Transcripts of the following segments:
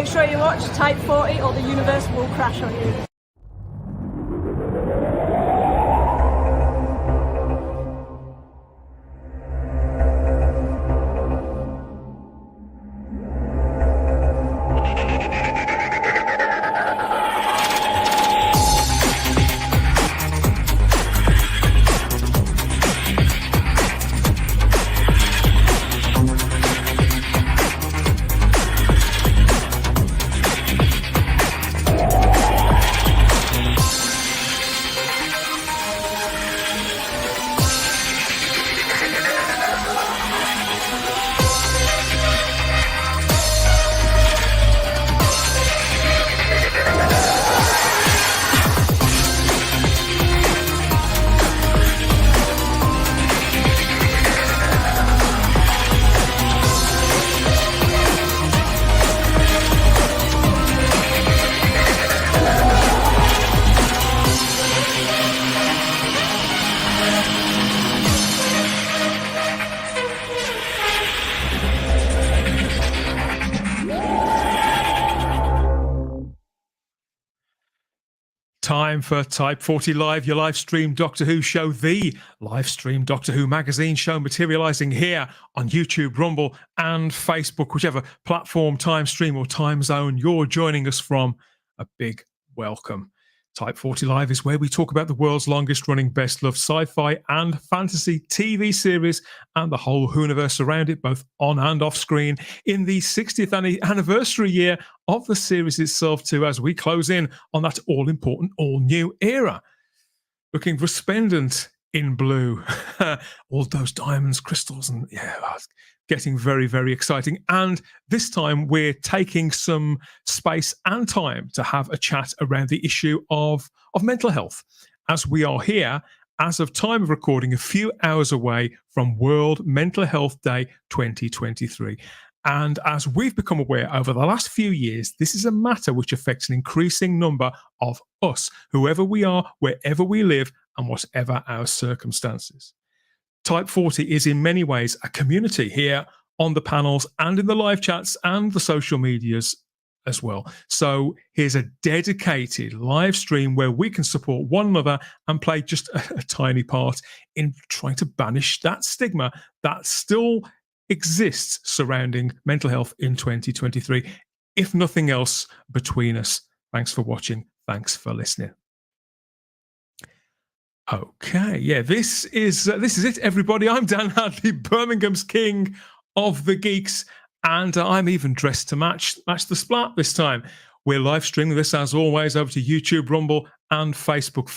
Make sure you watch Type 40 or the universe will crash on you. Time for Type 40 Live, your live stream Doctor Who show, the live stream Doctor Who magazine show, materializing here on YouTube, Rumble, and Facebook, whichever platform, time stream, or time zone you're joining us from. A big welcome. Type 40 Live is where we talk about the world's longest running, best loved sci-fi and fantasy TV series and the whole Whoniverse around it, both on and off screen, in the 60th anniversary year of the series itself too, as we close in on that all-important, all-new era. Looking resplendent in blue. All those diamonds, crystals, and yeah, getting very, very exciting. And this time we're taking some space and time to have a chat around the issue of mental health, as we are here, as of time of recording, a few hours away from World Mental Health Day 2023. And as we've become aware over the last few years, this is a matter which affects an increasing number of us, whoever we are, wherever we live, and whatever our circumstances. Type 40 is in many ways a community here on the panels and in the live chats and the social medias as well. So here's a dedicated live stream where we can support one another and play just a tiny part in trying to banish that stigma that still exists surrounding mental health in 2023, if nothing else, between us. Thanks for watching. Thanks for listening. Okay, yeah, this is it, everybody. I'm Dan Hadley, Birmingham's king of the geeks, and I'm even dressed to match the splat this time. We're live streaming this, as always, over to YouTube, Rumble, and Facebook.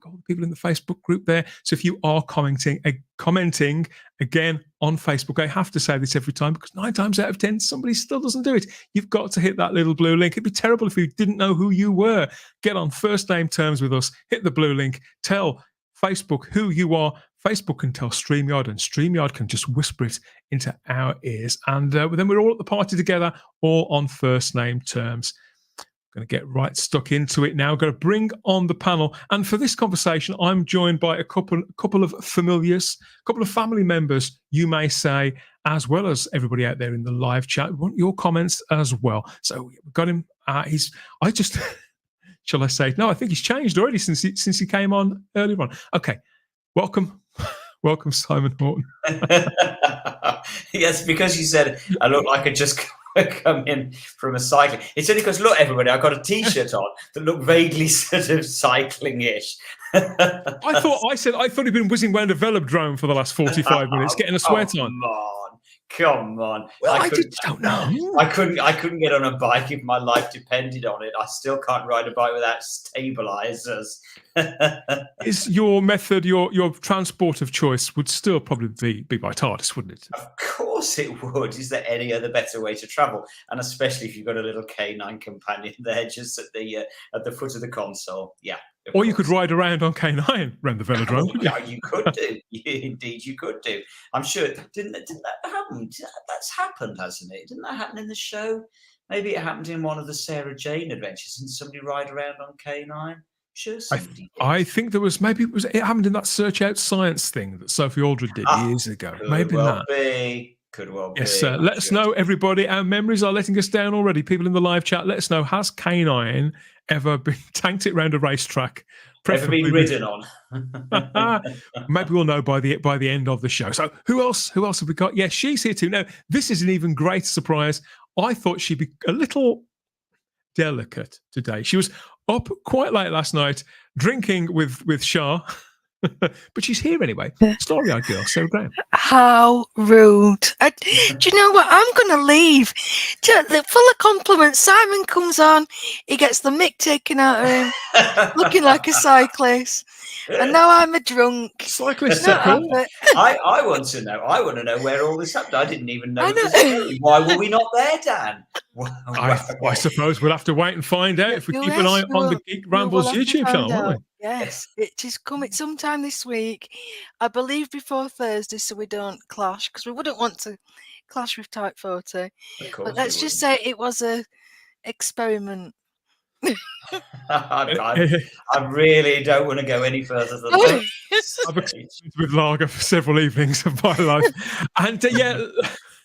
All the people in the Facebook group there. So if you are commenting again on Facebook, I have to say this every time because 9 times out of 10, somebody still doesn't do it. You've got to hit that little blue link. It'd be terrible if you didn't know who you were. Get on first name terms with us. Hit the blue link. Tell Facebook who you are. Facebook can tell StreamYard, and StreamYard can just whisper it into our ears. And then we're all at the party together, all on first name terms. Going to get right stuck into it now. Going to bring on the panel. And for this conversation, I'm joined by a couple of familiars, a couple of family members, you may say, as well as everybody out there in the live chat. We want your comments as well. So we've got him. Shall I say? No, I think he's changed already since he came on earlier on. Okay, welcome, Simon Horton. Yes, because you said I look like I just come in from a cycling. It's only because, look, everybody, I've got a T-shirt on that looked vaguely sort of cycling-ish. I thought he'd been whizzing around a velodrome for the last 45 minutes, getting a sweat on. Come on. Well, I just don't know. I couldn't get on a bike if my life depended on it. I still can't ride a bike without stabilizers. Is your method, your transport of choice would still probably be by TARDIS, wouldn't it? Of course it would. Is there any other better way to travel? And especially if you've got a little K9 companion there just at the foot of the console. Yeah. Or you could ride around on K9 around the velodrome. Yeah, you could do. Indeed, you could do. I'm sure. Didn't that happen? That's happened, hasn't it? Didn't that happen in the show? Maybe it happened in one of the Sarah Jane adventures. Didn't somebody ride around on K9? Sure, somebody did. I think it happened in that Search Out Science thing that Sophie Aldred did years ago. Maybe Could Could well be. Yes, let us know, everybody. Our memories are letting us down already. People in the live chat, let us know. Has K9 ever been tanked it around a racetrack? Ever been ridden on? Maybe we'll know by the end of the show. So who else have we got? Yeah, she's here too. Now, this is an even greater surprise. I thought she'd be a little delicate today. She was up quite late last night drinking with Shah. But she's here anyway. Story-eyed girl, Sarah Graham. How rude. Do you know what? I'm going to leave. Full of compliments. Simon comes on. He gets the mick taken out of him. Looking like a cyclist. And now I'm a drunk. Cyclists are cool. I want to know. I want to know where all this happened. I didn't even know. Why were we not there, Dan? I suppose we'll have to wait and find out if we keep an eye on the Geek Rambles YouTube channel, won't we? Yes, it is coming sometime this week. I believe before Thursday, so we don't clash, because we wouldn't want to clash with Type 40. But let's just say it was a experiment. I really don't want to go any further than that. I've experimented with lager for several evenings of my life. And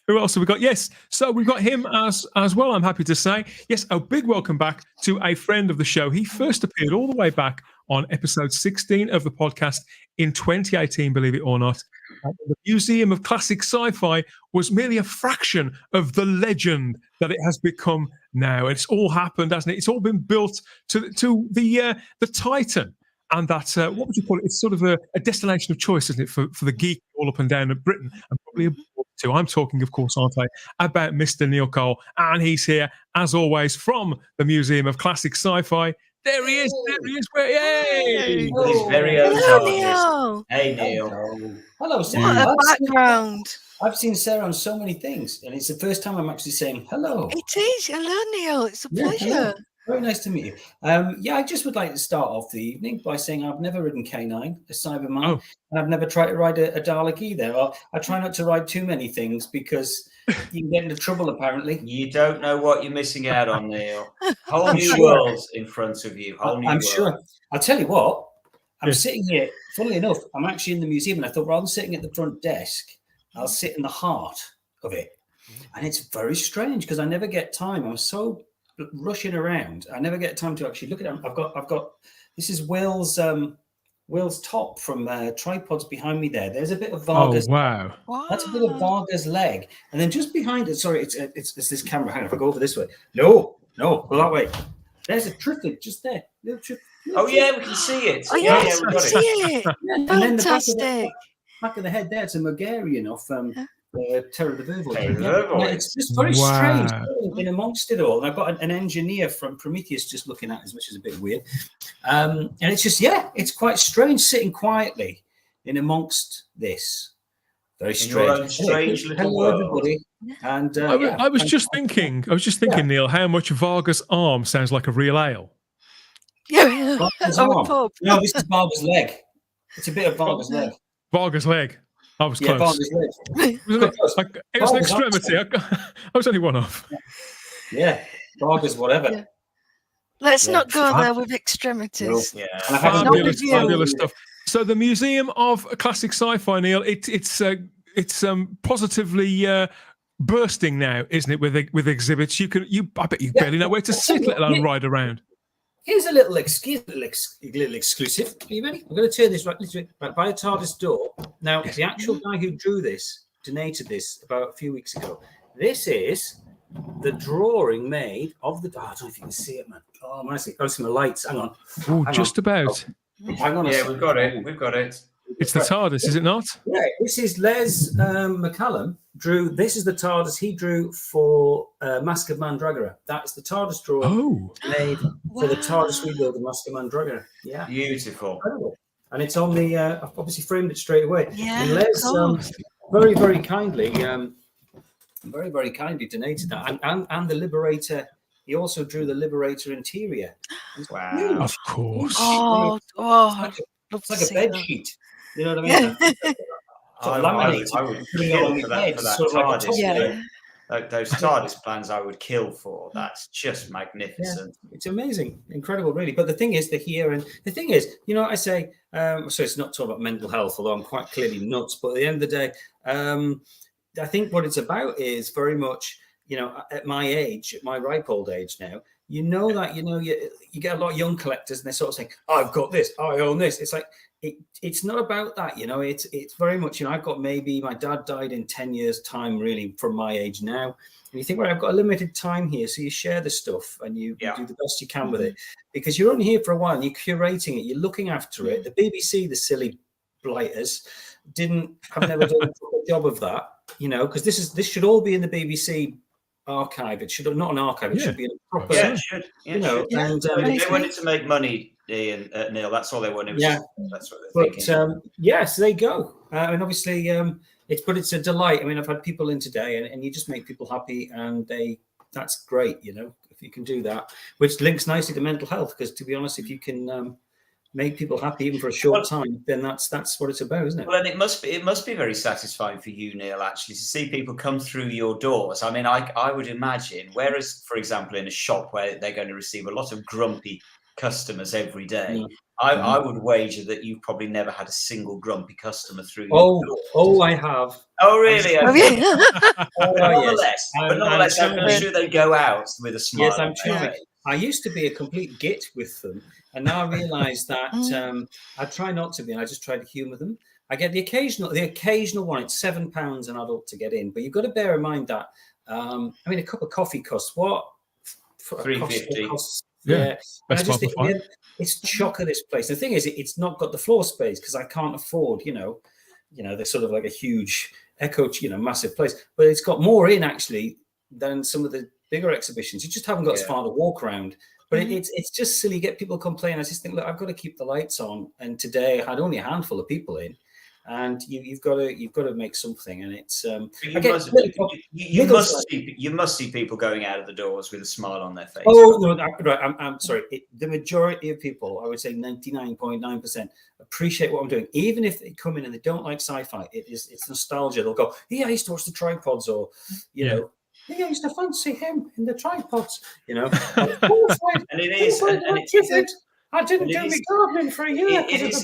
who else have we got? Yes, so we've got him as well, I'm happy to say. Yes, a big welcome back to a friend of the show. He first appeared all the way back on episode 16 of the podcast in 2018, believe it or not. The Museum of Classic Sci-Fi was merely a fraction of the legend that it has become now. It's all happened, hasn't it? It's all been built to the Titan. And that, what would you call it? It's sort of a destination of choice, isn't it, for the geek all up and down of Britain and probably abroad too. I'm talking, of course, aren't I, about Mr. Neil Cole. And he's here, as always, from the Museum of Classic Sci-Fi. There he is. There he is. Yay! With his very own Hello, TARDIS. Hey, Neil. Hello, Sarah. What a background. I've seen Sarah on so many things, and it's the first time I'm actually saying hello. It is. Hello, Neil. It's a pleasure. Hello. Very nice to meet you. I just would like to start off the evening by saying I've never ridden K9, a Cyberman, and I've never tried to ride a Dalek either. I try not to ride too many things because you can get into trouble, apparently. You don't know what you're missing out on, Neil. Whole new world in front of you. I'm sure. I'll tell you what, I'm sitting here, funnily enough, I'm actually in the museum, and I thought rather than sitting at the front desk, I'll sit in the heart of it. And it's very strange because I never get time. I'm so rushing around. I never get time to actually look at them. I've got this is Will's top from Tripods behind me there. There's a bit of Varga's. Oh, wow. That's a bit of Varga's leg. And then just behind it, sorry, it's this camera. Hang on, if I go over this way. No, go that way. There's a triplet just there. Yeah, we can see it. Oh, yeah, yes, we I got see it. it. And Fantastic. then the back of the head there, it's a Megarian off Terror the Verbal. It's just very strange in amongst it all. And I've got an engineer from Prometheus just looking at us, which is a bit weird. And it's just, it's quite strange sitting quietly in amongst this. Very strange. Strange little Hello, world. everybody. And I was just thinking, Neil, how much Varga's arm sounds like a real ale. Yeah. Varga's Or a arm. pub. No, this is Varga's leg. It's a bit of Varga's leg. Varga's leg. I was close. Varga's leg. It was an extremity. I was only one off. Yeah, Varga's whatever. Yeah. Let's not go there with extremities. Yeah. And I haven't Fabulous stuff. So the Museum of Classic Sci-Fi, Neil, it's positively bursting now, isn't it? With exhibits, I bet you barely know where to sit, let alone ride around. Here's a little exclusive. Are you ready? I'm going to turn this right by a TARDIS door. Now, the actual guy who drew this donated this about a few weeks ago. This is the drawing made of the. I don't know if you can see it, man. Oh, I see. Got some lights. Hang on. Oh, just about. Hang on. Yeah, we've got it. We've got it. It's the TARDIS, is it not? Yeah, this is Les McCallum drew. This is the TARDIS he drew for Mask of Mandragora. That's the TARDIS drawing made for the TARDIS rebuild of Mask of Mandragora. Yeah, Beautiful. incredible. And it's on the. I've obviously framed it straight away. Yeah, and Les very, very kindly, donated that, and the Liberator. He also drew the Liberator interior. Wow. Of course. It's like a bed sheet. You know what I mean? I would kill for that TARDIS. Yeah. Those TARDIS plans I would kill for. That's just magnificent. Yeah, it's amazing, incredible, really. But the thing is, the thing is, I say, so it's not talking about mental health, although I'm quite clearly nuts. But at the end of the day, I think what it's about is very much, at my age, at my ripe old age now, that you get a lot of young collectors and they're sort of saying, I've got this, I own this. It's like it's not about that, it's very much, I've got, maybe my dad died in 10 years time, really, from my age now. And you think, well, I've got a limited time here, so you share the stuff and you do the best you can with it, because you're only here for a while and you're curating it, you're looking after it. The BBC, the silly blighters, have never done a proper job of that, because this should all be in the BBC archive. It should not an archive. It should be a proper. Yeah, it should. Yeah, And they wanted to make money, Ian, Neil. That's all they wanted. That's what they're thinking. Yes, there you go. And obviously, it's a delight. I mean, I've had people in today, and you just make people happy, and that's great. If you can do that, which links nicely to mental health. Because to be honest, if you can make people happy even for a short time, then that's what it's about, isn't it? Well, and it must be very satisfying for you, Neil, actually, to see people come through your doors. I mean, I would imagine, whereas, for example, in a shop where they're going to receive a lot of grumpy customers every day, I would wager that you've probably never had a single grumpy customer through your door. Oh, I have. Oh, really? Nonetheless, I'm sure they go out with a smile. Yes, I'm trying. I used to be a complete git with them, and now I realise that I try not to be, and I just try to humour them. I get the occasional one. It's £7 an adult to get in, but you've got to bear in mind that a cup of coffee costs what? £3.50. Yeah, it's chocker, this place. The thing is, it's not got the floor space because I can't afford, they're sort of like a huge echo, massive place, but it's got more in actually than some of the bigger exhibitions. You just haven't got as far to walk around. But it's just silly. You get people complain. I just think, look, I've got to keep the lights on. And today I had only a handful of people in, and you've got to make something. And it's you must see people going out of the doors with a smile on their face. Oh no, right. I'm sorry. The majority of people, I would say 99.9%, appreciate what I'm doing. Even if they come in and they don't like sci-fi, it's nostalgia. They'll go, yeah, I used to watch the Tripods, or know. Yeah, I used to fancy him in the tripods, and it is, I didn't do my gardening for a year. It is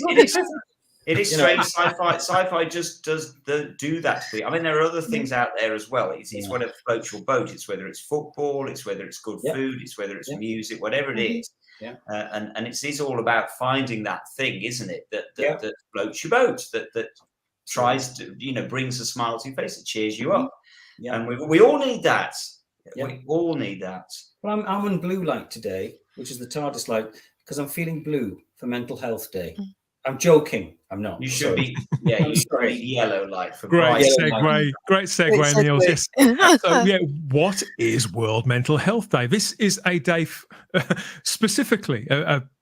strange. Sci-fi just does do that to me. I mean, there are other things out there as well. It's whatever floats your boat. It's whether it's football, it's whether it's good food, it's whether it's music, whatever it is. Yeah. And it's all about finding that thing, isn't it? That floats your boat, that tries to, brings a smile to your face, it cheers you up. Yeah. And we all need that. Yeah. We all need that. Well, I'm on blue light today, which is the TARDIS light, because I'm feeling blue for Mental Health Day. I'm joking. I'm not. You should be. Yeah, you should be yellow light for great segue, Neil. Yes. So, what is World Mental Health Day? This is a day specifically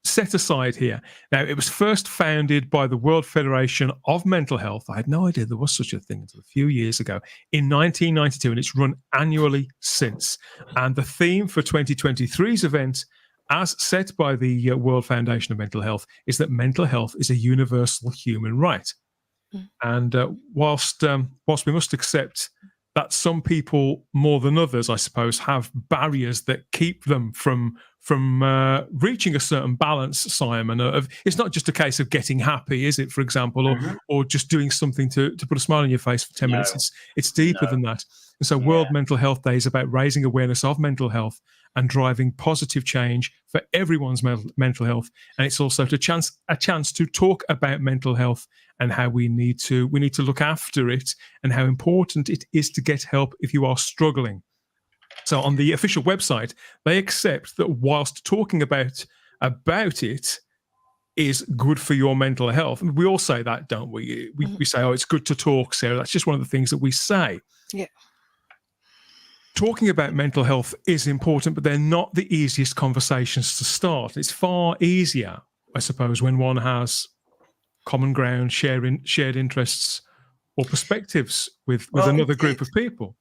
set aside here. Now, it was first founded by the World Federation of Mental Health. I had no idea there was such a thing until a few years ago in 1992, and it's run annually since. And the theme for 2023's event, as set by the World Foundation of Mental Health, is that mental health is a universal human right. And whilst we must accept that some people more than others, I suppose, have barriers that keep them from reaching a certain balance, Simon, it's not just a case of getting happy, is it, for example, or just doing something to put a smile on your face for 10 minutes. It's deeper than that. And so World Mental Health Day is about raising awareness of mental health and driving positive change for everyone's mental health. And it's also a chance to talk about mental health and how we need to look after it, and how important it is to get help if you are struggling. So on the official website, they accept that whilst talking about it is good for your mental health. We all say that, don't we? We say, oh, it's good to talk, Sarah. That's just one of the things that we say. Yeah. Talking about mental health is important, but they're not the easiest conversations to start. It's far easier, I suppose, when one has common ground, shared interests or perspectives with another group of people.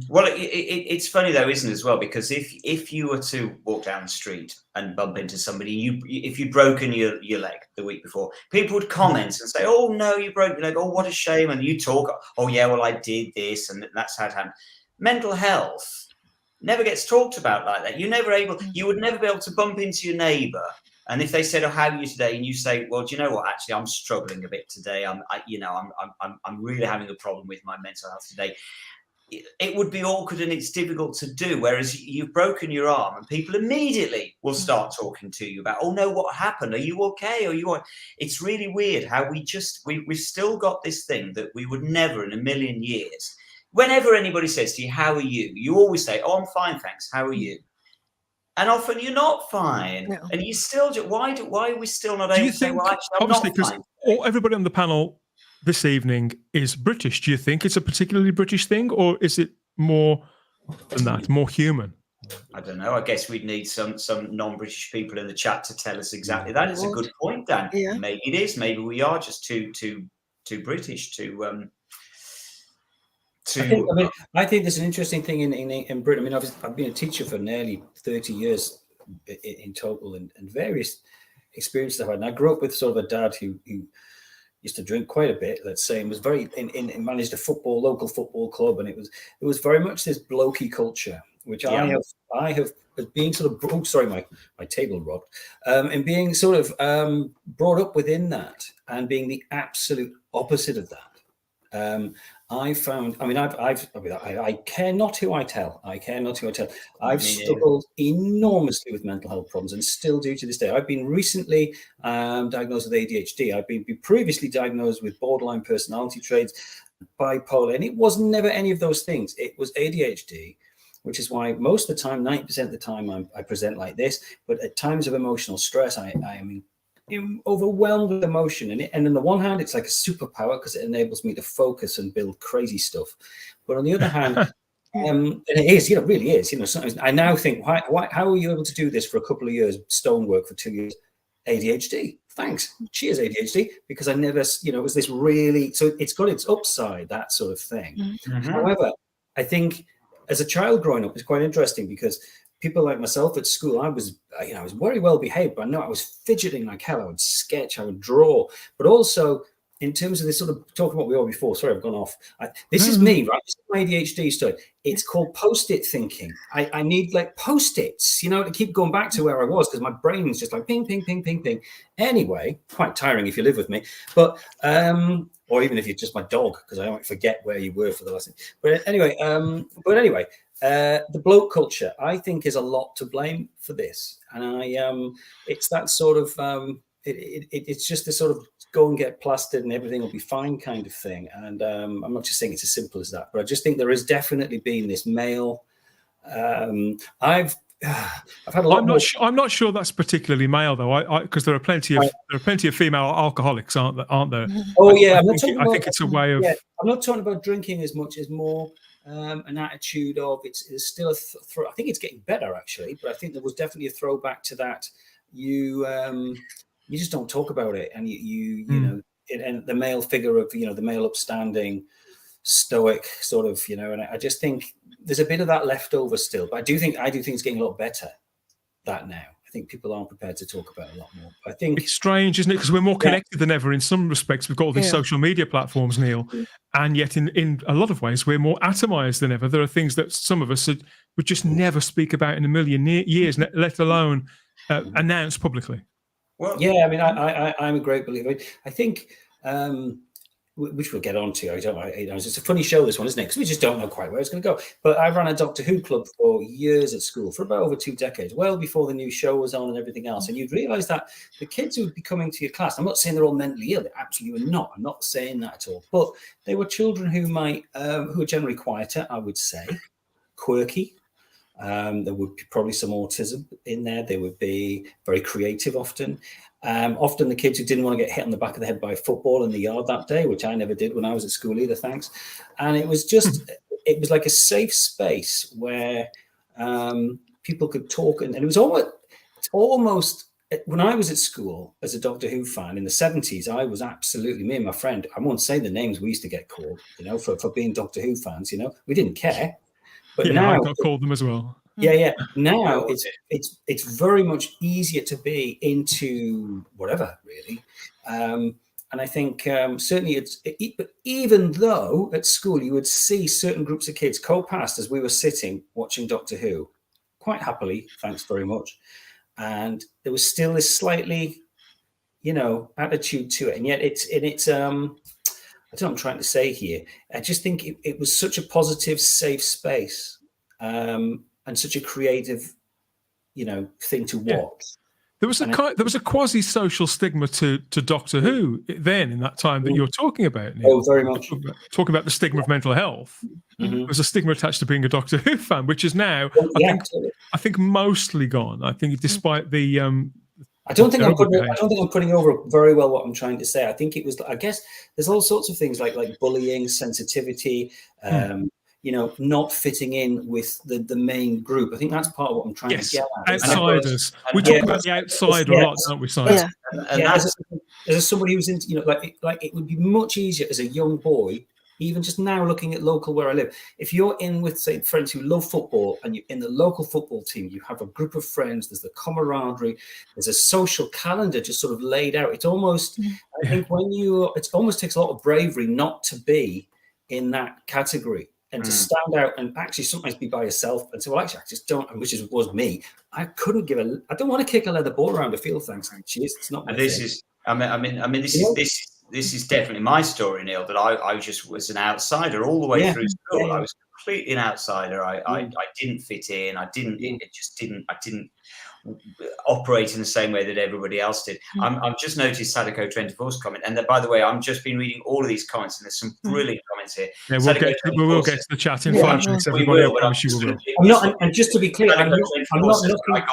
Well, it's funny though, isn't it, as well? Because if you were to walk down the street and bump into somebody, if you'd broken your leg the week before, people would comment and say, "Oh no, you broke your leg. Oh, what a shame!" And you talk, "Oh yeah, well I did this, and that's how it happened." Mental health never gets talked about like that. You would never be able to bump into your neighbour And if they said, "Oh, how are you today?" and you say, "Well, do you know what? Actually, I'm struggling a bit today. I'm really having a problem with my mental health today." It would be awkward and it's difficult to do. Whereas you've broken your arm and people immediately will start talking to you about, "Oh no, what happened? Are you okay? Are you?" It's really weird how we've still got this thing that we would never in a million years. Whenever anybody says to you, "How are you?" you always say, "Oh, I'm fine, thanks. How are you?" And often you're not fine, No. and you still. Why are we still not Do able you to say, think, "Well, actually, I'm obviously, not because fine"? everybody on the panel this evening is British, do you think it's a particularly British thing, or is it more than that, more human? I don't know. I guess we'd need some non-British people in the chat to tell us exactly that. It's a good point, Dan. Yeah. Maybe it is. Maybe we are just too British to. I think there's an interesting thing in Britain. I mean, obviously, I've been a teacher for nearly 30 years in total, and various experiences I've had. And I grew up with sort of a dad who used to drink quite a bit, let's say, and was very managed a local football club, and it was very much this blokey culture, which I have as being sort of, oh, sorry, my table rocked, and being sort of brought up within that, and being the absolute opposite of that. I found, I mean, I care not who I tell. I care not who I tell. I've struggled enormously with mental health problems and still do to this day. I've been recently diagnosed with ADHD. I've been previously diagnosed with borderline personality traits, bipolar, and it was never any of those things. It was ADHD, which is why most of the time, 90% of the time, I present like this. But at times of emotional stress, I am overwhelmed with emotion, and on the one hand it's like a superpower because it enables me to focus and build crazy stuff, but on the other hand and it is, really is, sometimes I now think, why how are you able to do this for a couple of years, stonework for 2 years? ADHD, thanks, cheers ADHD, because I never, it was this really, so it's got its upside, that sort of thing. However, I think as a child growing up, it's quite interesting because people like myself at school, I was very well behaved, but I know I was fidgeting like hell. I would sketch, I would draw, but also in terms of this sort of talking about what we were before. Sorry, I've gone off. This is me, right? This is my ADHD story. It's called post-it thinking. I need like post-its, to keep going back to where I was because my brain's just like ping, ping, ping, ping, ping. Anyway, quite tiring if you live with me, but or even if you're just my dog, because I might forget where you were for the last thing. But anyway, the bloke culture, I think, is a lot to blame for this, and it's that sort of it's just this sort of go and get plastered and everything will be fine kind of thing. And I'm not just saying it's as simple as that, but I just think there has definitely been this male. I've had a lot. I'm not sure that's particularly male though. Because there are plenty of female alcoholics, aren't there? Oh I think it's a way of. Yeah, I'm not talking about drinking as much as more an attitude of it's still I think it's getting better actually, but I think there was definitely a throwback to that. You just don't talk about it, and and the male figure of the male upstanding, stoic sort of and I just think there's a bit of that left over still. But I do think it's getting a lot better that now. I think people aren't prepared to talk about it a lot more. I think it's strange, isn't it? Because we're more connected than ever in some respects. We've got all these social media platforms, Neil, and yet in a lot of ways we're more atomized than ever. There are things that some of us would just never speak about in a million years, let alone announce publicly. Well, yeah, I mean, I'm a great believer. I think, which we'll get on to. It's a funny show, this one, isn't it? Because we just don't know quite where it's going to go. But I ran a Doctor Who club for years at school, for about over 2 decades, well before the new show was on and everything else. And you'd realise that the kids who would be coming to your class, I'm not saying they're all mentally ill, they absolutely were not. I'm not saying that at all. But they were children who who are generally quieter, I would say, quirky. There would be probably some autism in there. They would be very creative often. Often the kids who didn't want to get hit on the back of the head by a football in the yard that day, which I never did when I was at school either, thanks. And it was just, it was like a safe space where people could talk. And it was almost, when I was at school as a Doctor Who fan in the 70s, I was absolutely, me and my friend, I won't say the names we used to get called, for being Doctor Who fans, we didn't care. But now I got called them as well. Yeah. Now it's very much easier to be into whatever, really. And I think certainly but even though at school you would see certain groups of kids co-passed as we were sitting watching Doctor Who, quite happily, thanks very much. and there was still this slightly, attitude to it, and yet it's I don't know what I'm trying to say here. I just think it was such a positive, safe space, and such a creative, thing to watch. There was a quasi-social stigma to Doctor Who then in that time that you're talking about, Neil. Oh, very much. Talking about the stigma of mental health. Mm-hmm. There's a stigma attached to being a Doctor Who fan, which is now, I think, mostly gone. I think, despite the. I don't think I'm putting over very well what I'm trying to say. I think it was. I guess there's all sorts of things like bullying, sensitivity. Not fitting in with the main group. I think that's part of what I'm trying to get at. Outsiders. We talk about the outsider a lot, don't we, Simon? As somebody who's into, like it would be much easier as a young boy, even just now looking at local where I live. If you're in with, say, friends who love football and you're in the local football team, you have a group of friends, there's the camaraderie, there's a social calendar just sort of laid out. It's almost, I think it almost takes a lot of bravery not to be in that category. And to stand out and actually sometimes be by yourself and say, well, actually, I just don't, which was me. I couldn't I don't want to kick a leather ball around a field, thanks. Jeez, it's not my thing. This is definitely my story, Neil, that I just was an outsider all the way through school. I was completely an outsider. I didn't fit in. I didn't operate in the same way that everybody else did. I've just noticed Sadako 24's comment, and by the way, I've just been reading all of these comments, and there's some brilliant comments here. Yeah, we will get to the chat in 5 minutes. Everybody, I promise you we will. I'm not, and just to be clear, I'm not looking.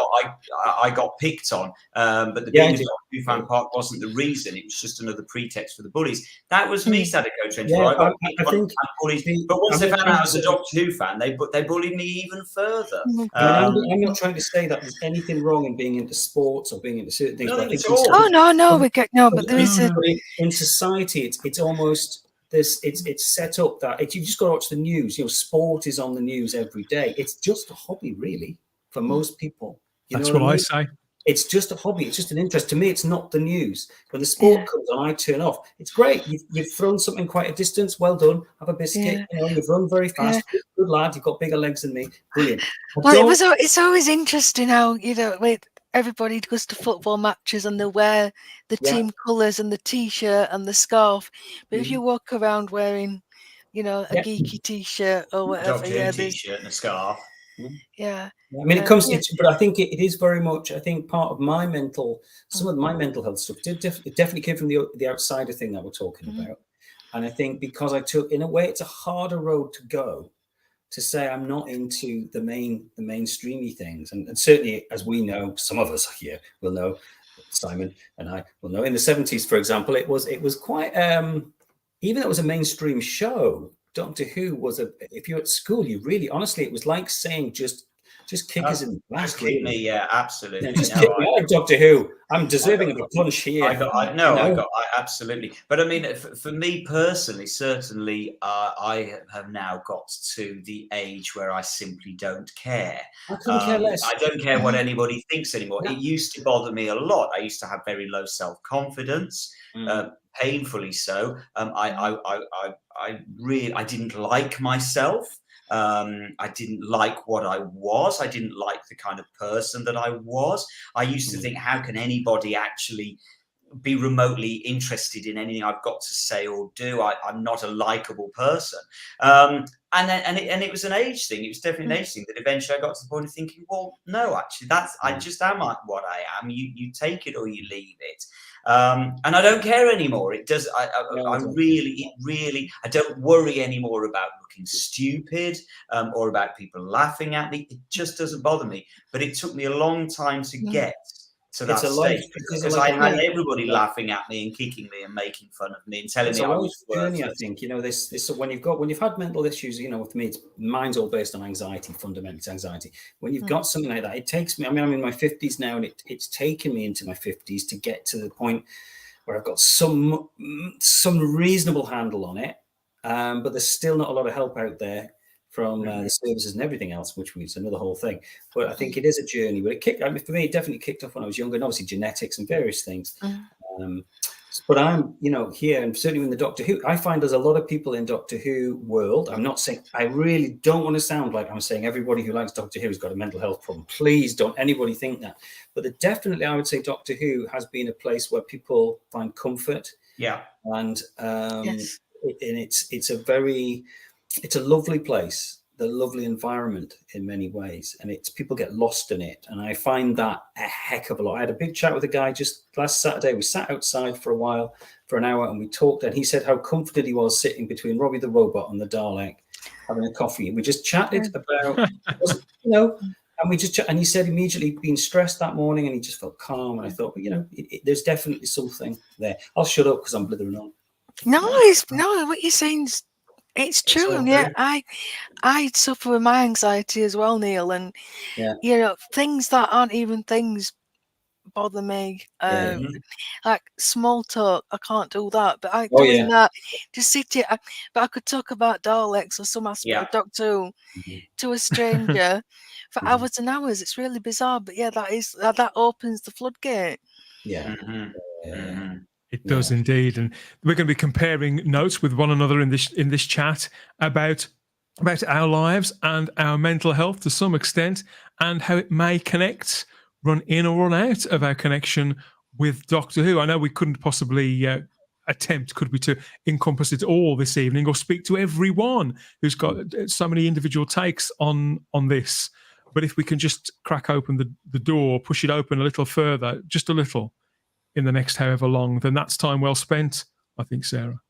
I got picked on, but the being a Doctor Who fan part wasn't the reason. It was just another pretext for the bullies. That was me, Sadako 24. I got picked on, bullied, but once they found out I was a Doctor Who fan, they bullied me even further. I'm not trying to say that there's anything wrong in being into sports or being into certain things. But I think but there is in society, it's almost it's set up that you've just got to watch the news. Sport is on the news every day. It's just a hobby, really, for most people. That's what I say. It's just a hobby. It's just an interest. To me, it's not the news. When the sport comes on, I turn off. It's great. You've thrown something quite a distance. Well done. Have a biscuit. You've run very fast. Good lad. You've got bigger legs than me. Brilliant. Well, it's always interesting how, with everybody goes to football matches and they wear the team colours and the T-shirt and the scarf. But if you walk around wearing, a geeky T-shirt or whatever, T-shirt and a scarf. Yeah. I mean, it comes to, but I think it is very much, I think part of my some of my mental health stuff it definitely came from the outsider thing that we're talking about. And I think because I took, in a way, it's a harder road to go to say I'm not into the mainstreamy things. And certainly, as we know, some of us here will know, Simon and I will know, in the 70s, for example, it was quite, even though it was a mainstream show, Doctor Who was if you're at school, you really, honestly, it was like saying just kick us in the back. Just kick me, yeah, absolutely. Just kick me out, Doctor Who. I'm deserving of a punch here. Absolutely. But I mean, for me personally, certainly, I have now got to the age where I simply don't care. I couldn't care less. I don't care what anybody thinks anymore. No. It used to bother me a lot. I used to have very low self-confidence, painfully so. I didn't like myself. I didn't like what I was. I didn't like the kind of person that I was. I used to think, how can anybody actually be remotely interested in anything I've got to say or do? I'm not a likable person. And it was an age thing. It was definitely an age thing that eventually I got to the point of thinking, well, no, actually, I just am what I am. You take it or you leave it. And I don't care anymore. It does. I don't worry anymore about looking stupid or about people laughing at me. It just doesn't bother me. But it took me a long time to get to that stage because I had everybody laughing at me and kicking me and making fun of me and telling me I was journey. I think this when you've had mental issues. With me, mine's all based on anxiety. Fundamentally, it's anxiety. When you've got something like that, it takes me. I mean, I'm in my 50s now, and it's taken me into my 50s to get to the point where I've got some reasonable handle on it. But there's still not a lot of help out there from the services and everything else, which is another whole thing. But I think it is a journey. But for me, it definitely kicked off when I was younger, and obviously genetics and various things. But I'm, here, and certainly in the Doctor Who, I find there's a lot of people in Doctor Who world. I'm not saying, I really don't want to sound like I'm saying everybody who likes Doctor Who has got a mental health problem. Please don't anybody think that. But definitely, I would say Doctor Who has been a place where people find comfort. Yeah. And Yes. it's a lovely place. The lovely environment in many ways, and people get lost in it, and I find that a heck of a lot. I had a big chat with a guy just last Saturday. We sat outside for a while, for an hour, and we talked, and he said how comforted he was sitting between Robbie the robot and the Dalek, having a coffee, and we just chatted about, and we just and he said immediately being stressed that morning, and he just felt calm, and I thought, there's definitely something there. I'll shut up because I'm blithering on. No, what you're saying is, it's true. And yeah, I suffer with my anxiety as well, Neil, and things that aren't even things bother me. Like small talk, I can't do that. But that, just sit here. But I could talk about Daleks or some aspect of Doctor Who to a stranger for hours and hours. It's really bizarre, but yeah, that opens the floodgate. Yeah. It does indeed, and we're going to be comparing notes with one another in this chat about our lives and our mental health to some extent, and how it may run in or run out of our connection with Doctor Who. I know we couldn't possibly attempt, could we, to encompass it all this evening or speak to everyone who's got so many individual takes on this. But if we can just crack open the door, push it open a little further, just a little, in the next however long, then that's time well spent, I think, Sarah.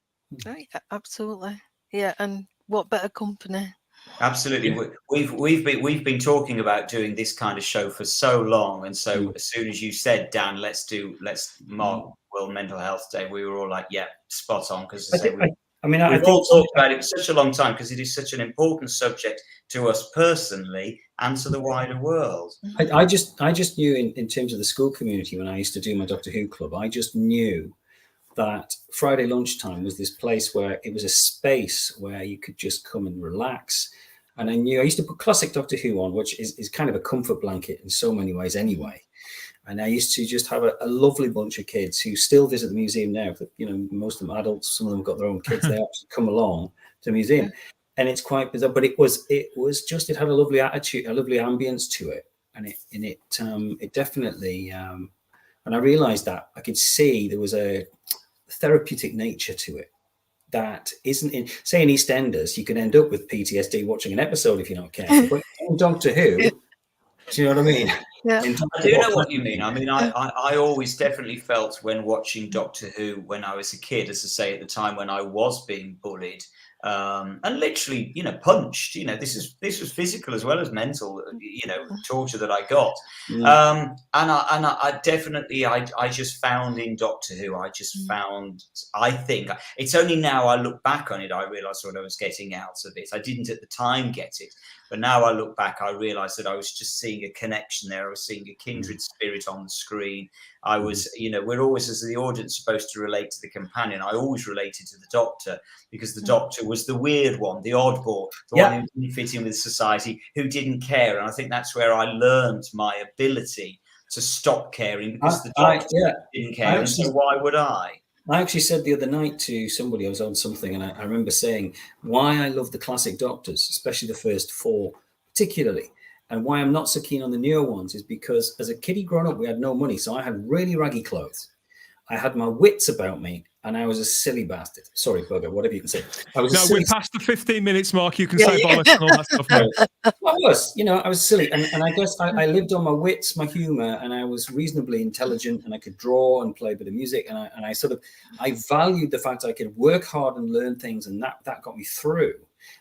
Oh, yeah, absolutely. Yeah, and what better company? Absolutely. We've been talking about doing this kind of show for so long, and so as soon as you said, Dan, let's mark World Mental Health Day, we were all like, yeah, spot on, because we've all talked about it for such a long time, because it is such an important subject to us personally and to the wider world. I just knew in terms of the school community, when I used to do my Doctor Who club, I just knew that Friday lunchtime was this place where it was a space where you could just come and relax. And I used to put classic Doctor Who on, which is kind of a comfort blanket in so many ways anyway. And I used to just have a lovely bunch of kids who still visit the museum now. Most of them adults, some of them got their own kids. They actually come along to the museum. And it's quite bizarre, but it had a lovely attitude, a lovely ambience to it. And it definitely, and I realized that I could see there was a therapeutic nature to it that isn't in, say, in EastEnders, you can end up with PTSD watching an episode if you're not careful. But in Doctor Who, do you know what I mean? Yeah. I do know what you mean. I mean, I always definitely felt when watching Doctor Who when I was a kid, as I say, at the time when I was being bullied, and literally, punched. This was physical as well as mental, torture that I got. And I definitely, I just found in Doctor Who, I think it's only now I look back on it, I realised what I was getting out of it. I didn't at the time get it, but now I look back, I realise that I was just seeing a connection there. I was seeing a kindred spirit on the screen. I was, we're always, as the audience, supposed to relate to the companion. I always related to the Doctor, because the Doctor was the weird one, the oddball, the one who didn't fit in with society, who didn't care. And I think that's where I learned my ability to stop caring, because the Doctor didn't care. And so why would I? I actually said the other night to somebody, I was on something, and I remember saying why I love the classic Doctors, especially the first 4 particularly, and why I'm not so keen on the newer ones is because as a kiddie growing up, we had no money. So I had really raggy clothes. I had my wits about me, and I was a silly bastard. Sorry, bugger, whatever you can say. We're past the 15 minutes mark. You can say bollocks and all that stuff. I was silly. And I guess I lived on my wits, my humor, and I was reasonably intelligent, and I could draw and play a bit of music. And I valued the fact I could work hard and learn things, and that got me through.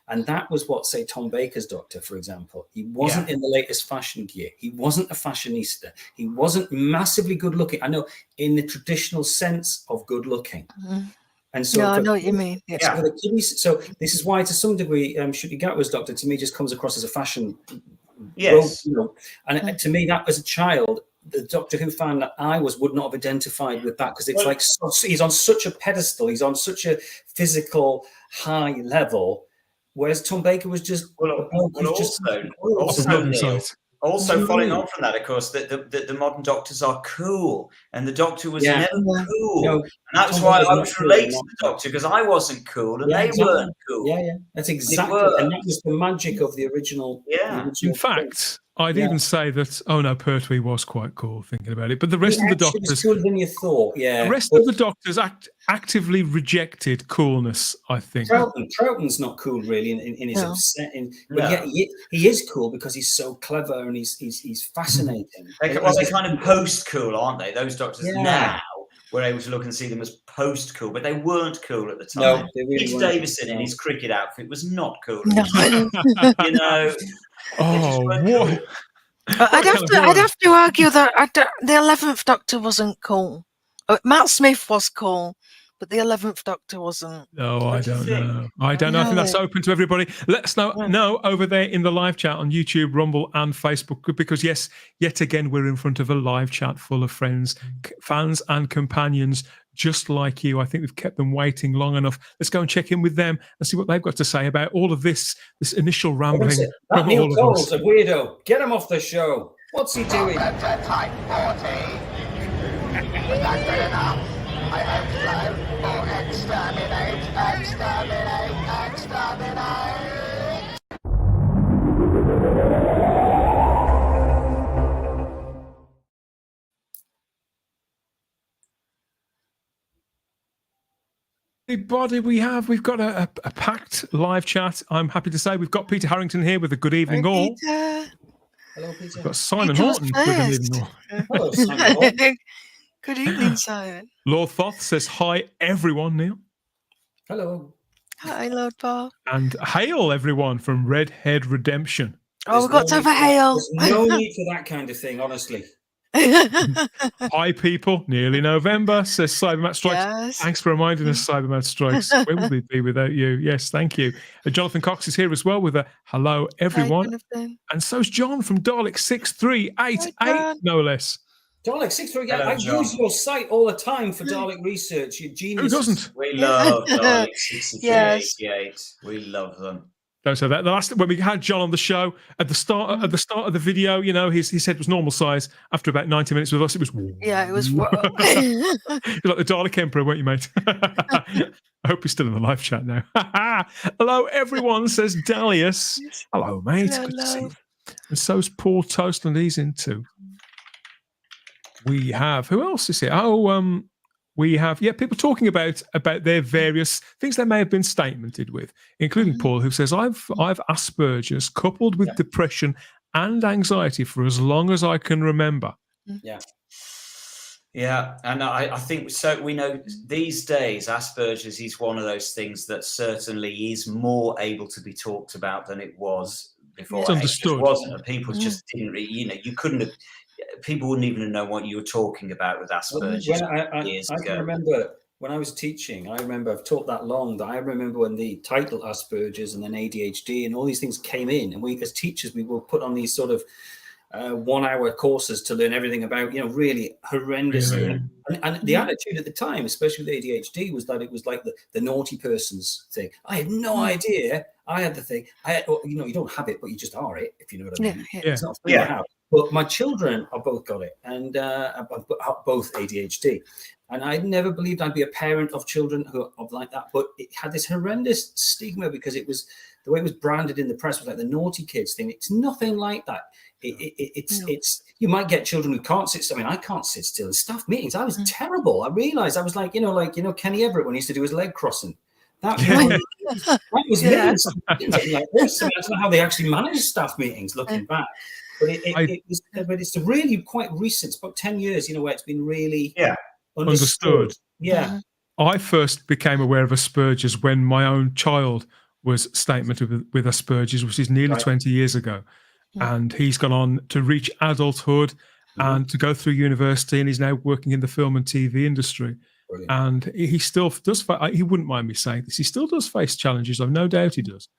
And that was what, say, Tom Baker's Doctor, for example. He wasn't in the latest fashion gear. He wasn't a fashionista. He wasn't massively good looking. I know in the traditional sense of good looking. And so I know what you mean. Yeah. So this is why, to some degree, Ncuti Gatwa's Doctor to me just comes across as a fashion. Yes. And to me, that as a child, the Doctor Who fan that I would not have identified with that, because it's he's on such a pedestal. He's on such a physical high level. Whereas Tom Baker was just... Also, Also, following on from that, of course, that the modern doctors are cool, and the Doctor was never cool, No, and that was Tom why was I not was cool, related to not the Doctor, because I wasn't cool and they exactly. weren't cool. Yeah, that's exactly, worked. and that was the magic of the original. Yeah. In fact, I'd even say that, oh no, Pertwee was quite cool thinking about it. But the rest of the Doctors, was cooler than you thought. Yeah, the rest of the Doctors actively rejected coolness, I think. Troughton's not cool really in his upsetting, but yet he is cool because he's so clever and he's fascinating. They're kind of post cool, aren't they? Those Doctors now, we're able to look and see them as post cool, but they weren't cool at the time. No, they really Peter weren't. Davison in his cricket outfit was not cool. No. You know. Oh, what? I'd have to argue that the 11th Doctor wasn't cool. Matt Smith was cool, but the 11th Doctor wasn't. No, I don't know. I don't know. I think that's open to everybody. Let us know over there in the live chat on YouTube, Rumble, and Facebook, because yes, yet again, we're in front of a live chat full of friends, fans, and companions just like you. I think we've kept them waiting long enough. Let's go and check in with them and see what they've got to say about all of this initial rambling. That Neil Cole's a weirdo. Get him off the show. What's he doing? Type 40. Was that good enough? I hope so. Or exterminate, exterminate, exterminate. Everybody, we've got a packed live chat. I'm happy to say we've got Peter Harrington here with a good evening all. Peter. Hello, Peter. We've got Simon Horton with an evening all. Hello, Simon Horton. Good evening, Simon. Lord Thoth says hi, everyone, Neil. Hello. Hi, Lord Bob. And hail, everyone, from Redhead Redemption. Oh, we've got to have a hail. There's no need for that kind of thing, honestly. Hi, people. Nearly November, says Cybermat Strikes. Yes. Thanks for reminding us, Cybermat Strikes. Where would we be without you? Yes, thank you. Jonathan Cox is here as well with a hello, everyone. And so's John from Dalek6388, no less. Dalek 638. I use your site all the time for Dalek research. You genius. Who doesn't? We love Dalek 6388. We love them. Don't say that. The last when we had John on the show at the start of the video, you know, his head was normal size. After about 90 minutes with us, it was it was You're like the Dalek Emperor, weren't you, mate? I hope he's still in the live chat now. Hello, everyone, says Dalius. Hello, mate. Hello. Good to see you. And so's Paul Toastland. He's in too. We have who else is here? We have people talking about their various things they may have been statemented with, including Paul, who says, I've Asperger's coupled with depression and anxiety for as long as I can remember. Yeah, and I think so. We know these days Asperger's is one of those things that certainly is more able to be talked about than it was before. It's understood. It wasn't, and people just didn't really, you couldn't have. People wouldn't even know what you were talking about with Asperger's years ago. I can remember when I was teaching, I've taught that long that I remember when the title Asperger's and then ADHD and all these things came in, and we as teachers, we were put on these sort of 1-hour courses to learn everything about, really horrendous. And the attitude at the time, especially with ADHD, was that it was like the naughty person's thing. I had no idea. I had the thing. You don't have it, but you just are it, if you know what I mean. It's not something you have. But my children have both got it, and both ADHD. And I never believed I'd be a parent of children who of like that. But it had this horrendous stigma because it was the way it was branded in the press was like the naughty kids thing. It's nothing like that. It's you might get children who can't sit still. I mean, I can't sit still in staff meetings. I was terrible. I realized I was like Kenny Everett when he used to do his leg crossing. That was me. Like this. I don't know how they actually manage staff meetings looking back. But it's really quite recent. It's about 10 years, where it's been really understood. Yeah. I first became aware of Asperger's when my own child was statemented with Asperger's, which is nearly 20 years ago. And he's gone on to reach adulthood and to go through university, and he's now working in the film and TV industry. Brilliant. And he still does. He wouldn't mind me saying this. He still does face challenges. I've no doubt he does.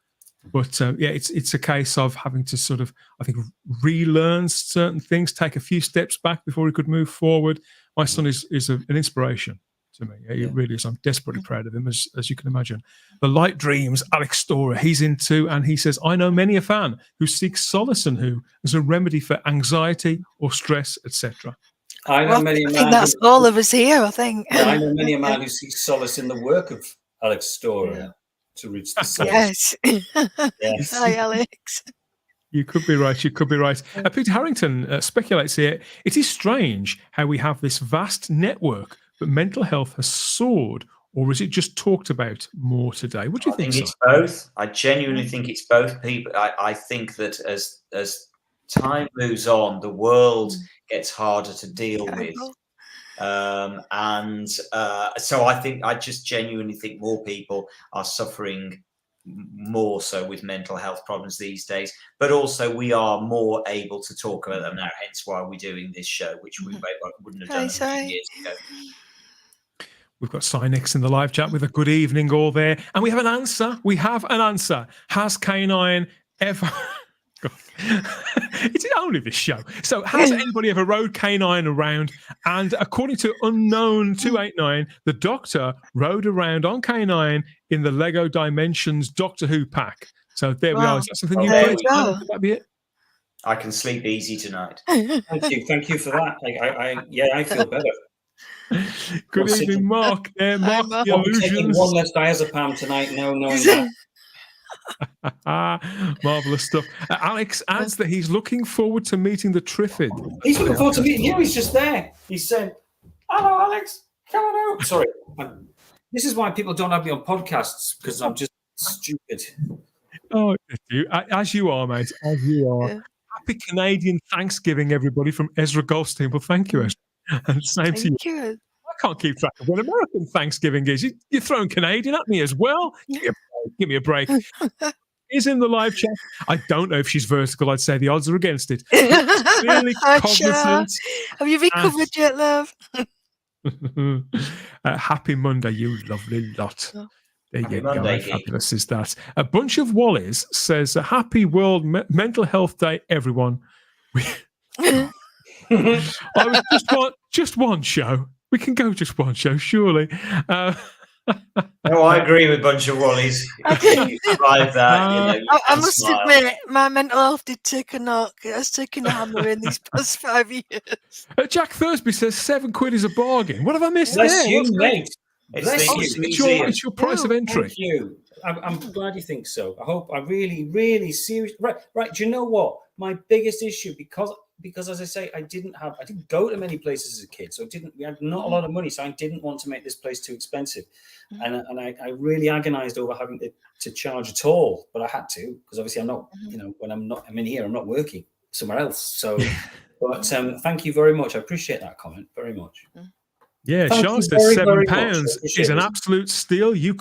But it's a case of having to sort of, I think, relearn certain things, take a few steps back before he could move forward. My son is an inspiration to me. Yeah, he really is. I'm desperately proud of him, as you can imagine. The Light Dreams, Alex Storer, he's into, and he says, I know many a fan who seeks solace in Who as a remedy for anxiety or stress, etc. I know many a I man. think that's all of us here, I think. I know many a man who seeks solace in the work of Alex Storer to reach the soul. Yes. Yes. Hi, Alex. You could be right. You could be right. Peter Harrington speculates here, it is strange how we have this vast network, but mental health has soared, or is it just talked about more today? What do you think? I think it's both. I genuinely think it's both. People. I think that as time moves on, the world gets harder to deal with. So I just genuinely think more people are suffering more so with mental health problems these days, but also we are more able to talk about them now, hence why we're doing this show, which we wouldn't have done a few years ago. We've got Cynics in the live chat with a good evening all there, and we have an answer. Has K9 ever it's only this show. So has anybody ever rode K9 around? And according to Unknown 289, the Doctor rode around on K9 in the Lego Dimensions Doctor Who pack. So there we are. Is that something you played? Would that be it? I can sleep easy tonight. Thank you for that. I feel better. Good evening, Mark. Mark, the I'll be taking illusions. one less diazepam tonight. No, knowing that. Marvelous stuff. Alex adds that he's looking forward to meeting the Triffid. He's looking forward to meeting you. He's just there. He said, "Hello, Alex. Come on out." Sorry. This is why people don't have me on podcasts, because I'm just stupid. Oh, as you are, mate. As you are. Yeah. Happy Canadian Thanksgiving, everybody, from Ezra Goldstein. Well, thank you, Ezra. And same to you. I can't keep track of what American Thanksgiving is. You're throwing Canadian at me as well. Give me a break. Is in the live chat. I don't know if she's vertical. I'd say the odds are against it. Really cognizant. Have you recovered yet, love? Happy Monday, you lovely lot. There Happy you Monday, go. Fabulous is that. A bunch of Wallies says, Happy World Mental Health Day, everyone. I was just one show. We can go just one show, surely. No, I agree with a bunch of Wallies. Survive that, I must admit, my mental health did take a knock. It has taken a hammer in these past 5 years. Jack Thursby says £7 is a bargain. What have I missed Bless there? you, mate. It's your price of entry. Thank you. I'm glad you think so. I really, really serious. Right. Do you know what? My biggest issue, because as I say, I didn't go to many places as a kid, so we had not a lot of money, so I didn't want to make this place too expensive, and I really agonized over having to charge at all, but I had to, because obviously I'm not, when I'm in here, I'm not working somewhere else. So, but thank you very much. I appreciate that comment very much. Yeah, Sean says £7 is an absolute steal. You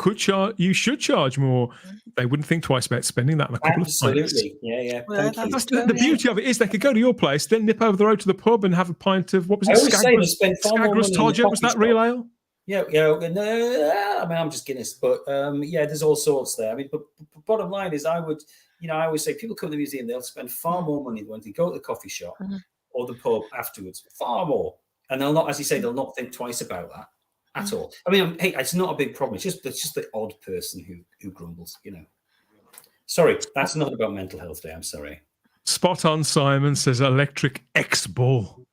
should charge more. They wouldn't think twice about spending that in a couple of pints. Absolutely, yeah. Well, that's the beauty of it is they could go to your place, then nip over the road to the pub and have a pint of what was it? Skagras Todger, was that real ale? Yeah. No, I mean, I'm just Guinness, but there's all sorts there. I mean, but bottom line is, I always say people come to the museum, they'll spend far more money when they go to the coffee shop or the pub afterwards, far more. And they'll not, as you say, they'll not think twice about that at all. I mean, hey, it's not a big problem. It's just the odd person who grumbles, Sorry, that's not about Mental Health Day. I'm sorry. Spot on, Simon says Electric X-Ball.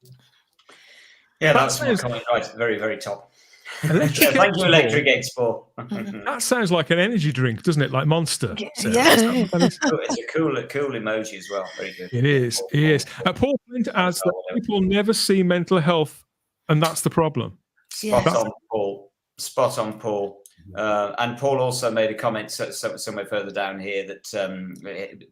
Yeah, that's my comment right at the very, very top. Thank you, Electric X-Ball. That sounds like an energy drink, doesn't it? Like Monster. So, yeah. It's a cool emoji as well. Very good. It is. Paul Flint adds that people never see mental health, and that's the problem. Spot on, Paul. And Paul also made a comment somewhere further down here that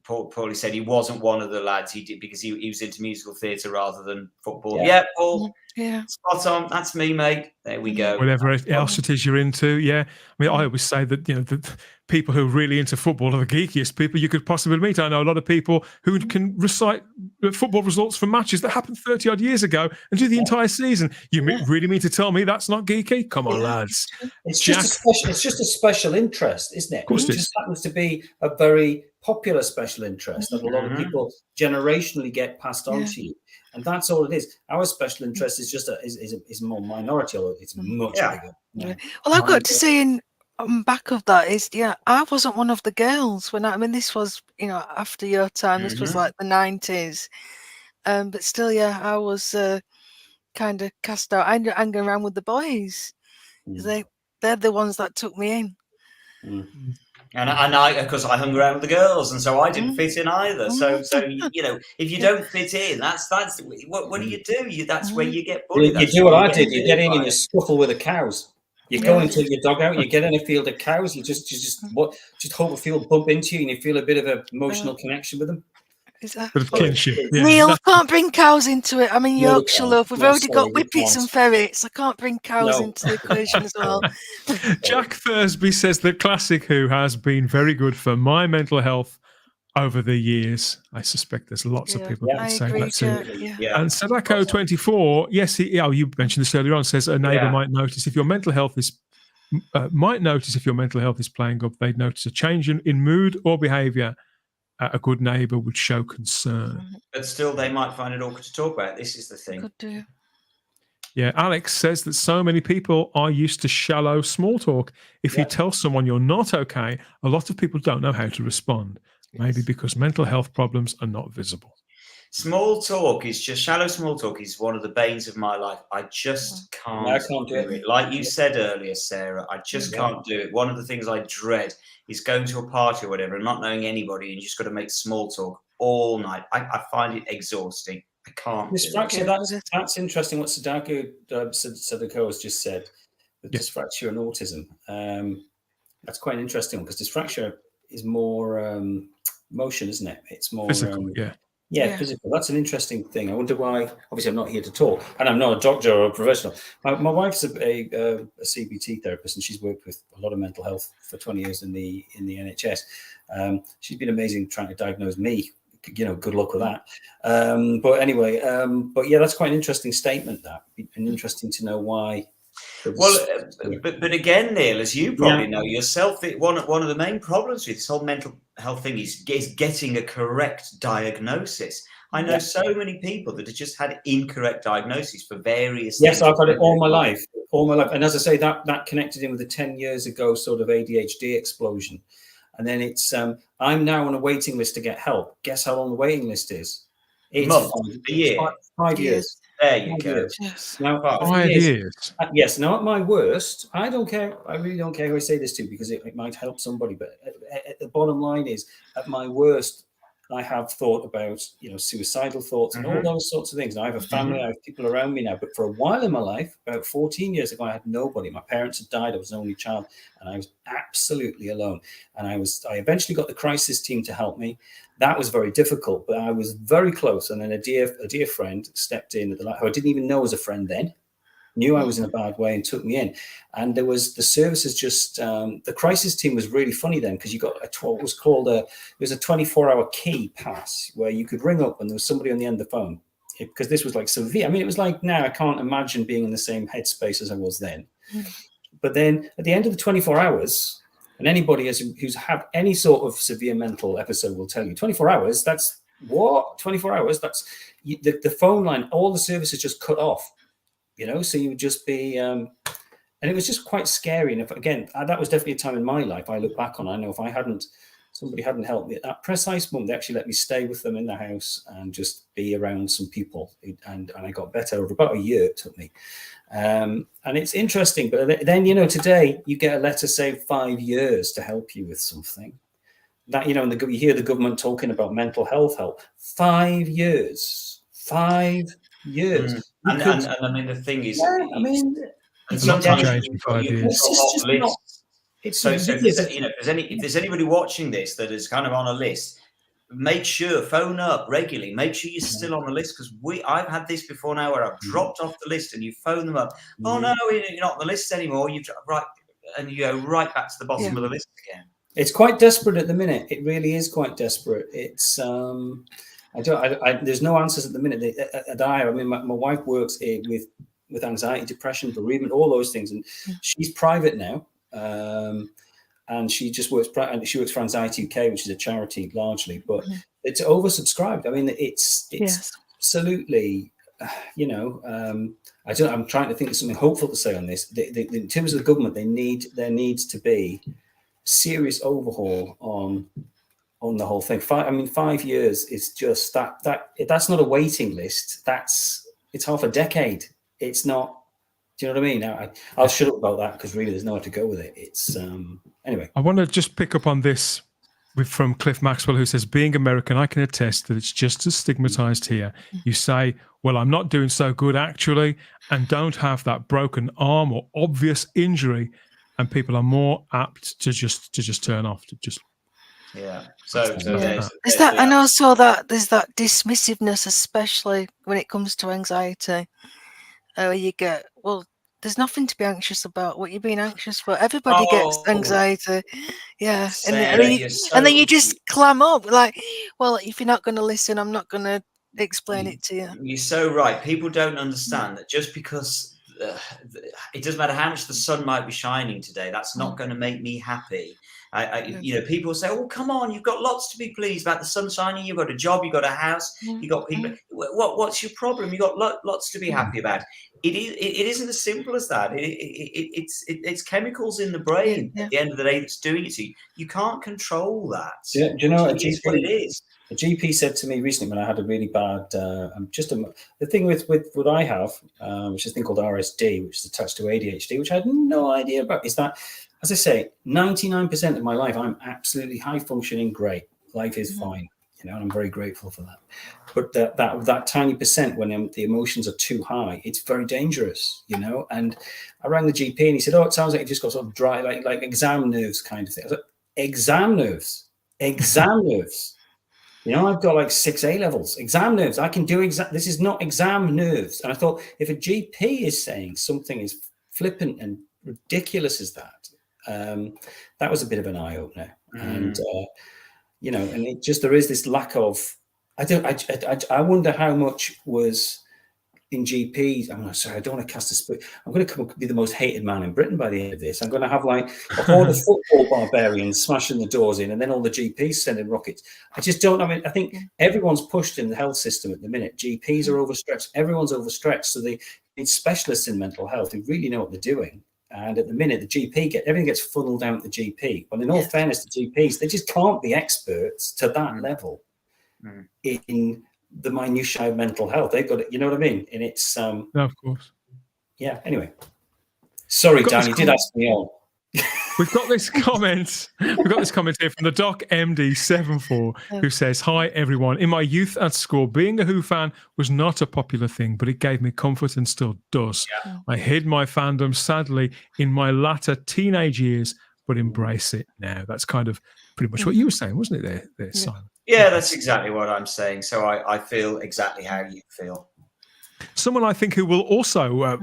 Paul said he wasn't one of the lads. He did because he was into musical theatre rather than football. Yeah, Paul. Yeah, spot on. That's me, mate. There we go. Whatever else it is you're into. Yeah, I mean, I always say that the people who are really into football are the geekiest people you could possibly meet. I know a lot of people who can recite football results from matches that happened 30 odd years ago and do the entire season. You really mean to tell me that's not geeky? Come on, lads. It's just a special interest, isn't it? It just happens to be a very popular special interest that a lot of people generationally get passed on to you, and that's all it is. Our special interest is just is more minority, although it's much bigger. Yeah. Well, I've got to say on back of that is, I wasn't one of the girls when I mean this was, after your time. This was like the 90s, but still, I was kind of cast out. I hanging around with the boys. They're the ones that took me in. And I, because I hung around with the girls, and so I didn't fit in either. So if you don't fit in, that's what do you do? That's where you get bullied. You do what I did. You get in and you scuffle with the cows. You go into your dog out. You get in a field of cows. You just hope a field bump into you, and you feel a bit of an emotional connection with them. Is that Bit of kinship. Yeah. Neil, can't bring cows into it. I mean, Yorkshire love. We've already got whippets and ferrets. I can't bring cows into the equation as well. Jack Thursby says that Classic Who has been very good for my mental health over the years. I suspect there's lots of people that say that too. And Sadako24, yes, you mentioned this earlier on, says a neighbour might notice if your mental health is playing up, they'd notice a change in mood or behaviour. A good neighbour would show concern. But still, they might find it awkward to talk about. This is the thing. Could do. Yeah, Alex says that so many people are used to shallow small talk. If you tell someone you're not okay, a lot of people don't know how to respond. Maybe because mental health problems are not visible. Shallow small talk is one of the banes of my life. I just can't do it. Like you said earlier, Sarah, I just can't do it. One of the things I dread is going to a party or whatever and not knowing anybody, and you just got to make small talk all night. I find it exhausting. I can't. That's interesting. What Sadako has just said. The dyspraxia and autism. That's quite an interesting one because dyspraxia is more motion, isn't it? It's more physical. Physical. That's an interesting thing. I wonder why. Obviously, I'm not here to talk, and I'm not a doctor or a professional. My wife's a CBT therapist, and she's worked with a lot of mental health for 20 years in the NHS. She's been amazing trying to diagnose me. Good luck with that. But anyway, that's quite an interesting statement. And interesting to know why. Well, but again, Neil, as you probably know yourself, one of the main problems with this whole mental health thing is getting a correct diagnosis. I know so many people that have just had incorrect diagnosis for various things. Yes, I've had it all my life. And as I say, that connected in with the 10 years ago sort of ADHD explosion. And then it's, I'm now on a waiting list to get help. Guess how long the waiting list is? It's a year. 5 years. There you go. Yes. Now, 5 years. Yes. Now, at my worst, I don't care. I really don't care who I say this to because it might help somebody. But the bottom line is, at my worst, I have thought about, suicidal thoughts and all those sorts of things. And I have a family, I have people around me now. But for a while in my life, about 14 years ago, I had nobody. My parents had died. I was an only child, and I was absolutely alone. And I eventually got the crisis team to help me. That was very difficult, but I was very close. And then a dear friend stepped in who I didn't even know was a friend then, knew I was in a bad way and took me in. And there was the services the crisis team was really funny then because you got it was a 24-hour key pass where you could ring up when there was somebody on the end of the phone because this was like severe. I mean, it was like now I can't imagine being in the same headspace as I was then. But then at the end of the 24 hours, and anybody who's had any sort of severe mental episode will tell you 24 hours, that's what? 24 hours, that's the phone line, all the services just cut off. So you would just be, and it was just quite scary. And that was definitely a time in my life I look back on. I know if somebody hadn't helped me at that precise moment, they actually let me stay with them in the house and just be around some people. And I got better over about a year. It took me. And it's interesting. But then, today you get a letter, say 5 years to help you with something. That, and you hear the government talking about mental health help. 5 years. 5 years. And I mean, the thing is, it's not changed in 5 years. If there's anybody watching this that is kind of on a list, make sure phone up regularly. Make sure you're still on the list because I've had this before now where I've dropped off the list and you phone them up. Oh no, you're not on the list anymore. You go right back to the bottom of the list again. It's quite desperate at the minute. It really is quite desperate. It's there's no answers at the minute. My wife works with anxiety, depression, bereavement, all those things, and she's private now. and she just works. She works for Anxiety UK, which is a charity largely, but it's oversubscribed. I mean, it's Yes. absolutely. I'm trying to think of something hopeful to say on this. In terms of the government, there needs to be serious overhaul on the whole thing. 5 years is just that's not a waiting list. It's half a decade. It's not. Do you know what I mean? I'll shut up about that because really there's nowhere to go with it. It's anyway. I want to just pick up on this from Cliff Maxwell, who says, being American, I can attest that it's just as stigmatized here. You say, well, I'm not doing so good actually, and don't have that broken arm or obvious injury, and people are more apt to just turn off, to just. Yeah. Is that, and also that there's that dismissiveness, especially when it comes to anxiety. You get, well, there's nothing to be anxious about. What you're being anxious for? Everybody gets anxiety. Yeah, Sarah, and then you just clam up like, well, if you're not going to listen, I'm not going to explain it to you. You're so right. People don't understand that just because it doesn't matter how much the sun might be shining today, that's not going to make me happy. People say, "Oh, come on, you've got lots to be pleased about. The sun shining. You've got a job. You've got a house. You've got people. What's your problem? You've got lots to be happy about." It isn't as simple as that. It's chemicals in the brain at the end of the day that's doing it to you. You can't control that. Do you know what it is? A GP said to me recently when I had a really bad, the thing with what I have, which is a thing called RSD, which is attached to ADHD, which I had no idea about, is that, as I say, 99% of my life, I'm absolutely high functioning, great. Life is fine, and I'm very grateful for that. But that tiny percent, when the emotions are too high, it's very dangerous, And I rang the GP and he said, "Oh, it sounds like you've just got sort of dry, like exam nerves kind of thing." I was like, "Exam nerves? Exam nerves? I've got like 6 A levels. Exam nerves. I can do exam. This is not exam nerves." And I thought, if a GP is saying something is flippant and ridiculous as that, that was a bit of an eye opener. And and it just, there is this lack of. I wonder how much was in GPs. I don't want to cast a split. I'm going to come up be the most hated man in Britain by the end of this. I'm going to have like a horde of football barbarians smashing the doors in, and then all the GPs sending rockets. I just don't. I think everyone's pushed in the health system at the minute. GPs are overstretched. Everyone's overstretched. So they need specialists in mental health who really know what they're doing. And at the minute, the GP everything gets funneled down to the GP. But in all fairness to GPs, they just can't be experts to that level in the minutiae of mental health. They've got it, you know what I mean? And it's no, of course. Yeah. Anyway, sorry, Dan, you did ask me on. We've got this comment. We've got this comment here from the Doc MD74 who says, "Hi everyone. In my youth at school, being a Who fan was not a popular thing, but it gave me comfort and still does. Yeah. I hid my fandom sadly in my latter teenage years, but embrace it now." That's kind of pretty much what you were saying, wasn't it? There, Simon. Yeah, that's exactly what I'm saying. So I feel exactly how you feel. Someone I think who will also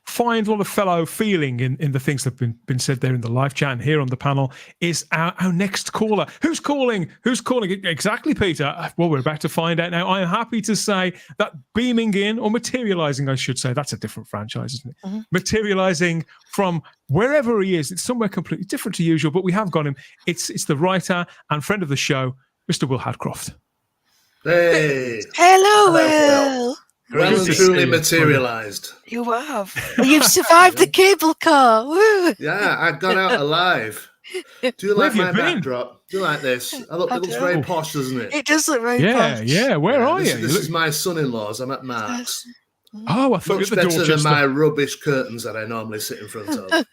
find a lot of fellow feeling in the things that have been said there in the live chat and here on the panel is our next caller. Who's calling? Who's calling? Exactly, Peter. Well, we're about to find out now. I am happy to say that beaming in, or materializing, I should say, that's a different franchise, isn't it? Materializing from wherever he is, it's somewhere completely different to usual, but we have got him. It's the writer and friend of the show, Mr. Will Hadcroft. Hey. Hello, Will. Well and truly materialised. You have. You've survived the cable car. Woo. Yeah, I got out alive. Do you like my backdrop? Do you like this? It looks very posh, doesn't it? It does look very posh. Yeah. Where are you? This is my son-in-law's. I'm at Mark's. Oh, I thought much you were at the better than my rubbish curtains that I normally sit in front of. Well,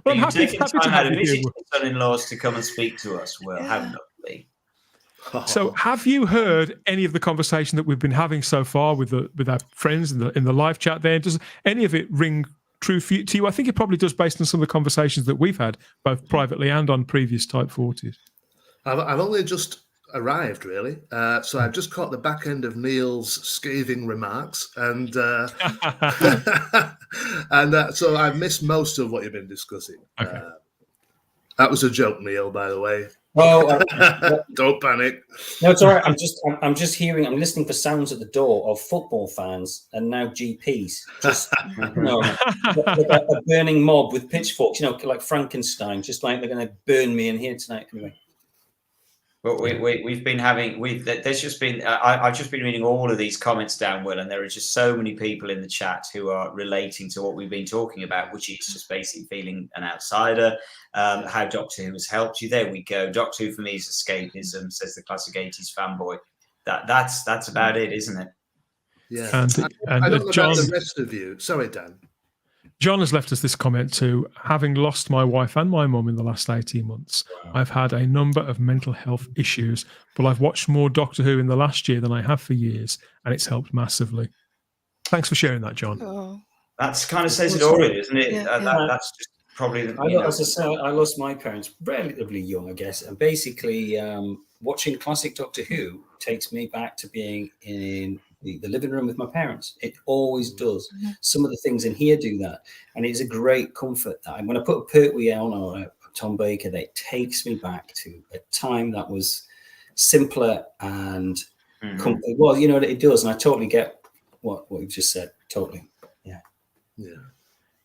I'm happy to have you here. Son-in-laws to come and speak to us. Well, how lovely. So, have you heard any of the conversation that we've been having so far with our friends in the live chat there? Does any of it ring true to you? I think it probably does, based on some of the conversations that we've had, both privately and on previous Type 40s. I've only just arrived, really. So I've just caught the back end of Neil's scathing remarks, and so I've missed most of what you've been discussing. Okay. That was a joke, Neil, by the way. Well, Don't panic. no, it's all right. I'm just hearing. I'm listening for sounds at the door of football fans and now GPs. Just like a burning mob with pitchforks. Like Frankenstein. Just like they're going to burn me in here tonight. Anyway. Well, we've been having there's just been I've just been reading all of these comments down, Will, and there are just so many people in the chat who are relating to what we've been talking about, which is just basically feeling an outsider, how Doctor Who has helped you. There we go. Doctor Who for me is escapism, says the classic 80s fanboy. That's about it, isn't it? Yeah. And I don't know John, about the rest of you. Sorry, Dan. John has left us this comment too. Having lost my wife and my mum in the last 18 months, I've had a number of mental health issues, but I've watched more Doctor Who in the last year than I have for years, and it's helped massively. Thanks for sharing that, John. Oh. That's kind of says it already, isn't it? Yeah, That's just probably As I said, I lost my parents relatively young, I guess, and basically watching classic Doctor Who takes me back to being in the living room with my parents. It always does. Mm-hmm. Some of the things in here do that, and it's a great comfort that when I put a Pertwee on or a Tom Baker, that takes me back to a time that was simpler and well, it does, and I totally get what you've just said. Totally, yeah.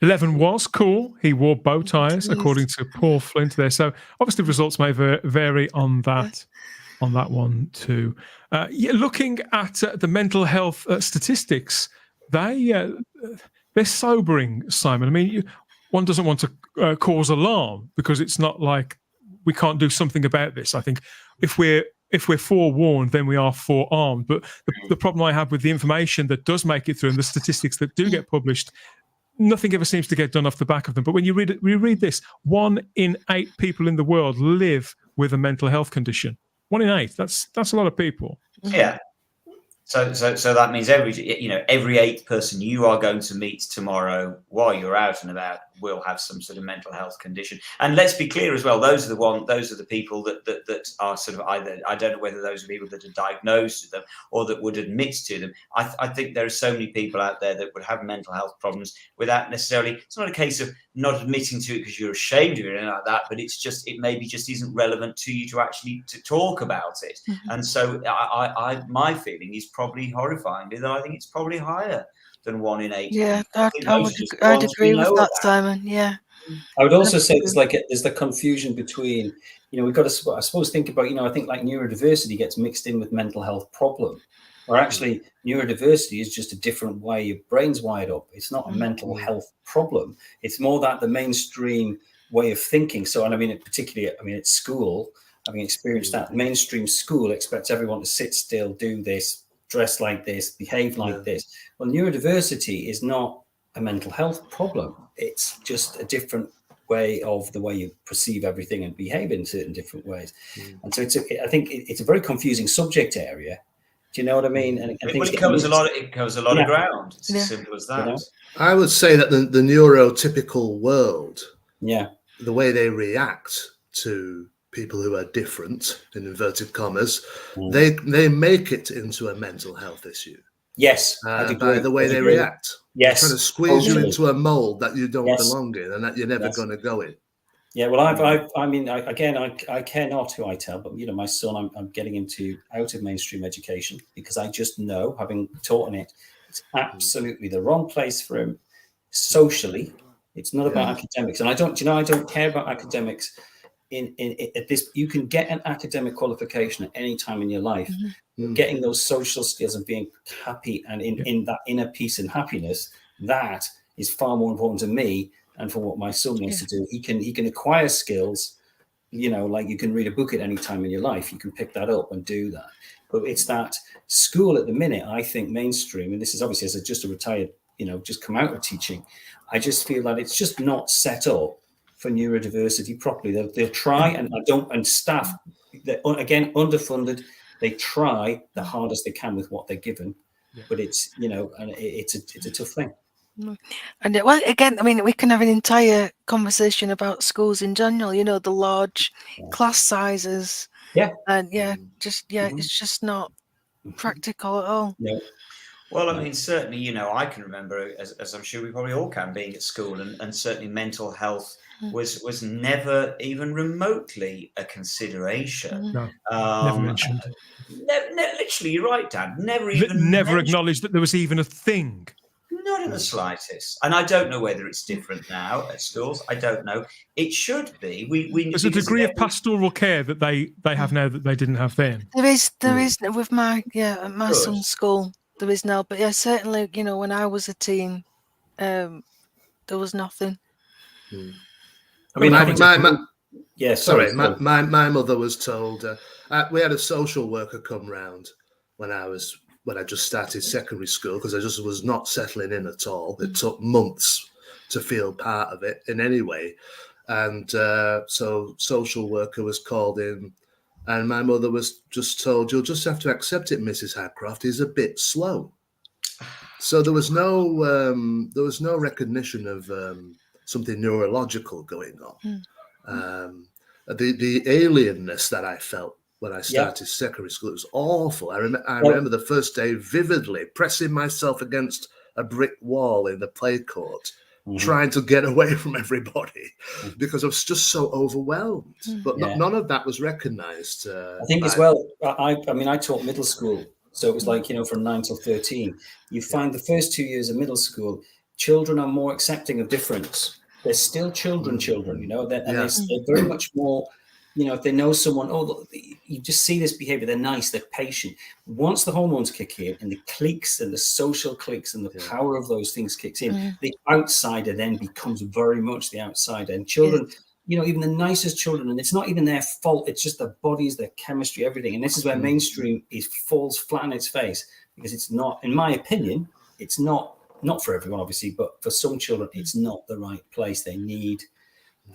11 was cool. He wore bow ties, according to Paul Flint there. So obviously results may vary on that. On that one too. Looking at the mental health statistics, they're sobering, Simon. I mean, one doesn't want to cause alarm because it's not like we can't do something about this. I think if we're forewarned, then we are forearmed. But the problem I have with the information that does make it through and the statistics that do get published, nothing ever seems to get done off the back of them. But when you read this, 1 in 8 people in the world live with a mental health condition. 1 in 8. That's a lot of people. Yeah. So that means every 8th person you are going to meet tomorrow while you're out and about will have some sort of mental health condition. And let's be clear as well, those are the people that are sort of either, I don't know whether those are people that are diagnosed with them or that would admit to them. I think there are so many people out there that would have mental health problems without necessarily, it's not a case of not admitting to it because you're ashamed of it or anything like that, but it's just, it maybe just isn't relevant to you to actually to talk about it. Mm-hmm. And so my feeling is probably horrifying, that I think it's probably higher than 1 in 8. Yeah, I'd agree with that, Simon. Yeah. I would also say there's the confusion between, we've got to, I suppose, think about, I think like neurodiversity gets mixed in with mental health problem, or actually neurodiversity is just a different way your brain's wired up. It's not a mental health problem. It's more that the mainstream way of thinking. So, and I mean, particularly, at school, having experienced that, mainstream school expects everyone to sit still, do this, dress like this, behave like this. Well, neurodiversity is not a mental health problem. It's just a different way of the way you perceive everything and behave in certain different ways. And so I think it's a very confusing subject area. Do you know what I mean? And it covers a lot of ground. It's as simple as that. I would say that the neurotypical world, the way they react to people who are different, in inverted commas, they make it into a mental health issue. Yes, by the way they react. Yes, trying to squeeze you into a mold that you don't belong in and that you're never going to go in. Yeah, well, I care not who I tell, but my son, I'm getting him out of mainstream education because I just know, having taught in it, it's absolutely the wrong place for him socially. It's not about academics, and I don't care about academics. At this, you can get an academic qualification at any time in your life. Getting those social skills and being happy and in that inner peace and happiness, that is far more important to me and for what my son wants to do. He can acquire skills, like you can read a book at any time in your life. You can pick that up and do that. But it's that school at the minute, I think mainstream, and this is obviously as just a retired, just come out of teaching, I just feel that it's just not set up for neurodiversity properly. They'll try and staff, they're, again, underfunded. They try the hardest they can with what they're given, but it's, and it's a tough thing. And well, again, I mean, we can have an entire conversation about schools in general, the large class sizes. Yeah. And it's just not practical at all. No. Well, I mean, certainly, you know, I can remember, as I'm sure we probably all can, being at school, and certainly mental health was never even remotely a consideration. No, never mentioned. Literally, you're right, Dan. Never even Never mentioned. acknowledged that there was even a thing. Not in the slightest. And I don't know whether it's different now at schools. I don't know. It should be. There's a degree of pastoral care that they have now that they didn't have then. There is with my at my son's school. There is now, but yeah, certainly, you know, when I was a teen, there was nothing. I mean, my mother was told we had a social worker come round when I just started secondary school, because I just was not settling in at all. It took months to feel part of it in any way, and so social worker was called in. And my mother was just told, "You'll just have to accept it, Mrs. Hadcroft. He's a bit slow." So there was no recognition of something neurological going on. The alienness that I felt when I started secondary school, it was awful. I remember the first day vividly, pressing myself against a brick wall in the play court, trying to get away from everybody because I was just so overwhelmed. But none of that was recognised. I think as well, I mean, I taught middle school. So it was like, you know, from 9 till 13. You find the first 2 years of middle school, children are more accepting of difference. They're still children, you know, they're very much more, you know, if they know someone, you just see this behavior, they're nice, they're patient. Once the hormones kick in and the cliques and the social cliques and the power of those things kicks in, the outsider then becomes very much the outsider. And children, you know, even the nicest children, and it's not even their fault, it's just their bodies, their chemistry, everything. And this is where mainstream falls flat on its face, because it's not, in my opinion, it's not for everyone, obviously, but for some children, it's not the right place. They need,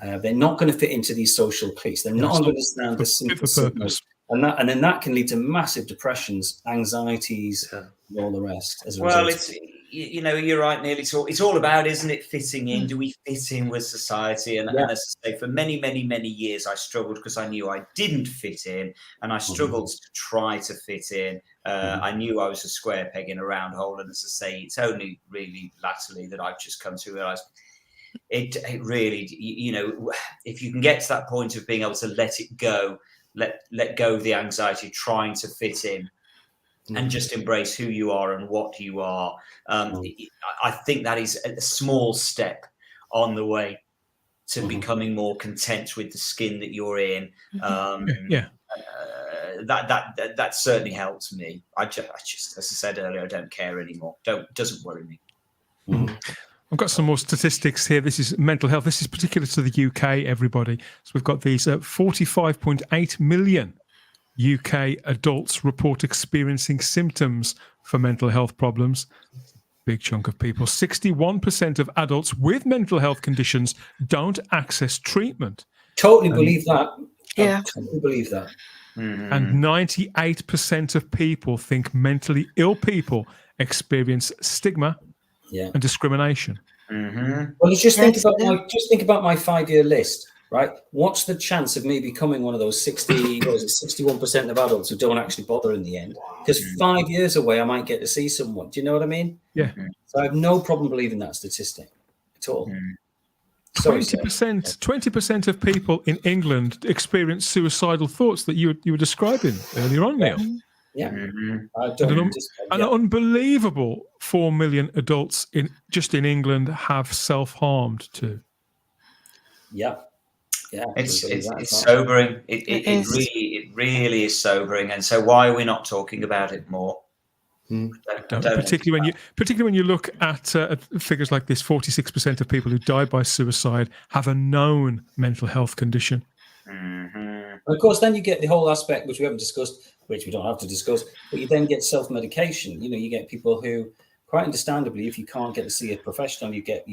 they're not going to fit into these social cliques. They're not going to understand the simple signals. And then that can lead to massive depressions, anxieties, and all the rest. As a result. It's, you know, you're right, Neil. It's all about, isn't it, fitting in? Do we fit in with society? And as I say, for many, many, many years, I struggled because I knew I didn't fit in, and I struggled to try to fit in. I knew I was a square peg in a round hole, and as I say, it's only really latterly that I've just come to realise it really, you know, if you can get to that point of being able to let it go, let go of the anxiety, trying to fit in, and just embrace who you are and what you are. I think that is a small step on the way to becoming more content with the skin that you're in. That certainly helps me. I just, as I said earlier, I don't care anymore. Doesn't worry me. I've got some more statistics here. This is mental health. This is particular to the UK, everybody. So we've got these 45.8 million UK adults report experiencing symptoms for mental health problems. Big chunk of people. 61% of adults with mental health conditions don't access treatment. Totally believe that. Yeah. I totally believe that. And 98% of people think mentally ill people experience stigma and discrimination. Well, you just think about my 5-year list, right? What's the chance of me becoming one of those 61% of adults who don't actually bother in the end? Because 5 years away, I might get to see someone. Do you know what I mean? Yeah. So I have no problem believing that statistic at all. 20% of people in England experience suicidal thoughts that you were describing earlier on, Neil. Yeah. An unbelievable 4 million adults just in England have self-harmed too. Yeah. It's sobering. It really is sobering. And so why are we not talking about it more? Particularly when you look at figures like this, 46% of people who die by suicide have a known mental health condition. Of course, then you get the whole aspect which we haven't discussed, which we don't have to discuss, but you then get self-medication. You know, you get people who, quite understandably, if you can't get to see a professional, you get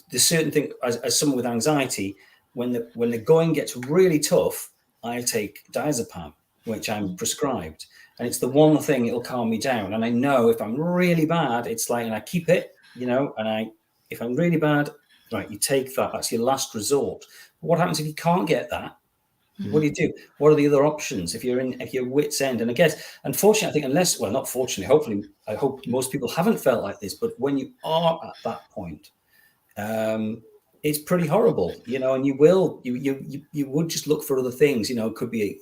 there's certain thing as someone with anxiety, when the going gets really tough, I take diazepam, which I'm prescribed. And it's the one thing it'll calm me down. And I know if I'm really bad, it's like, and I keep it, if I'm really bad, right, you take that. That's your last resort. But what happens if you can't get that? What do you do? What are the other options if you're at your wit's end? And I guess, unfortunately, I think not fortunately, hopefully, I hope most people haven't felt like this, but when you are at that point, it's pretty horrible, and you would just look for other things, it could be,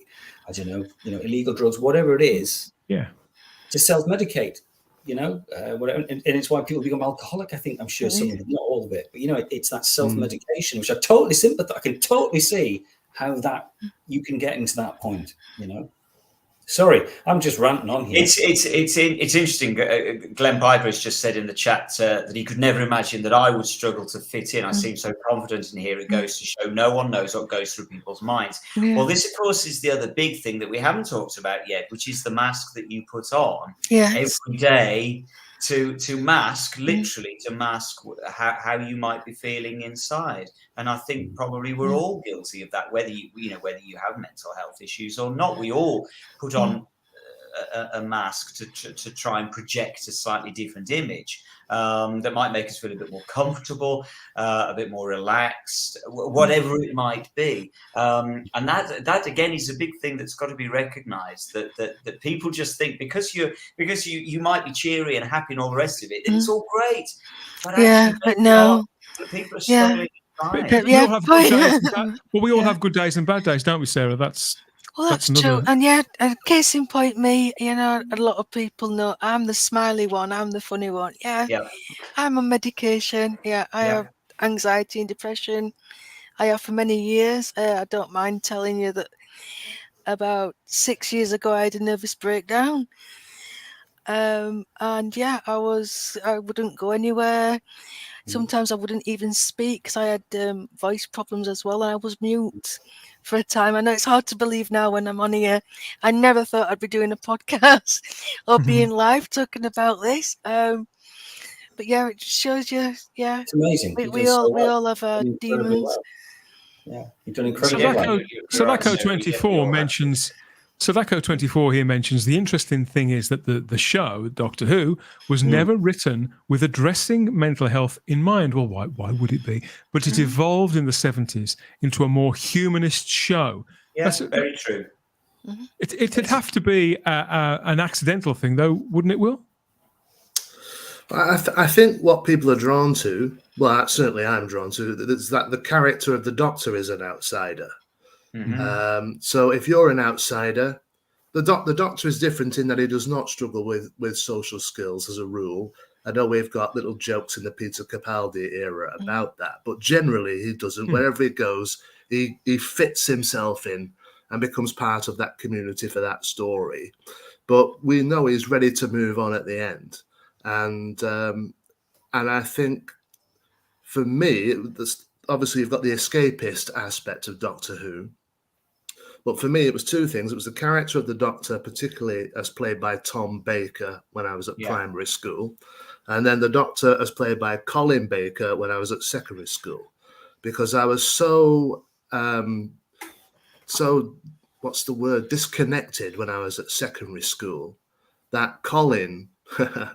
I don't know, illegal drugs, whatever it is, to self-medicate, whatever. And it's why people become alcoholic. I think, I'm sure some of them, not all of it, but it's that self-medication, which I totally sympathize. I can totally see how that you can get into that point, Sorry, I'm just ranting on here. It's interesting. Glenn Piper has just said in the chat that he could never imagine that I would struggle to fit in. I seem so confident in here. It goes to show no one knows what goes through people's minds. Yeah. Well, this, of course, is the other big thing that we haven't talked about yet, which is the mask that you put on every day to mask, literally to mask how you might be feeling inside. And I think probably we're all guilty of that, whether you have mental health issues or not. We all put on a mask to try and project a slightly different image that might make us feel a bit more comfortable, a bit more relaxed, whatever it might be. And that again is a big thing that's got to be recognised, that people just think because you might be cheery and happy and all the rest of it, it's all great. But but no, people are struggling. We all have good days and bad days, don't we, Sarah? That's true. And case in point, me, a lot of people know I'm the smiley one, I'm the funny one. I'm on medication. I have anxiety and depression. I have for many years. I don't mind telling you that about 6 years ago I had a nervous breakdown. And I wouldn't go anywhere. Sometimes I wouldn't even speak because I had voice problems as well, and I was mute for a time. I know it's hard to believe now when I'm on here. I never thought I'd be doing a podcast or being live talking about this. But it shows you. Yeah, it's amazing. We all have our demons. Well. Yeah, you've done incredibly well. Sadako24 mentions. Sadako24 here mentions the interesting thing is that the show Doctor Who was never written with addressing mental health in mind. Well, why would it be? But it evolved in the 70s into a more humanist show. Yeah, that's very true. It'd have to be an accidental thing, though, wouldn't it, Will? I think what people are drawn to, well, certainly I'm drawn to, is that the character of the Doctor is an outsider. So if you're an outsider, the Doctor is different in that he does not struggle with social skills as a rule. I know we've got little jokes in the Peter Capaldi era about that, but generally he doesn't. Wherever he goes, he fits himself in and becomes part of that community for that story. But we know he's ready to move on at the end. And I think for me, obviously you've got the escapist aspect of Doctor Who. But for me, it was two things. It was the character of the Doctor, particularly as played by Tom Baker when I was at primary school. And then the Doctor as played by Colin Baker when I was at secondary school. Because I was so what's the word, disconnected when I was at secondary school, that Colin,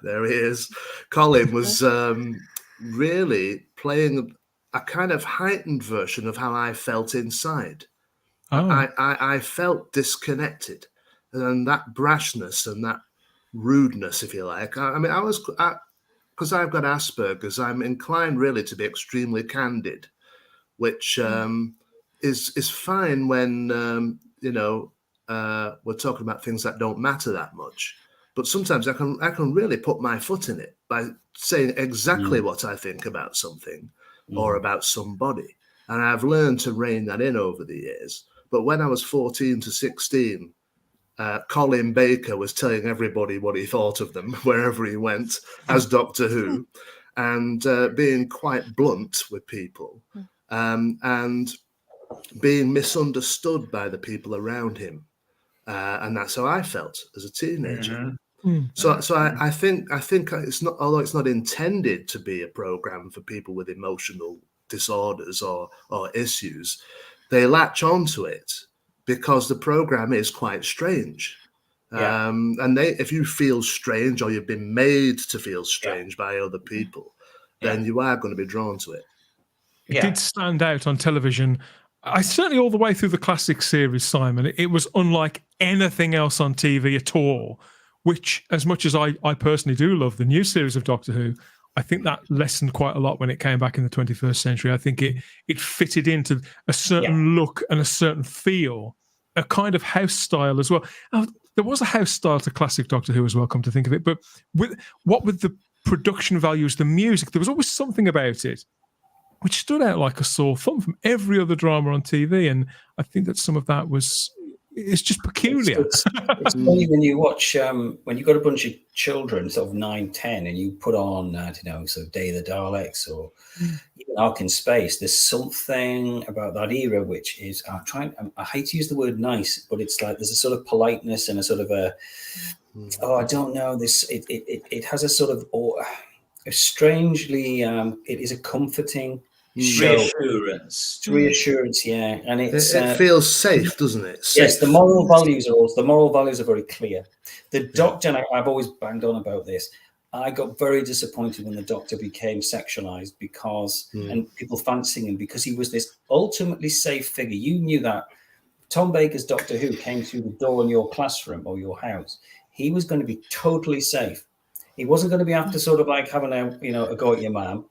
there he is, Colin was really playing a kind of heightened version of how I felt inside. I felt disconnected, and that brashness and that rudeness, if you like. I mean, because I've got Asperger's, I'm inclined really to be extremely candid, which is fine when we're talking about things that don't matter that much. But sometimes I can really put my foot in it by saying exactly what I think about something or about somebody, and I've learned to rein that in over the years. But when I was 14 to 16, Colin Baker was telling everybody what he thought of them wherever he went as Doctor Who, and being quite blunt with people, and being misunderstood by the people around him. And that's how I felt as a teenager. So I think it's not, although it's not intended to be a program for people with emotional disorders or issues, they latch onto it because the program is quite strange. And if you feel strange or you've been made to feel strange by other people, then you are going to be drawn to it. It did stand out on television I certainly all the way through the classic series, Simon, it was unlike anything else on TV at all, which, as much as I personally do love the new series of Doctor Who, I think that lessened quite a lot when it came back in the 21st century. I think it fitted into a certain look and a certain feel, a kind of house style as well. Now, there was a house style to classic Doctor Who as well, come to think of it, but with the production values, the music, there was always something about it which stood out like a sore thumb from every other drama on TV. And I think that some of that it's just peculiar. It's funny when you watch, when you've got a bunch of children, sort of 9, 10, and you put on, I don't know, sort of Day of the Daleks or even Ark in Space, there's something about that era which is, I hate to use the word nice, but it's like there's a sort of politeness and a sort of I don't know, it has a sort of, a strangely, it is a comforting reassurance, yeah, and it feels safe, doesn't it? Safe. Yes, the moral values are very clear. The Doctor, and I've always banged on about this, I got very disappointed when the Doctor became sexualized because and people fancying him because he was this ultimately safe figure. You knew that Tom Baker's Doctor Who came through the door in your classroom or your house, he was going to be totally safe. He wasn't going to be after sort of like having a go at your mum.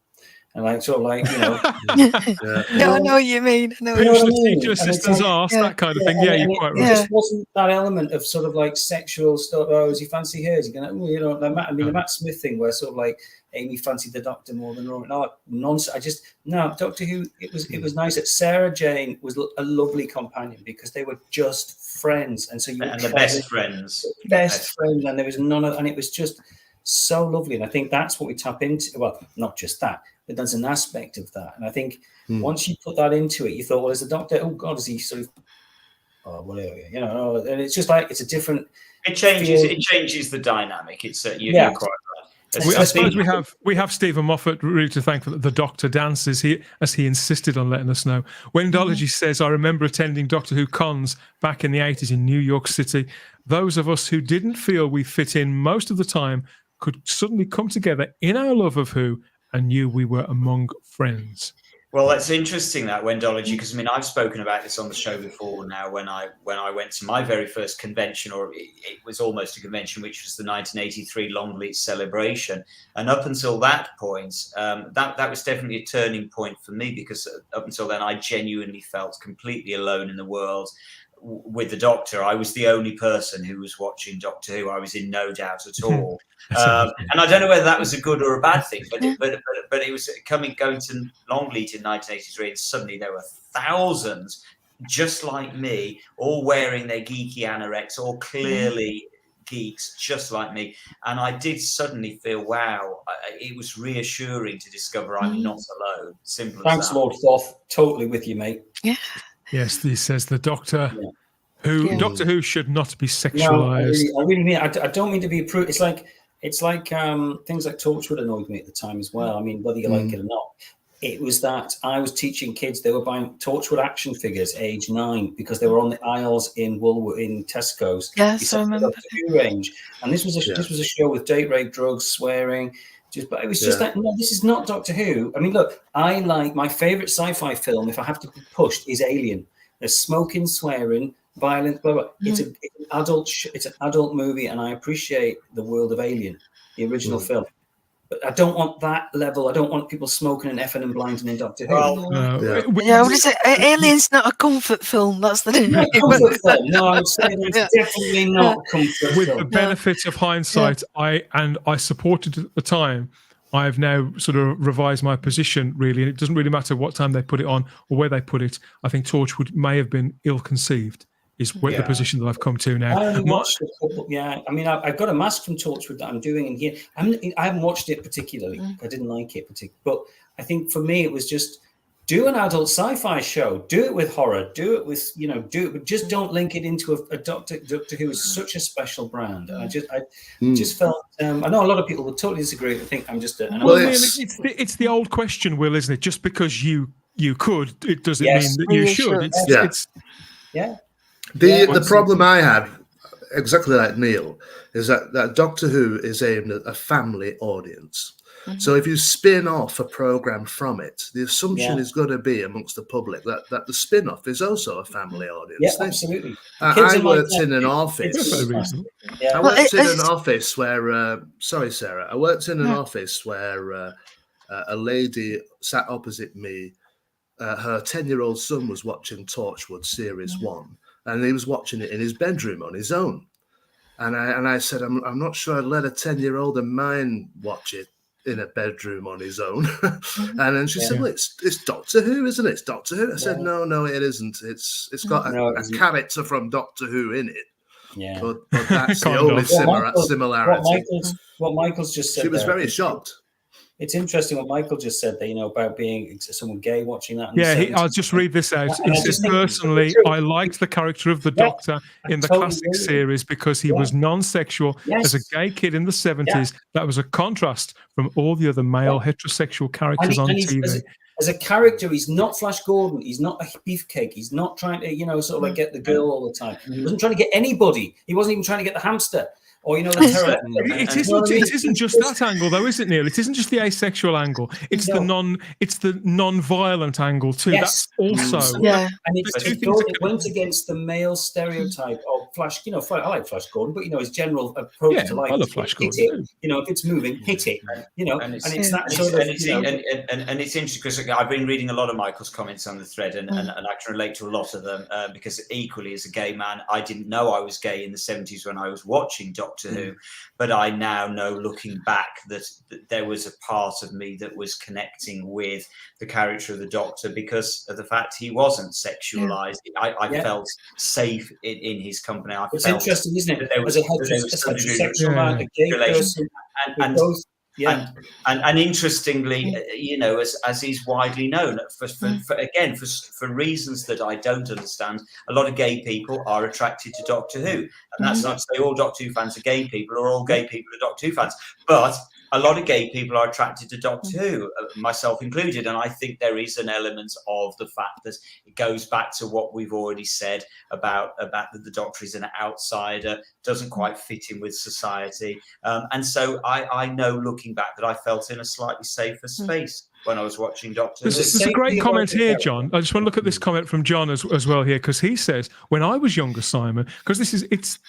And like sort of like, No, I know what you mean. I know what Push you the mean. teacher assistant's arse, that kind of thing. Yeah, you're quite right. It just wasn't that element of sort of like sexual stuff. Oh, does he fancy hers? You're going to, the Matt Smith thing where sort of like Amy fancied the Doctor more than Rory. No, nonsense. Doctor Who, it was nice that Sarah Jane was a lovely companion because they were just friends. And so the best friends. Best friends. And there was none of, and it was just so lovely. And I think that's what we tap into. Well, not just that, but there's an aspect of that. And I think once you put that into it, you thought, well, is the Doctor, oh God, is he sort of, whatever, and it's just like, it's a different. It changes the dynamic. It's, you're quite right. I suppose we have Stephen Moffat really to thank for the Doctor dances, as he insisted on letting us know. Wendology says, I remember attending Doctor Who cons back in the 80s in New York City. Those of us who didn't feel we fit in most of the time could suddenly come together in our love of Who and knew we were among friends. Well, that's interesting, that Wendology, because I've spoken about this on the show before now when I went to my very first convention, or it was almost a convention, which was the 1983 Longleat celebration. And up until that point, that was definitely a turning point for me, because up until then, I genuinely felt completely alone in the world with the Doctor. I was the only person who was watching Doctor Who. I was in no doubt at all. And I don't know whether that was a good or a bad thing, but it was going to Longleat in 1983, and suddenly there were thousands just like me, all wearing their geeky anoraks, all clearly geeks just like me. And I did suddenly feel, wow, it was reassuring to discover I'm not alone. Simple as that. Thanks, Lord Thoth. Totally with you, mate. Yeah. Yes, he says the Doctor Doctor Who should not be sexualized. No, I really mean, I don't mean to be prude. It's like things like Torchwood annoyed me at the time as well. I mean, whether you like it or not, it was that I was teaching kids, they were buying Torchwood action figures age 9 because they were on the aisles in Tesco's. Yes, I remember. The range, and this was a show with date rape, drugs, swearing. But it was just like, no, this is not Doctor Who. I mean, look, I like my favorite sci-fi film, if I have to be pushed, is Alien. There's smoking, swearing, violence, blah, blah. It's an adult movie, and I appreciate the world of Alien, the original film. But I don't want that level. I don't want people smoking and effing and blinding in Doctor Who. What is it? Alien's not a comfort film. That's the thing. Comfort film. No, I would say it's definitely not a comfort film. With the benefit of hindsight, I supported it at the time. I have now sort of revised my position, really. And it doesn't really matter what time they put it on or where they put it. I think Torchwood may have been ill-conceived, is the position that I've come to now. I only watched a couple. Yeah, I mean, I've got a mask from Torchwood that I'm doing in here. I haven't watched it particularly. I didn't like it particularly, but I think for me it was just do an adult sci-fi show. Do it with horror. Do it with but just don't link it into a Doctor Who is such a special brand. I just felt. I know a lot of people would totally disagree. I think I'm just. It's the old question, Will, isn't it? Just because you could, it doesn't mean that you should. The problem I had, exactly like Neil, is that Doctor Who is aimed at a family audience. So if you spin off a program from it, the assumption is going to be amongst the public that the spin-off is also a family audience. Yeah, thing. absolutely. I worked in an office. Yeah. I worked in an office where, sorry, Sarah, I worked in an office where a lady sat opposite me. Her 10-year-old son was watching Torchwood Series 1, and he was watching it in his bedroom on his own. And I said, I'm not sure I'd let a 10-year-old of mine watch it in a bedroom on his own. And then she said, well, it's Doctor Who, isn't it? It's Doctor Who. I said, no, it isn't. It's got a character from Doctor Who in it. Yeah. But that's the only similarity. What Michael's just said. She was very shocked. It's interesting what Michael just said there, about being someone gay watching that. I'll just read this out. He says, personally, I liked the character of the Doctor in the classic series because he was non-sexual as a gay kid in the 70s. That was a contrast from all the other male heterosexual characters on TV. As a character, he's not Flash Gordon. He's not a beefcake. He's not trying to, sort of like get the girl all the time. He wasn't trying to get anybody. He wasn't even trying to get the hamster. Or the terror. It isn't just that angle, though, is it, Neil? It isn't just the asexual angle. It's the non-violent angle too. Yes. That's also And it went against the male stereotype of Flash. I like Flash Gordon, but his general approach to life. I love Flash Gordon. Hit it. If it's moving, hit it. And it's that sort of. And it's interesting because I've been reading a lot of Michael's comments on the thread, and I can relate to a lot of them because equally as a gay man, I didn't know I was gay in the 70s when I was watching Doctor Who, but I now know, looking back, that there was a part of me that was connecting with the character of the Doctor because of the fact he wasn't sexualized. I felt safe in his company. It's interesting, isn't it? There was a heterosexual gay person, and interestingly, as is widely known, for reasons that I don't understand, a lot of gay people are attracted to Doctor Who, and that's not to say all Doctor Who fans are gay people or all gay people are Doctor Who fans, but a lot of gay people are attracted to Doctor Who, myself included, and I think there is an element of the fact that it goes back to what we've already said about that the Doctor is an outsider, doesn't quite fit in with society, and so I know, looking back, that I felt in a slightly safer space when I was watching Doctor Who. There's a great comment here, John. I just want to look at this comment from John as well here, because he says, when I was younger, Simon, because it's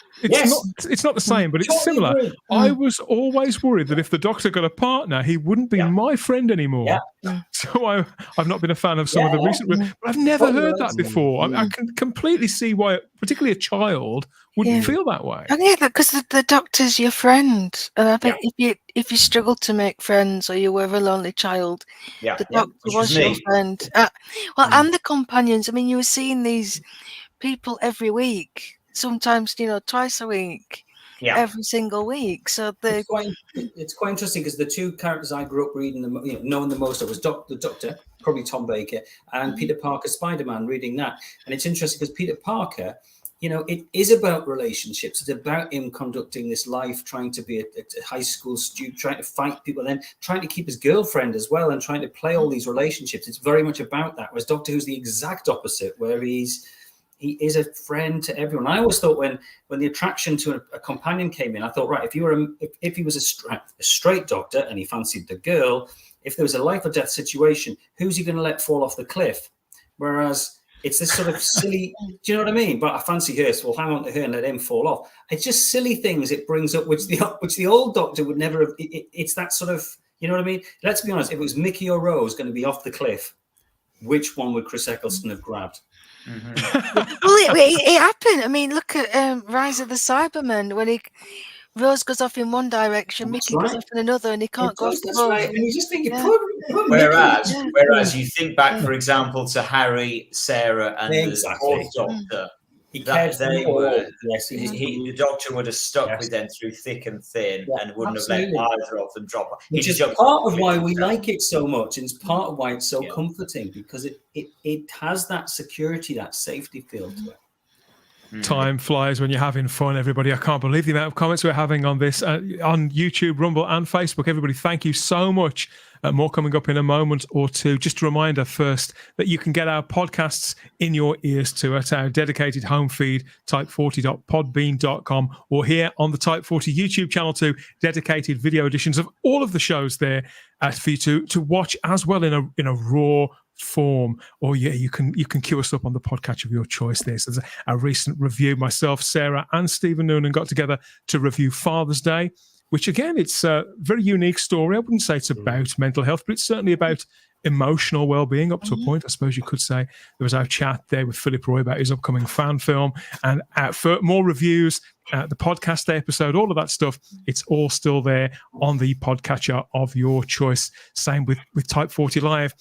not the same, but it's similar. I was always worried that if the Doctor got a partner, he wouldn't be my friend anymore. So I've not been a fan of some of the recent, but I've never heard that before. I can completely see why, particularly a child, wouldn't feel that way. Because the Doctor's your friend, and I think if you struggle to make friends or you were a lonely child, the Doctor was your friend. And the companions. I mean, you were seeing these people every week, sometimes twice a week, every single week. So it's quite interesting because the two characters I grew up reading, knowing the most of was the Doctor, probably Tom Baker, and Peter Parker, Spider-Man, reading that. And it's interesting because Peter Parker, it is about relationships. It's about him conducting this life, trying to be a high school student, trying to fight people, and then trying to keep his girlfriend as well, and trying to play all these relationships. It's very much about that. Whereas Doctor Who's the exact opposite, where he is a friend to everyone. I always thought when the attraction to a companion came in, I thought, right, if he was a straight Doctor and he fancied the girl, if there was a life or death situation, who's he going to let fall off the cliff? Whereas it's this sort of silly, do you know what I mean? But I fancy her, so we'll hang on to her and let him fall off. It's just silly things it brings up, which the old Doctor would never have. It's that sort of, you know what I mean? Let's be honest, if it was Mickey or Rose going to be off the cliff, which one would Chris Eccleston have grabbed? Well, it happened. I mean, look at Rise of the Cybermen, when Rose goes off in one direction, Mickey goes off in another, and he can't go off the boat. Right. And you just think, whereas you think back, for example, to Harry, Sarah, and the fourth Doctor. The Doctor would have stuck with them through thick and thin, and wouldn't have let either of them drop. Which is part of why we like it so much, and it's part of why it's so comforting, because it has that security, that safety feel to it. Time flies when you're having fun, everybody. I can't believe the amount of comments we're having on this on YouTube, Rumble, and Facebook. Everybody, thank you so much More coming up in a moment or two. Just a reminder first that you can get our podcasts in your ears too at our dedicated home feed, type40.podbean.com, or here on the Type 40 YouTube channel too, dedicated video editions of all of the shows there for you to watch as well in a raw form. Or you can queue us up on the podcatcher of your choice there. So there's a recent review. Myself, Sarah and Stephen Noonan got together to review Father's Day, which again, it's a very unique story. I wouldn't say it's about mental health, but it's certainly about emotional well-being up to a point, I suppose you could say. There was our chat there with Philip Roy about his upcoming fan film, and for more reviews, the podcast episode, all of that stuff, it's all still there on the podcatcher of your choice. Same with Type 40 Live.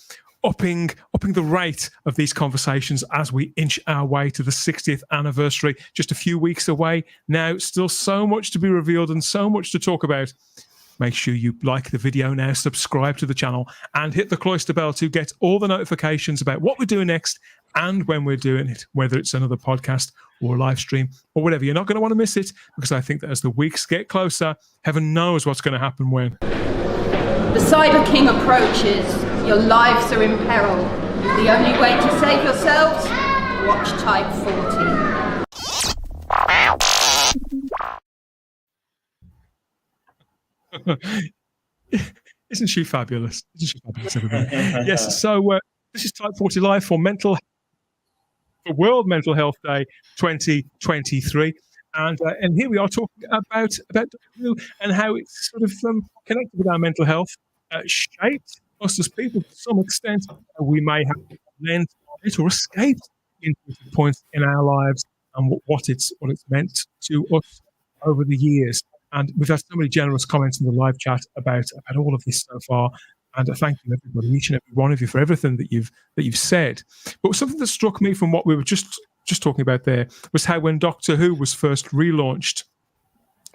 Upping the rate of these conversations as we inch our way to the 60th anniversary, just a few weeks away now. Still so much to be revealed and so much to talk about. Make sure you like the video now, subscribe to the channel, and hit the cloister bell to get all the notifications about what we're doing next and when we're doing it, whether it's another podcast or a live stream or whatever. You're not going to want to miss it, because I think that as the weeks get closer, heaven knows what's going to happen when. The Cyber King approaches. Your lives are in peril. The only way to save yourselves? Watch Type 40. Isn't she fabulous? Everybody? Yes, so this is Type 40 Live for World Mental Health Day 2023. And here we are talking about Doctor Who and how it's sort of connected with our mental health, shaped us as people to some extent. We may have lent it or escaped into points in our lives and what it's meant to us over the years. And we've had so many generous comments in the live chat about all of this so far. And thank you, everybody, each and every one of you, for everything that you've said. But something that struck me from what we were just talking about there was how when Doctor Who was first relaunched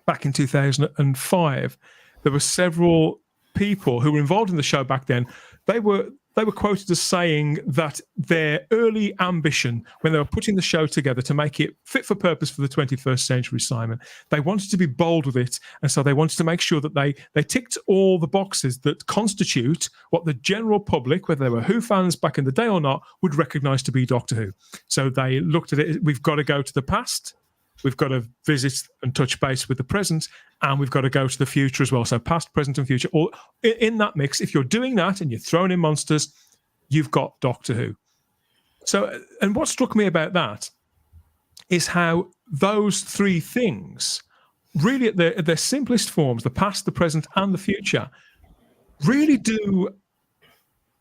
back in 2005, there were several people who were involved in the show back then. They were quoted as saying that their early ambition when they were putting the show together to make it fit for purpose for the 21st century, Simon, they wanted to be bold with it, and so they wanted to make sure that they ticked all the boxes that constitute what the general public, whether they were Who fans back in the day or not, would recognise to be Doctor Who. So they looked at it, we've got to go to the past, we've got to visit and touch base with the present, and we've got to go to the future as well. So past, present, and future. All in that mix, if you're doing that and you're throwing in monsters, you've got Doctor Who. So, and what struck me about that is how those three things, really at their simplest forms, the past, the present, and the future, really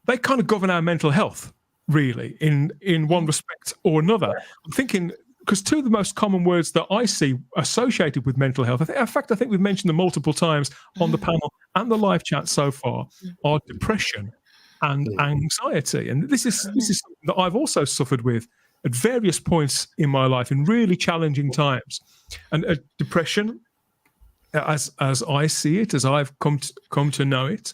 they kind of govern our mental health, really, in one respect or another. I'm thinking, because two of the most common words that I see associated with mental health, in fact, I think we've mentioned them multiple times on the panel and the live chat so far, are depression and anxiety. And this is something that I've also suffered with at various points in my life in really challenging times. And depression, as I see it, as I've come to know it,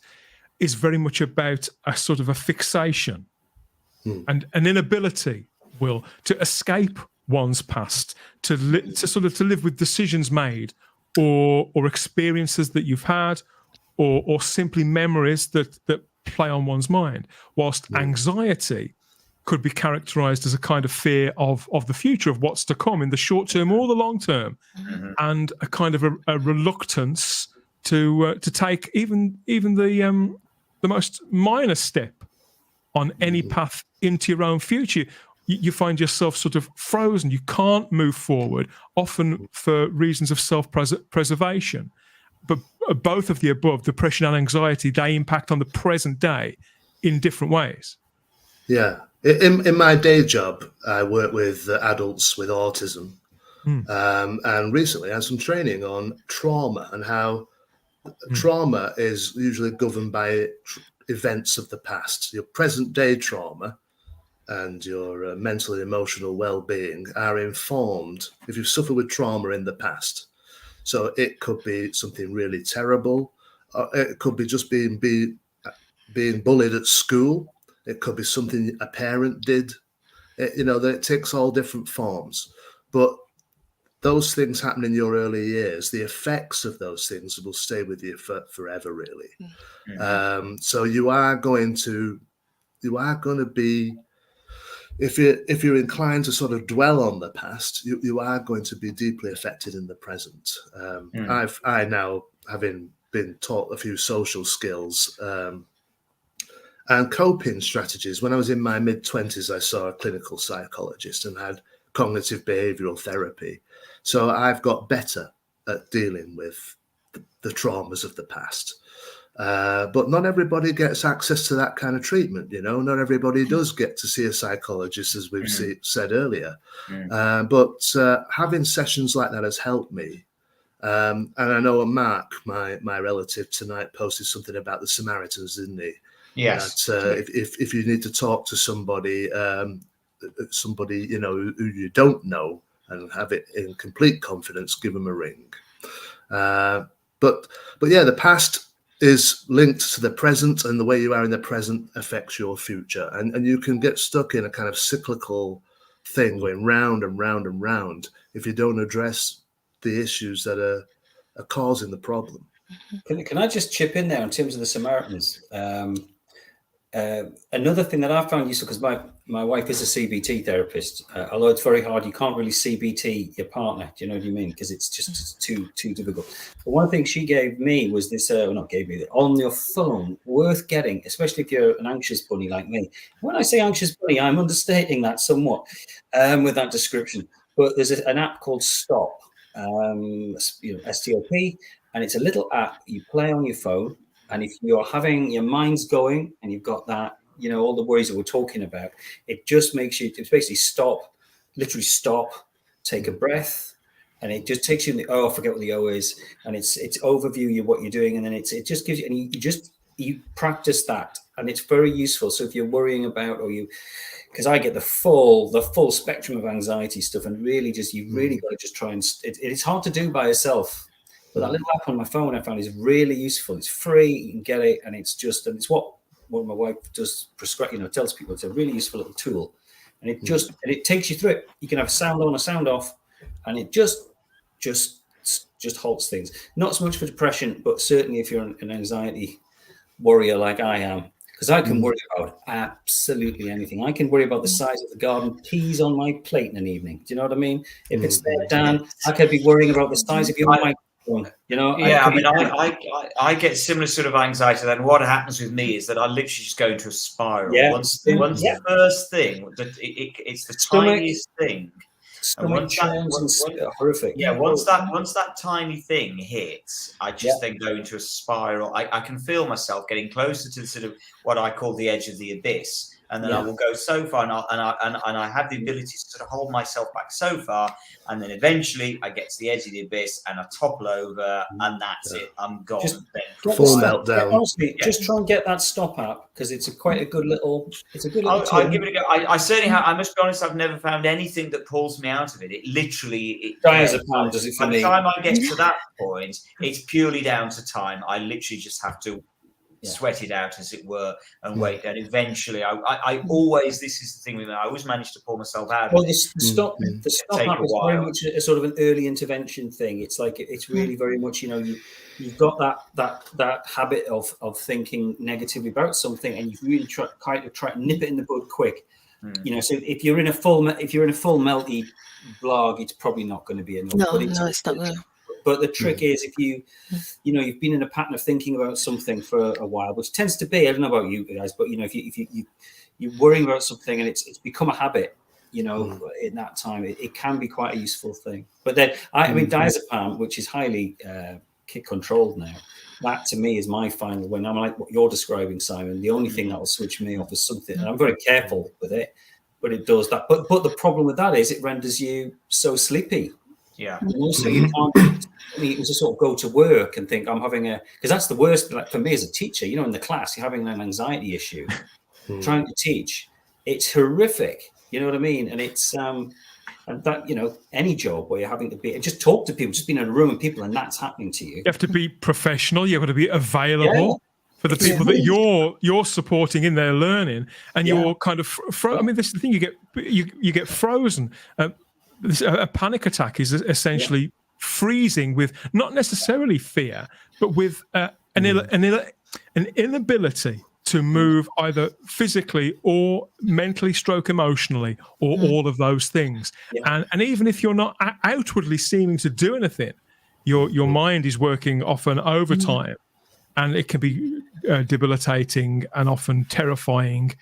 is very much about a sort of a fixation and an inability, to escape one's past, to live with decisions made or experiences that you've had or simply memories that play on one's mind, whilst anxiety could be characterized as a kind of fear of the future, of what's to come in the short term or the long term, and a kind of a reluctance to take even the most minor step on any path into your own future. You find yourself sort of frozen. You can't move forward, often for reasons of self-preservation. But both of the above, depression and anxiety, they impact on the present day in different ways. Yeah. In my day job, I work with adults with autism. And recently I had some training on trauma and how trauma is usually governed by events of the past. Your present day trauma and your mental and emotional well-being are informed if you've suffered with trauma in the past. So it could be something really terrible. It could be just being bullied at school. It could be something a parent did. It takes all different forms. But those things happen in your early years, the effects of those things will stay with you forever, really. So you are going to be, if you're inclined to sort of dwell on the past, you are going to be deeply affected in the present. I now, having been taught a few social skills and coping strategies. When I was in my mid-20s, I saw a clinical psychologist and had cognitive behavioral therapy. So I've got better at dealing with the traumas of the past. But not everybody gets access to that kind of treatment, you know. Not everybody does get to see a psychologist, as we've said earlier. But having sessions like that has helped me. And I know Mark, my relative tonight, posted something about the Samaritans, didn't he? Yes. That if you need to talk to somebody, you know, who you don't know, and have it in complete confidence, give them a ring. But yeah, the past is linked to the present, and the way you are in the present affects your future. And you can get stuck in a kind of cyclical thing going round and round and round if you don't address the issues that are causing the problem. Can I just chip in there in terms of the Samaritans? Another thing that I found useful, because my wife is a CBT therapist, although it's very hard, you can't really CBT your partner, do you know what I mean? Because it's just too difficult. But one thing she gave me was this, not gave me, on your phone, worth getting, especially if you're an anxious bunny like me. When I say anxious bunny, I'm understating that somewhat with that description. But there's an app called Stop, STOP, and it's a little app you play on your phone. And if you're having your mind's going and you've got that, you know, all the worries that we're talking about, it just makes you, it's basically literally stop, take a breath, and it just takes you in the, I forget what the O is, and it's overview you what you're doing, and then it just gives you, and you practice that, and it's very useful. So if you're worrying about, because I get the full spectrum of anxiety stuff, and really you've really got to just try and, it's hard to do by yourself. But that little app on my phone I found is really useful. It's free, you can get it, and it's what my wife does prescribe, tells people. It's a really useful little tool, and it takes you through it. You can have a sound on, a sound off, and it just halts things. Not so much for depression, but certainly if you're an anxiety warrior like I am, because I can worry about absolutely anything. I can worry about the size of the garden peas on my plate in an evening. Do you know what I mean? If it's there, Dan, I could be worrying about the size of your mic. You know, yeah, I get similar sort of anxiety. Then what happens with me is that I literally just go into a spiral. Yeah. Once the first thing, it's the tiniest thing. Stomach churns and horrific. Yeah, once that tiny thing hits, I just then go into a spiral. I can feel myself getting closer to the sort of what I call the edge of the abyss. And then I will go so far, and I have the ability to sort of hold myself back so far, and then eventually I get to the edge of the abyss, and I topple over, and that's it. I'm gone. Full meltdown. Honestly, just try and get that Stop app, because it's quite a good little. It's a good little. I'll give it a go. I certainly have. I must be honest. I've never found anything that pulls me out of it. It literally. Diazepam does it for me. By the time I get to that point, it's purely down to time. I literally just have to. Sweat it out, as it were, and wait. And eventually, I always, this is the thing with me, I always manage to pull myself out. Well, the Stop app is very much a sort of an early intervention thing. It's like, it's really very much, you've got that habit of thinking negatively about something, and you've really try to nip it in the bud quick. So if you're in a full melty blog, it's probably not going to be enough. No, it's not going to. But the trick is, if you've been in a pattern of thinking about something for a while, which tends to be, I don't know about you guys, but if you're worrying about something and it's become a habit, in that time, it can be quite a useful thing. But then, diazepam, which is highly kick controlled now, that to me is my final. When I'm like what you're describing, Simon, the only thing that will switch me off is something, and I'm very careful with it, but it does that. But the problem with that is it renders you so sleepy. Yeah. And also, you can't just sort of go to work and think I'm having because that's the worst. Like for me as a teacher, in the class, you're having an anxiety issue, trying to teach. It's horrific. You know what I mean? And it's and that any job where you're having to be just talk to people, just being in a room with people, and that's happening to you. You have to be professional. You've got to be available for the people that you're supporting in their learning, and you're kind of. This is the thing. You get frozen. a panic attack is essentially freezing with not necessarily fear, but with an inability to move either physically or mentally stroke emotionally or all of those things. And even if you're not outwardly seeming to do anything, your mind is working often overtime, and it can be debilitating and often terrifying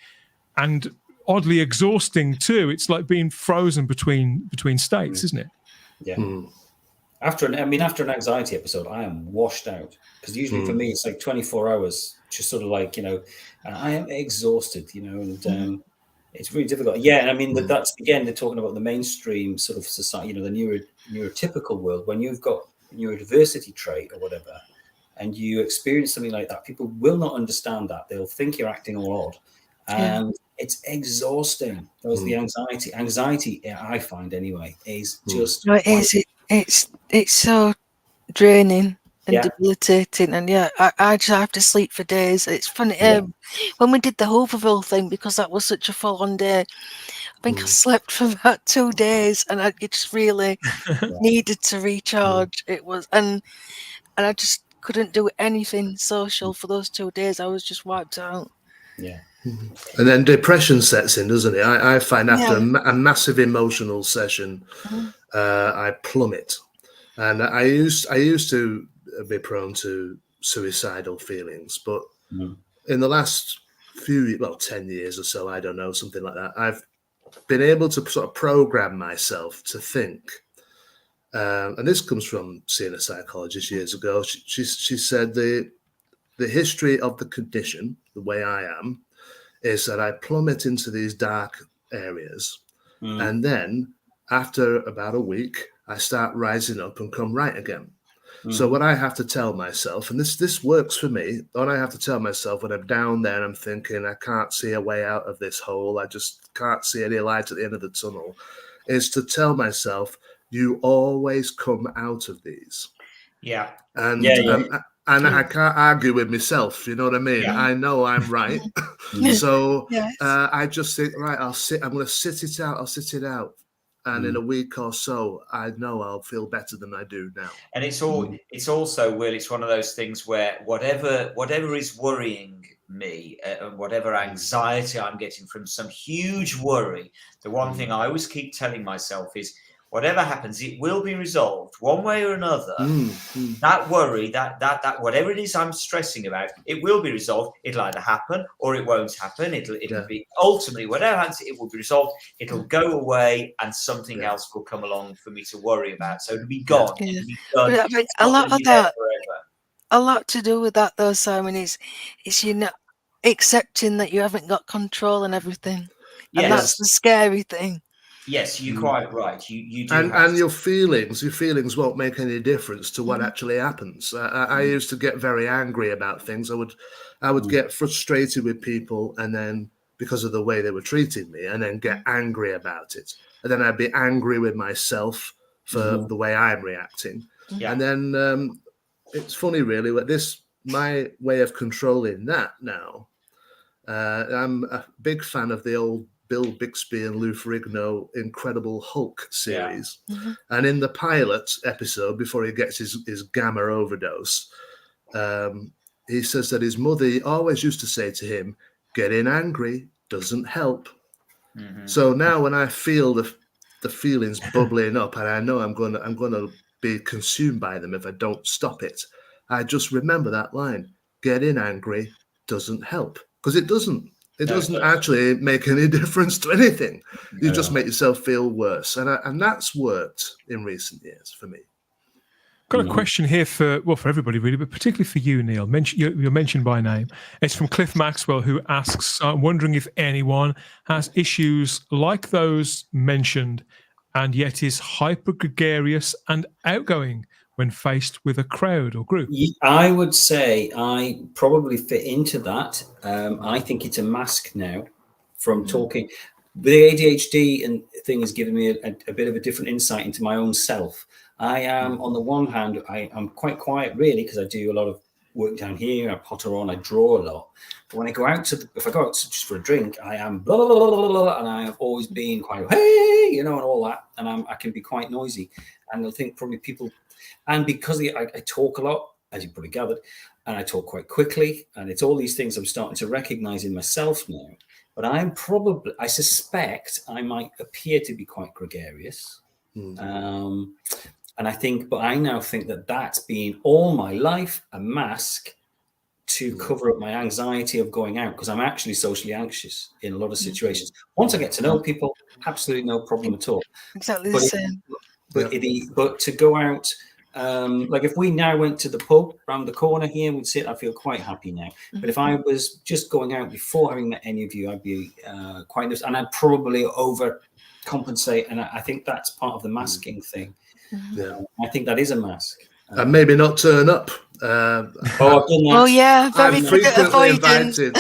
and oddly exhausting too. It's like being frozen between states, isn't it? Yeah. After an anxiety episode, I am washed out, because usually for me it's like 24 hours, just sort of like, and I am exhausted, and it's really difficult. Yeah, and I mean that's again, they're talking about the mainstream sort of society, the neurotypical world. When you've got neurodiversity trait or whatever, and you experience something like that, people will not understand that. They'll think you're acting all odd, and it's exhausting. Those the anxiety. Anxiety, I find anyway, is just. No, it is. It's so draining and debilitating, and I just have to sleep for days. It's funny when we did the Hooverville thing, because that was such a full-on day. I think I slept for about 2 days, and I just really needed to recharge. It was, and I just couldn't do anything social for those 2 days. I was just wiped out. Yeah. And then depression sets in, doesn't it? I find after a massive emotional session, I plummet. And I used to be prone to suicidal feelings, but in the last 10 years or so, I don't know, something like that, I've been able to sort of program myself to think. And this comes from seeing a psychologist years ago. She said the history of the condition, the way I am, is that I plummet into these dark areas. And then after about a week, I start rising up and come right again. So what I have to tell myself, and this works for me, what I have to tell myself when I'm down there and I'm thinking I can't see a way out of this hole, I just can't see any light at the end of the tunnel, is to tell myself, you always come out of these. Yeah. And I can't argue with myself, you know what I mean? Yeah. I know I'm right. So I just think, right, I'm going to sit it out. I'll sit it out. And in a week or so, I know I'll feel better than I do now. And it's also, Will, it's one of those things where whatever is worrying me, whatever anxiety I'm getting from some huge worry, the one thing I always keep telling myself is, whatever happens, it will be resolved one way or another. That worry, that whatever it is I'm stressing about, it will be resolved. It'll either happen or it won't happen. It'll be ultimately, whatever happens, it will be resolved. It'll go away, and something else will come along for me to worry about. So it'll be gone. It'll be done. But I mean, a lot of that, a lot to do with that, though, Simon, is accepting that you haven't got control and everything, and that's the scary thing. Yes, you're quite right. You do, and your feelings won't make any difference to what actually happens. I used to get very angry about things. I would get frustrated with people, and then because of the way they were treating me, and then get angry about it, and then I'd be angry with myself for the way I'm reacting. And then it's funny, really, my way of controlling that now. I'm a big fan of the old Bill Bixby and Lou Ferrigno Incredible Hulk series. And in the pilot episode, before he gets his gamma overdose, he says that his mother always used to say to him, getting angry doesn't help. So now when I feel the feelings bubbling up, and I know I'm gonna be consumed by them if I don't stop it, I just remember that line, getting angry doesn't help, because it doesn't. It doesn't actually make any difference to anything. You just make yourself feel worse. And that's worked in recent years for me. Got a question here for everybody, really, but particularly for you, Neil. You're mentioned by name. It's from Cliff Maxwell, who asks, I'm wondering if anyone has issues like those mentioned and yet is hyper gregarious and outgoing when faced with a crowd or group. I would say I probably fit into that. I think it's a mask now from talking. The ADHD and thing has given me a bit of a different insight into my own self. I am, on the one hand, I'm quite quiet, really, because I do a lot of work down here, I potter on, I draw a lot. But when I go out if I go out just for a drink, I am blah, blah, blah, blah, blah, and I have always been quite, hey, you know, and all that. And I can be quite noisy. And I think probably people, and because I talk a lot, as you probably gathered, and I talk quite quickly, and it's all these things I'm starting to recognize in myself now. But I suspect I might appear to be quite gregarious. And I now think that that's been all my life a mask to cover up my anxiety of going out, because I'm actually socially anxious in a lot of situations. Once I get to know people, absolutely no problem at all. Exactly the same. But to go out, like if we now went to the pub around the corner here, we'd sit, I feel quite happy now. But if I was just going out before having met any of you, I'd be quite nervous, and I'd probably overcompensate. And I think that's part of the masking thing. Yeah. I think that is a mask. And maybe not turn up. I've done that. Oh yeah, very I'm frequently avoidant. invited.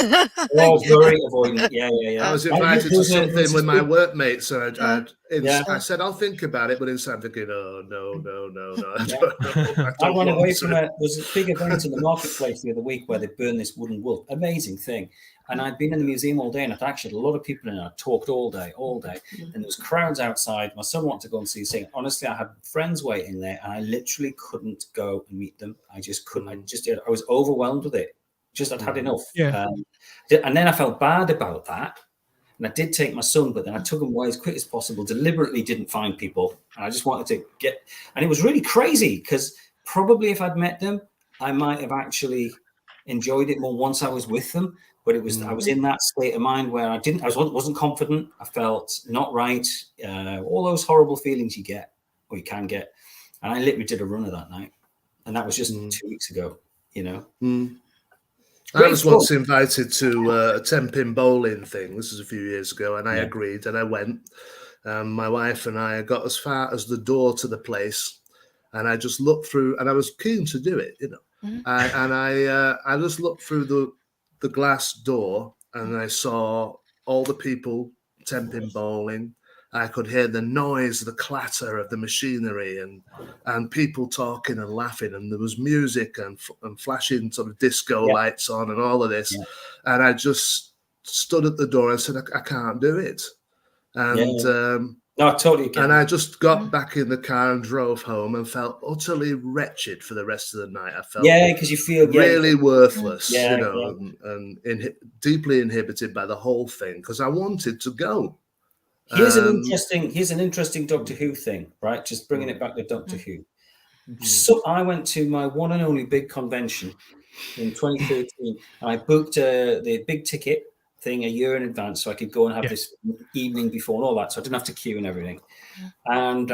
Very avoidant. Yeah. I was invited to something with my workmates, and I said I'll think about it, but inside I'm thinking, oh no. I went away from there's a big event in the marketplace the other week where they burned this wooden wolf. Amazing thing. And I'd been in the museum all day, and I'd actually had a lot of people in. I talked all day, and there was crowds outside. My son wanted to go and see the thing. Honestly, I had friends waiting there, and I literally couldn't go and meet them. I just couldn't. I was overwhelmed with it. I'd had enough. Yeah. And then I felt bad about that. And I did take my son, but then I took him away as quick as possible, deliberately didn't find people. And I just wanted to and it was really crazy, because probably if I'd met them, I might have actually enjoyed it more once I was with them. But it was I was in that state of mind where I wasn't confident. I felt not right. All those horrible feelings you get, or you can get. And I literally did a runner that night. And that was just 2 weeks ago, you know. I was once invited to a 10-pin bowling thing. This was a few years ago, and I agreed, and I went. My wife and I got as far as the door to the place, and I just looked through, and I was keen to do it, you know. I just looked through the glass door, and I saw all the people 10-pin bowling. I could hear the noise, the clatter of the machinery, and people talking and laughing, and there was music and flashing sort of disco lights on and all of this. And I just stood at the door and said, I can't do it. And no, I totally get and I just got back in the car and drove home and felt utterly wretched for the rest of the night. I felt because you feel really worthless, you know, and deeply inhibited by the whole thing, because I wanted to go. Here's an interesting Doctor Who thing, right? Just bringing it back to Doctor Who. So I went to my one and only big convention in 2013. And I booked the big ticket thing a year in advance, so I could go and have this evening before and all that, so I didn't have to queue and everything. And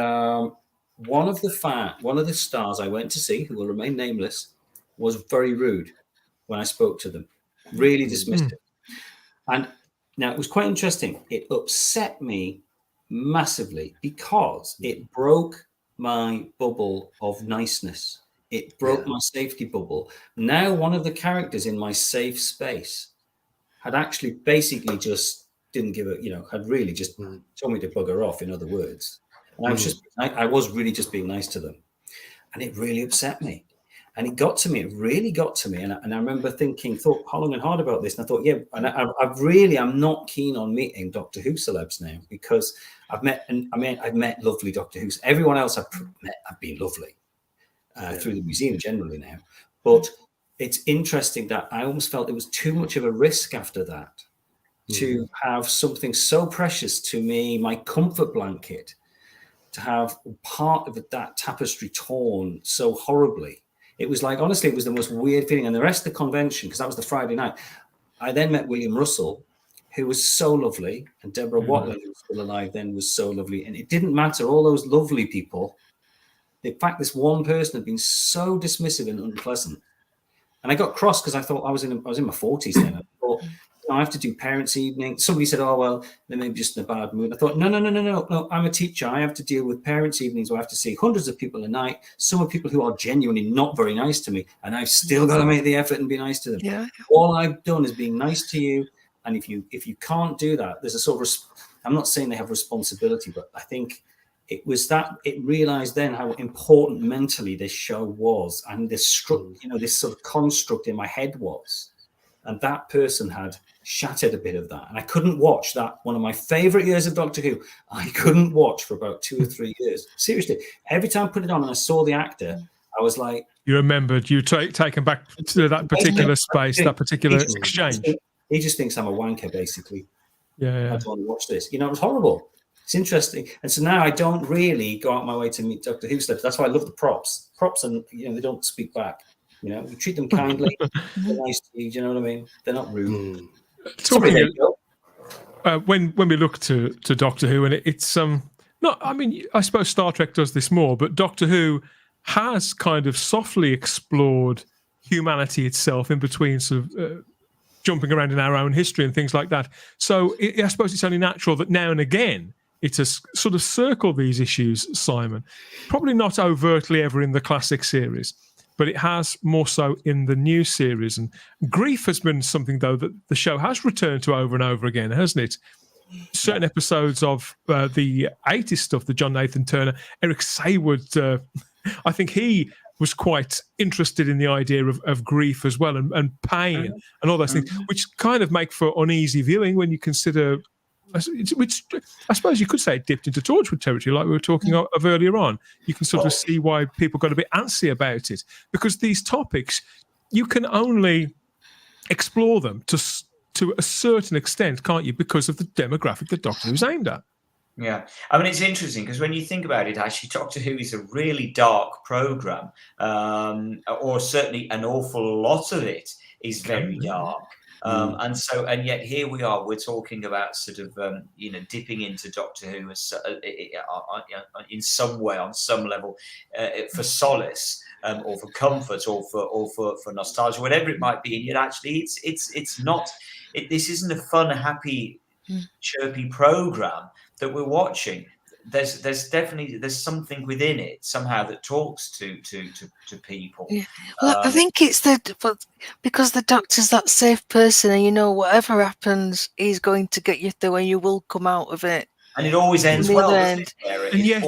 one of the stars I went to see, who will remain nameless, was very rude when I spoke to them, really dismissive. And now, it was quite interesting. It upset me massively because it broke my bubble of niceness. It broke my safety bubble. Now, one of the characters in my safe space had actually basically just didn't give had really just told me to bugger off, in other words. And I was really just being nice to them. And it really upset me. And it got to me. It really got to me. And I remember thought long and hard about this. And I thought, I'm not keen on meeting Doctor Who celebs now, because I've met lovely Doctor Who's. Everyone else I've met have been lovely through the museum generally now. But it's interesting that I almost felt it was too much of a risk after that to have something so precious to me, my comfort blanket, to have part of that tapestry torn so horribly. It was like, honestly, it was the most weird feeling. And the rest of the convention, because that was the Friday night, I then met William Russell, who was so lovely, and Deborah Watling, who was still alive then, was so lovely. And it didn't matter, all those lovely people. In fact, this one person had been so dismissive and unpleasant. And I got cross because I thought I was in my 40s then. I thought, I have to do parents' evening. Somebody said, oh, well, they may be just in a bad mood. I thought, no, I'm a teacher. I have to deal with parents' evenings where I have to see hundreds of people a night. Some are people who are genuinely not very nice to me, and I've still got to make the effort and be nice to them. Yeah. All I've done is being nice to you. And if you can't do that, there's a sort of, I'm not saying they have responsibility, but I think it was that it realized then how important mentally this show was, and this this sort of construct in my head was, and that person had shattered a bit of that, and I couldn't watch that. One of my favorite years of Doctor Who, I couldn't watch for about 2 or 3 years. Seriously, every time I put it on and I saw the actor, I was like, you remembered, you taken back to that particular space, that particular exchange. He just thinks I'm a wanker, basically. Yeah. I don't want to watch this. It was horrible. It's interesting. And so now I don't really go out my way to meet Doctor Who stuff. That's why I love the props. Props, and they don't speak back. We treat them kindly. They're nice to you. Do you know what I mean? They're not rude. When we look to Doctor Who, and it's I suppose Star Trek does this more, but Doctor Who has kind of softly explored humanity itself in between sort of jumping around in our own history and things like that. So I suppose it's only natural that now and again it has sort of circled these issues, Simon. Probably not overtly ever in the classic series, but it has more so in the new series. And grief has been something, though, that the show has returned to over and over again, hasn't it? Certain episodes of the 80s stuff, the John Nathan Turner, Eric Saywood, I think he was quite interested in the idea of grief as well, and pain and all those things, which kind of make for uneasy viewing when you consider, which I suppose you could say it dipped into Torchwood territory, like we were talking of earlier on. You can sort of see why people got a bit antsy about it, because these topics, you can only explore them to a certain extent, can't you, because of the demographic that Doctor Who's aimed at. Yeah, I mean, it's interesting because when you think about it, actually, Doctor Who is a really dark program, or certainly an awful lot of it is very dark. And yet here we are, we're talking about sort of, dipping into Doctor Who in some way, on some level, for solace, or for comfort, or for nostalgia, whatever it might be. And yet actually it's not, this isn't a fun, happy, chirpy program that we're watching. There's definitely something within it somehow that talks to people. Yeah. Well, I think it's because the Doctor's that safe person, and whatever happens, he's going to get you through, and you will come out of it. And it always ends well, doesn't it, Eric? And yet,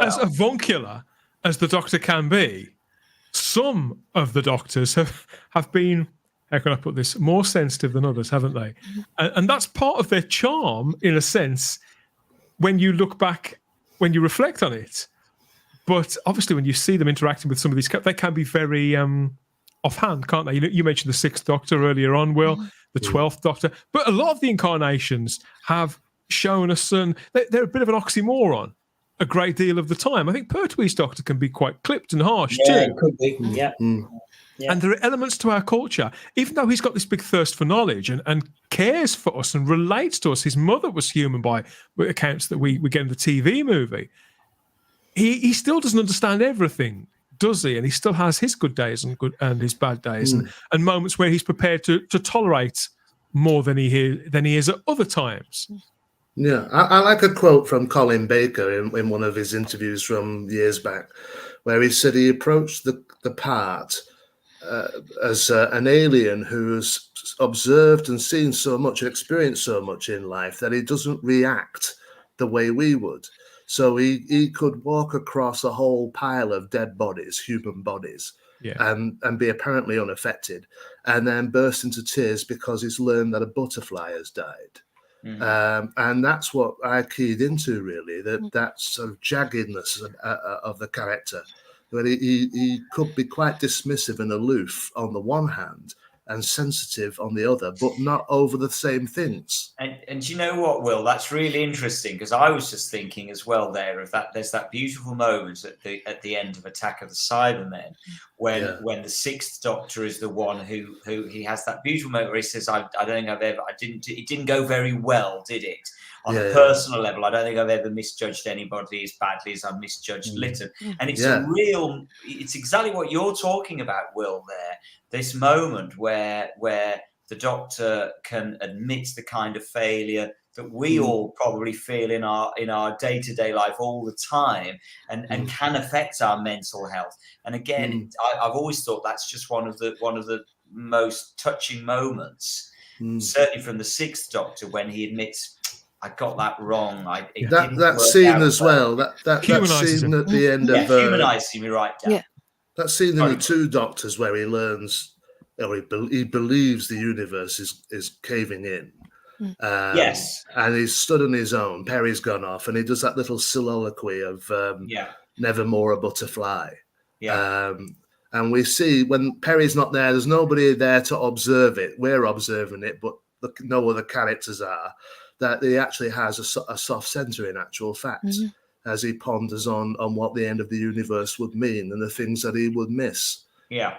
as avuncular as the Doctor can be, some of the Doctors have been, how can I put this, more sensitive than others, haven't they? And that's part of their charm, in a sense, when you look back, when you reflect on it. But obviously, when you see them interacting with some of these, they can be very offhand, can't they? You mentioned the 6th Doctor earlier on, Will, the 12th Doctor. But a lot of the incarnations have shown a certain, they're a bit of an oxymoron a great deal of the time. I think Pertwee's Doctor can be quite clipped and harsh too. It could be. Yeah. Yeah. And there are elements to our culture, even though he's got this big thirst for knowledge and cares for us and relates to us. His mother was human by accounts that we get in the TV movie. He still doesn't understand everything, does he? And he still has his good days and his bad days, and moments where he's prepared to tolerate more than he is at other times. Yeah, I like a quote from Colin Baker in one of his interviews from years back, where he said he approached the part as an alien who's observed and seen so much, experienced so much in life that he doesn't react the way we would. So he could walk across a whole pile of dead bodies, human bodies, and be apparently unaffected, and then burst into tears because he's learned that a butterfly has died. And that's what I keyed into, really, that sort of jaggedness of the character. But he could be quite dismissive and aloof on the one hand and sensitive on the other, but not over the same things. And you know what, Will? That's really interesting, because I was just thinking as well there of that. There's that beautiful moment at the end of Attack of the Cybermen when the 6th Doctor is the one who he has that beautiful moment where he says, "I don't think it didn't go very well, did it? On a personal level, I don't think I've ever misjudged anybody as badly as I've misjudged Lytton." And it's it's exactly what you're talking about, Will, there. This moment where the Doctor can admit the kind of failure that we all probably feel in our day-to-day life all the time, and can affect our mental health. And again, I've always thought that's just one of the most touching moments, certainly from the 6th Doctor, when he admits, I got that wrong. It That didn't that work scene out as well. That Humanises scene him. at the end Yeah, of humanising me right down. Yeah. that scene in Sorry. the Two Doctors where he learns, or he believes the universe is caving in. Yes. And he's stood on his own. Perry's gone off, and he does that little soliloquy of "Never more a butterfly." Yeah. And we see when Perry's not there, there's nobody there to observe it. We're observing it, but no other characters are. That he actually has a soft centre in actual fact, as he ponders on what the end of the universe would mean and the things that he would miss. Yeah.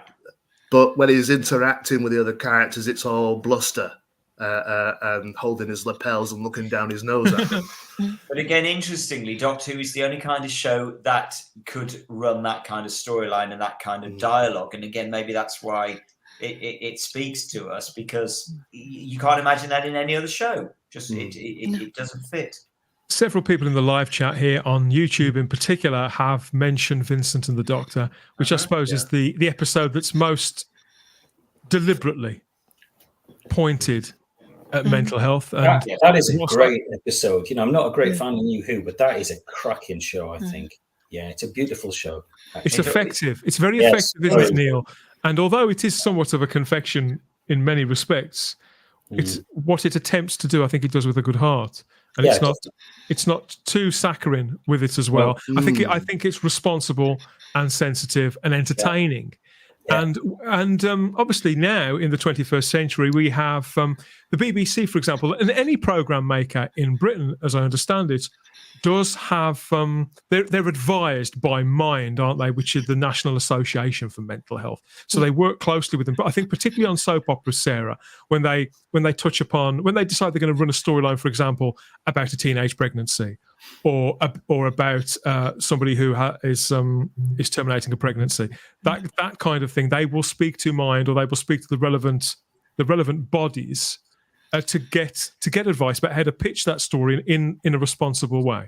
But when he's interacting with the other characters, it's all bluster and holding his lapels and looking down his nose at them. But again, interestingly, Doctor Who is the only kind of show that could run that kind of storyline and that kind of dialogue. And again, maybe that's why it speaks to us, because you can't imagine that in any other show. Just it doesn't fit. Several people in the live chat here on YouTube in particular have mentioned Vincent and the Doctor, which I suppose is the episode that's most deliberately pointed at mental health. And that is a great episode. I'm not a great fan of New Who, but that is a cracking show, I think. Yeah, it's a beautiful show. It's effective. It's very effective, isn't it, Neil? And although it is somewhat of a confection in many respects, it's what it attempts to do, I think it does with a good heart. And it's not too saccharine with it as well. I think it's responsible and sensitive and entertaining. Yeah. And obviously now in the 21st century, we have the BBC, for example, and any program maker in Britain, as I understand it, does have they're advised by Mind, aren't they, which is the National Association for Mental Health. So they work closely with them. But I think particularly on soap operas, Sarah, when they touch upon, when they decide they're going to run a storyline, for example, about a teenage pregnancy, or about somebody who is terminating a pregnancy, that kind of thing, they will speak to Mind, or they will speak to the relevant bodies to get advice about how to pitch that story in a responsible way.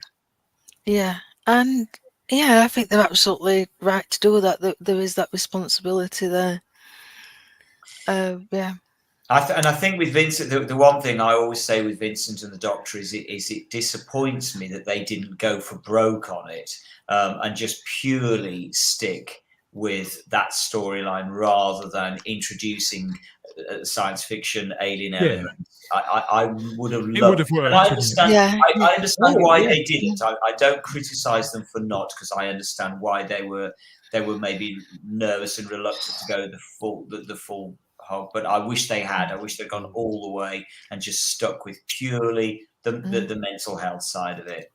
Yeah, and I think they're absolutely right to do that. There is that responsibility there. Yeah. I think with Vincent, the one thing I always say with Vincent and the Doctor is it disappoints me that they didn't go for broke on it and just purely stick with that storyline rather than introducing science fiction alien elements. I would have loved it. Would have worked. And I understand. I understand why they didn't. Mm. I don't criticize them for not, because I understand why they were maybe nervous and reluctant to go the full hog. But I wish they had. I wish they'd gone all the way and just stuck with purely the mental health side of it.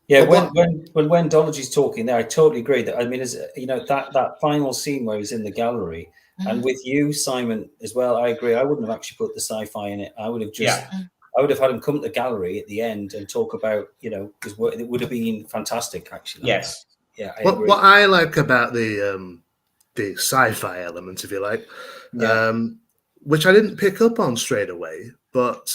Yeah, when Dolly's talking there, I totally agree. That, I mean, as you know, that final scene where he's in the gallery, and with you, Simon, as well, I agree. I wouldn't have actually put the sci-fi in it. I would have I would have had him come to the gallery at the end and talk about, his work. It would have been fantastic, actually. Yes. Yeah. I agree. What I like about the sci-fi element, if you like, which I didn't pick up on straight away, but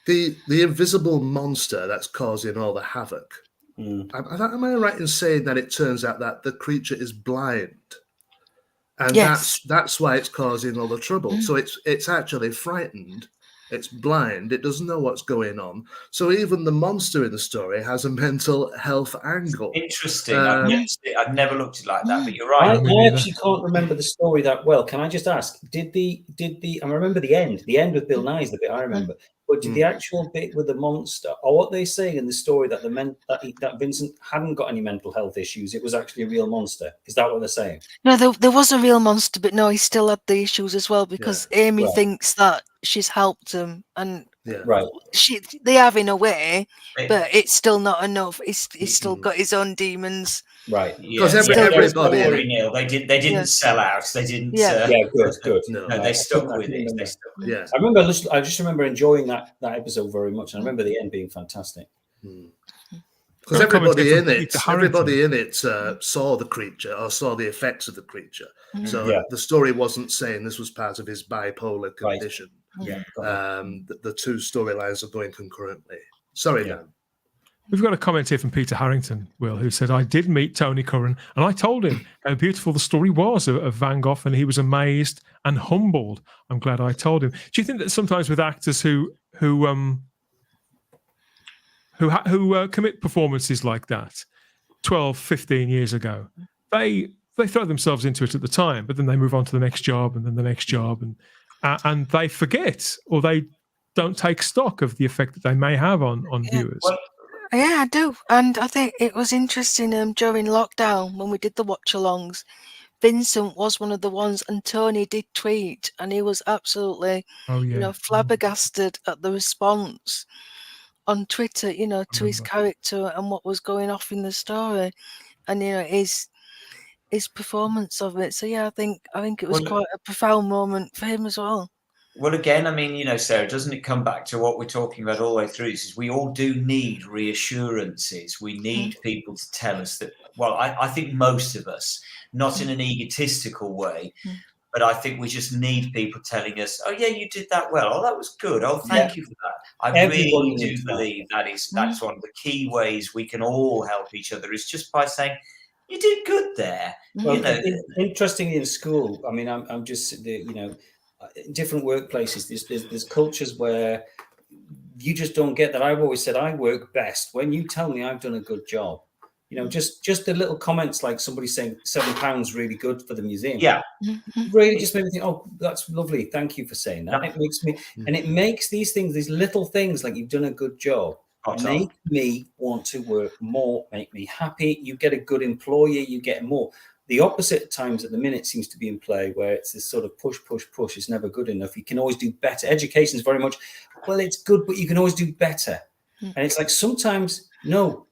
the invisible monster that's causing all the havoc. Am I right in saying that it turns out that the creature is blind, and that's why it's causing all the trouble? So it's actually frightened. It's blind. It doesn't know what's going on. So even the monster in the story has a mental health angle. Interesting. I've never looked at it like that, but you're right. I actually can't remember the story that well. Can I just ask? Did the I remember the end with Bill Nye is the bit I remember. But did the actual bit with the monster, or what they say in the story that that Vincent hadn't got any mental health issues, it was actually a real monster? Is that what they're saying? No, there was a real monster, but no, he still had the issues as well, because Amy thinks that she's helped him, and they have in a way, but it's still not enough. He's still got his own demons. Right. Because everybody, Neil, they didn't sell out. They didn't. Good. No, they stuck with it. I remember. I just remember enjoying that episode very much, and I remember the end being fantastic. Because everybody in it saw the creature or saw the effects of the creature. So the story wasn't saying this was part of his bipolar condition. Yeah. The two storylines are going concurrently. Sorry, Dan. We've got a comment here from Peter Harrington, Will, who said, I did meet Tony Curran and I told him how beautiful the story was of Van Gogh, and he was amazed and humbled. I'm glad I told him. Do you think that sometimes with actors who who commit performances like that 12, 15 years ago, they throw themselves into it at the time, but then they move on to the next job and then the next job, and they forget, or they don't take stock of the effect that they may have on viewers. Well, Yeah, I do. And I think it was interesting during lockdown when we did the watch-alongs. Vincent was one of the ones, and Tony did tweet, and he was absolutely, flabbergasted at the response on Twitter, to his character and what was going off in the story, and his performance of it. So yeah, I think it was quite a profound moment for him as well. Well, again, I mean, Sarah, doesn't it come back to what we're talking about all the way through? This is we all do need reassurances. We need people to tell us that. Well, I think most of us, not in an egotistical way, but I think we just need people telling us, "Oh, yeah, you did that well. Oh, that was good. Oh, thank you for that." I really do believe that's one of the key ways we can all help each other, is just by saying, "You did good there." Well, interestingly, in school, I mean, I'm just different workplaces. There's cultures where you just don't get that. I've always said I work best when you tell me I've done a good job. Just the little comments like somebody saying £7 really good for the museum. Yeah, really just made me think, oh, that's lovely. Thank you for saying that. It makes me, and it makes these things, these little things like you've done a good job, make me want to work more, make me happy. You get a good employer, you get more. The opposite at times at the minute seems to be in play, where it's this sort of push is never good enough. You can always do better. Education is very much, well, it's good, but you can always do better. And it's like sometimes, no,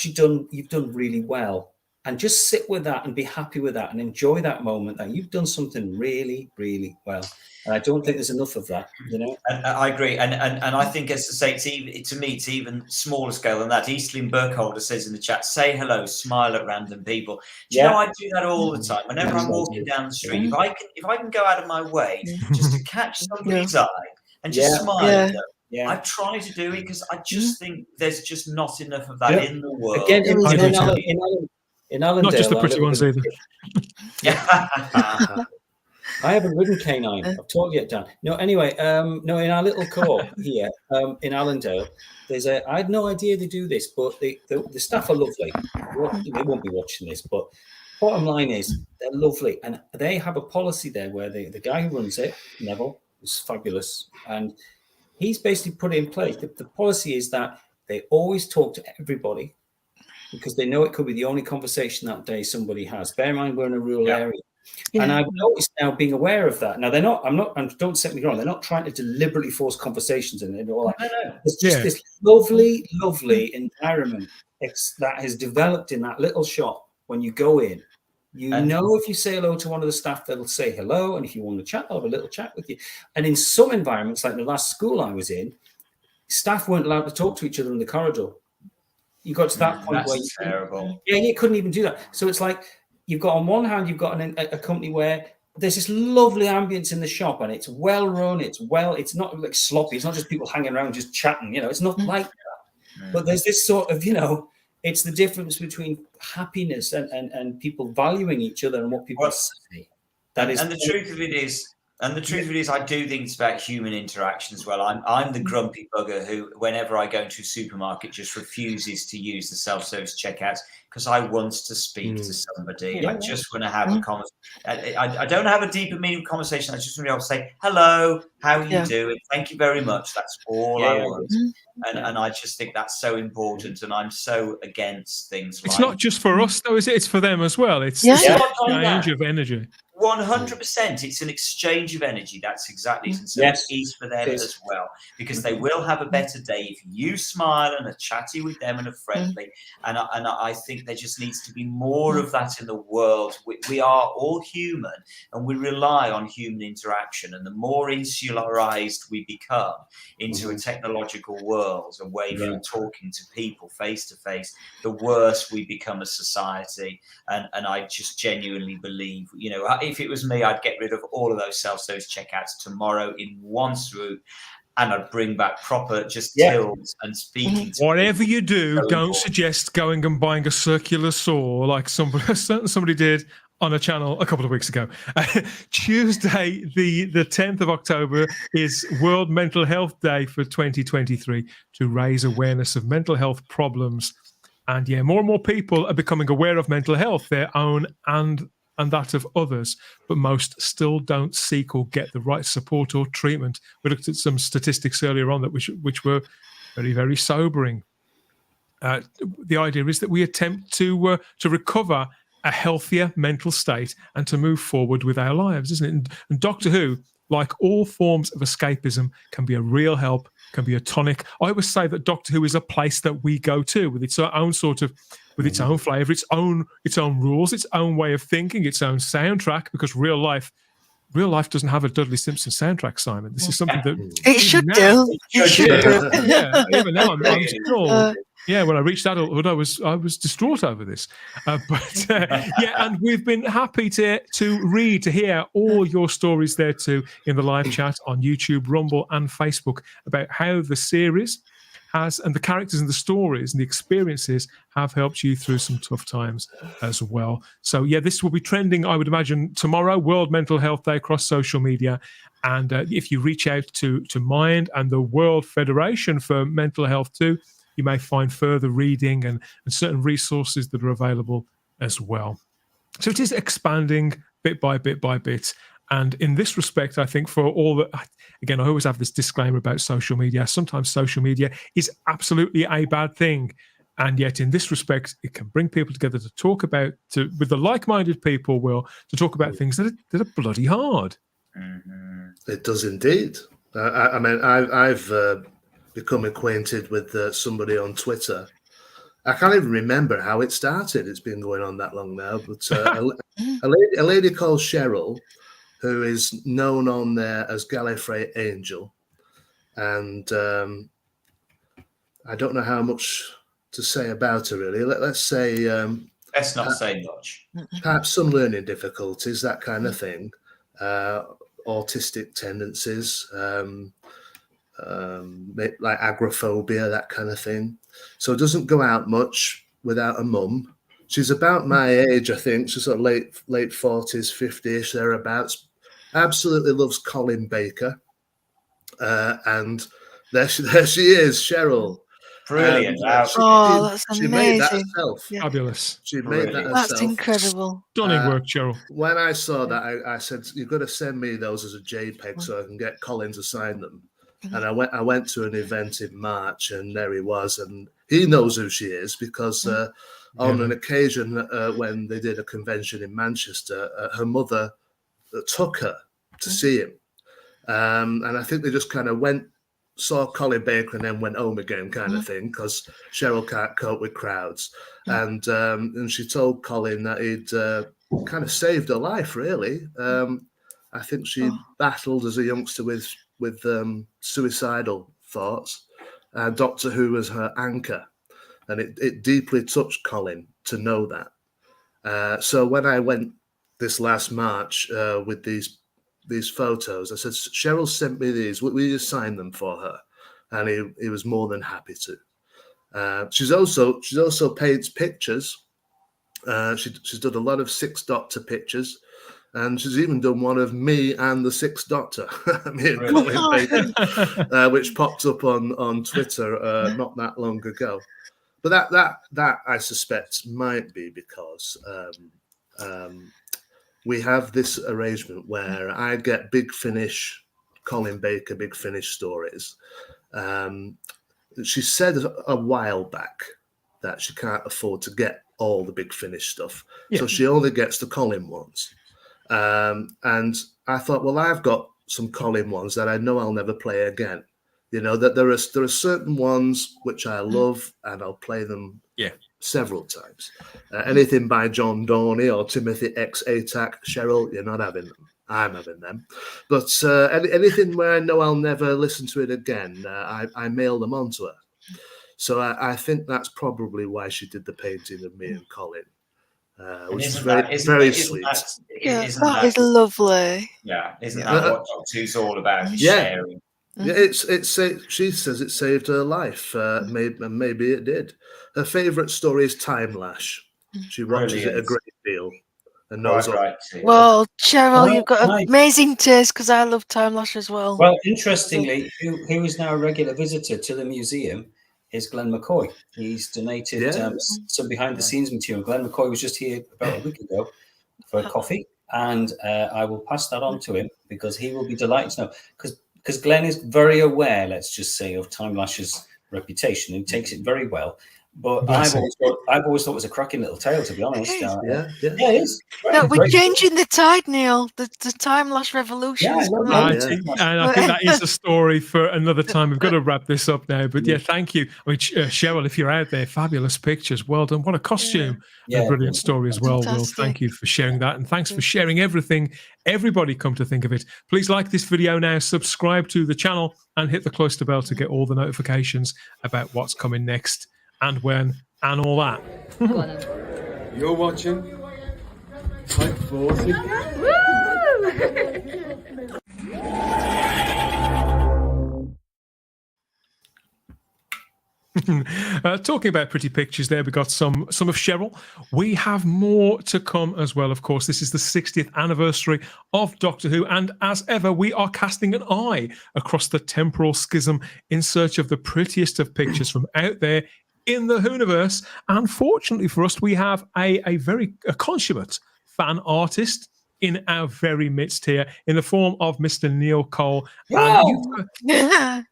you've done really well. And just sit with that and be happy with that and enjoy that moment that you've done something really, really well. And I don't think there's enough of that, And I agree. And I think, as I say, it's even smaller scale than that. Eastling Burkholder says in the chat, say hello, smile at random people. Do you know, I do that all the time. Whenever I'm walking down the street, if I can go out of my way just to catch somebody's eye and just smile at them, I try to do it, because I just think there's just not enough of that in the world. Again, in Allendale, not just the pretty ones either. I haven't ridden canine. I've taught you down. No, anyway, in our little corps here in Allendale, I had no idea they do this, but the staff are lovely. They won't be watching this, but bottom line is they're lovely, and they have a policy there where the guy who runs it, Neville, is fabulous, and he's basically put it in place. The policy is that they always talk to everybody, because they know it could be the only conversation that day somebody has. Bear in mind, we're in a rural area. And I've noticed now, being aware of that. Now, they're not, and don't set me wrong, they're not trying to deliberately force conversations and all that. No. It's just this lovely, lovely environment that has developed in that little shop. When you go in, if you say hello to one of the staff, they'll say hello. And if you want to chat, they'll have a little chat with you. And in some environments, like the last school I was in, staff weren't allowed to talk to each other in the corridor. You got to that point where terrible. You couldn't even do that. So it's like, you've got, on one hand, you've got a company where there's this lovely ambience in the shop, and it's well run. It's not like sloppy. It's not just people hanging around just chatting. It's not like that. But there's this sort of, it's the difference between happiness and people valuing each other and what people say. That is, and the truth of it is. And the truth of it is, I do think it's about human interaction as well. I'm the grumpy bugger who, whenever I go into a supermarket, just refuses to use the self-service checkouts, because I want to speak to somebody. I just want to have a conversation. I don't have a deeper, meaningful conversation. I just want to be able to say, hello, how are you doing? Thank you very much. That's all I want. And I just think that's so important. And I'm so against things like... It's not just for us, though, is it? It's for them as well. It's an exchange of energy. 100%. It's an exchange of energy. That's exactly it. And so it is for them as well, because they will have a better day if you smile and are chatty with them and are friendly. And I think there just needs to be more of that in the world. We are all human, and we rely on human interaction. And the more insularized we become into a technological world, away from talking to people face to face, the worse we become as society. And I just genuinely believe, if it was me, I'd get rid of all of those self-service checkouts tomorrow in one swoop, and I'd bring back proper tills and speaking to whatever people. You do, don't suggest going and buying a circular saw like somebody did on a channel a couple of weeks ago. Tuesday, the 10th of October, is World Mental Health Day for 2023 to raise awareness of mental health problems. And yeah, more and more people are becoming aware of mental health, their own and that of others, but most still don't seek or get the right support or treatment. We looked at some statistics earlier on that which were very, very sobering. The idea is that we attempt to recover a healthier mental state and to move forward with our lives, isn't it? And Doctor Who, like all forms of escapism, can be a real help, can be a tonic. I always say that Doctor Who is a place that we go to with its own sort of, with its own flavour, its own rules, its own way of thinking, its own soundtrack. Because real life doesn't have a Dudley Simpson soundtrack, Simon. This is something that It should do. It should do. Yeah, even now I'm still. Yeah, when I reached adulthood, I was distraught over this. And we've been happy to hear all your stories there too in the live chat on YouTube, Rumble, and Facebook about how the series has, and the characters and the stories and the experiences have helped you through some tough times as well. So yeah, this will be trending, I would imagine, tomorrow, World Mental Health Day, across social media. And if you reach out to Mind and the World Federation for Mental Health too, you may find further reading and certain resources that are available as well. So it is expanding bit by bit by bit. And in this respect, I think for all that, again, I always have this disclaimer about social media. Sometimes social media is absolutely a bad thing. And yet in this respect, it can bring people together to talk about, with the like-minded people, to talk about things that are bloody hard. It does indeed. I mean, I've become acquainted with somebody on Twitter. I can't even remember how it started. It's been going on that long now. But a lady called Cheryl, who is known on there as Gallifrey Angel. And I don't know how much to say about her, really. Let's say... let's not say much. Perhaps some learning difficulties, that kind of thing. Autistic tendencies, like agoraphobia, that kind of thing. So it doesn't go out much without a mum. She's about my age, I think. She's sort of late 40s, 50ish, thereabouts. Absolutely loves Colin Baker. And there she is, Cheryl. Brilliant. That's she amazing. made that herself. Yeah. Fabulous. She made that herself. That's incredible. Stunning work, Cheryl. When I saw that, I said, "You've got to send me those as a JPEG so I can get Colin to sign them." And I went to an event in March, and there he was, and he knows who she is because on an occasion when they did a convention in Manchester, her mother took her to see him, and I think they just kind of saw Colin Baker and then went home again, kind of thing, because Cheryl can't cope with crowds. And she told Colin that he'd kind of saved her life, really. I think she battled as a youngster with suicidal thoughts. Doctor Who was her anchor, and it deeply touched Colin to know that. So when I went this last March with these photos, I said, "Cheryl sent me these. Will you sign them for her?" And he was more than happy to. She's also paints pictures. She's done a lot of Sixth Doctor pictures. And she's even done one of me and the Sixth Doctor, Colin Baker, which popped up on Twitter not that long ago. But that I suspect might be because we have this arrangement where I get Big Finish, Colin Baker, Big Finish stories. She said a while back that she can't afford to get all the Big Finish stuff, so she only gets the Colin ones. And I thought, well, I've got some Colin ones that I know I'll never play again. You know, that there are certain ones which I love and I'll play them several times. Anything by John Dorney or Timothy X. Atack, Cheryl, you're not having them. I'm having them. But anything where I know I'll never listen to it again, I mail them on to her. So I think that's probably why she did the painting of me and Colin. Which is very sweet. That is lovely. Yeah, isn't that what Doctor Who's all about? Sharing. Yeah, she says it saved her life. Maybe it did. Her favourite story is Time Lash. She watches it a great deal, and knows all. Right. Well, Cheryl, you've got Right. amazing taste because I love Time Lash as well. Well, interestingly, who is now a regular visitor to the museum is Glenn McCoy. He's donated some behind-the-scenes material. Glenn McCoy was just here about a week ago for a coffee, and I will pass that on to him because he will be delighted to know. Because Glenn is very aware, let's just say, of Time Lash's reputation. He takes it very well. But I've always thought it was a cracking little tale, to be honest. Yeah, it is. No, we're changing the tide, Neil. The Time Lash revolution. Yeah, is I love coming. that. I think that is a story for another time. We've got to wrap this up now. But yeah, thank you. I mean, Cheryl, if you're out there, fabulous pictures. Well done. What a costume. Yeah. A brilliant story as well, Will. Fantastic. Thank you for sharing that. And thanks for sharing everything. Everybody, come to think of it. Please like this video now, subscribe to the channel, and hit the cloister bell to get all the notifications about what's coming next and when and all that. You're watching Type 40. Talking about pretty pictures there, we got some of Cheryl. We have more to come as well, of course. This is the 60th anniversary of Doctor Who, and as ever, we are casting an eye across the temporal schism in search of the prettiest of pictures from out there in the Whoniverse. And fortunately for us, we have a very consummate fan artist in our very midst here in the form of Mr. Neil Cole. And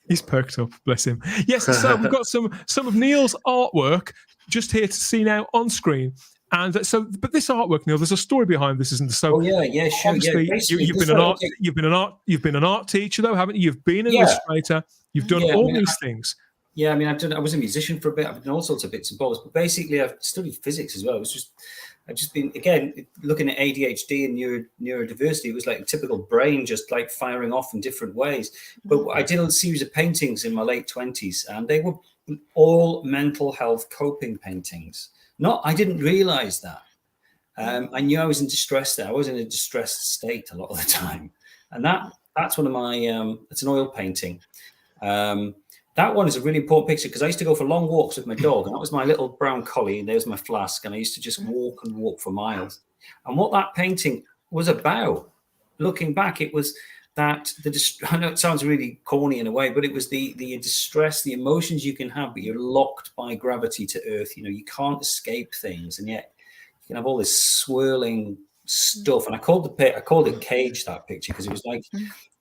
he's perked up, bless him. Yes, so we've got some of Neil's artwork just here to see now on screen. And so, but this artwork, Neil, there's a story behind this, isn't there? So, yeah, sure. Obviously, you've been an art teacher, though, haven't you? You've been an illustrator. You've done all these things. Yeah, I mean, I was a musician for a bit. I've done all sorts of bits and bobs, but basically, I've studied physics as well. I've just been, again, looking at ADHD and neurodiversity. It was like a typical brain just like firing off in different ways. But I did a series of paintings in my late 20s, and they were all mental health coping paintings. I didn't realize that. I knew I was in distress there. I was in a distressed state a lot of the time. And that's one of my, it's an oil painting. That one is a really important picture because I used to go for long walks with my dog, and that was my little brown collie, and there's my flask, and I used to just walk for miles. And what that painting was about, looking back, it was that I know it sounds really corny in a way, but it was the distress, the emotions you can have, but you're locked by gravity to Earth. You know, you can't escape things, and yet you can have all this swirling stuff. And I called it Cage, that picture, because it was like,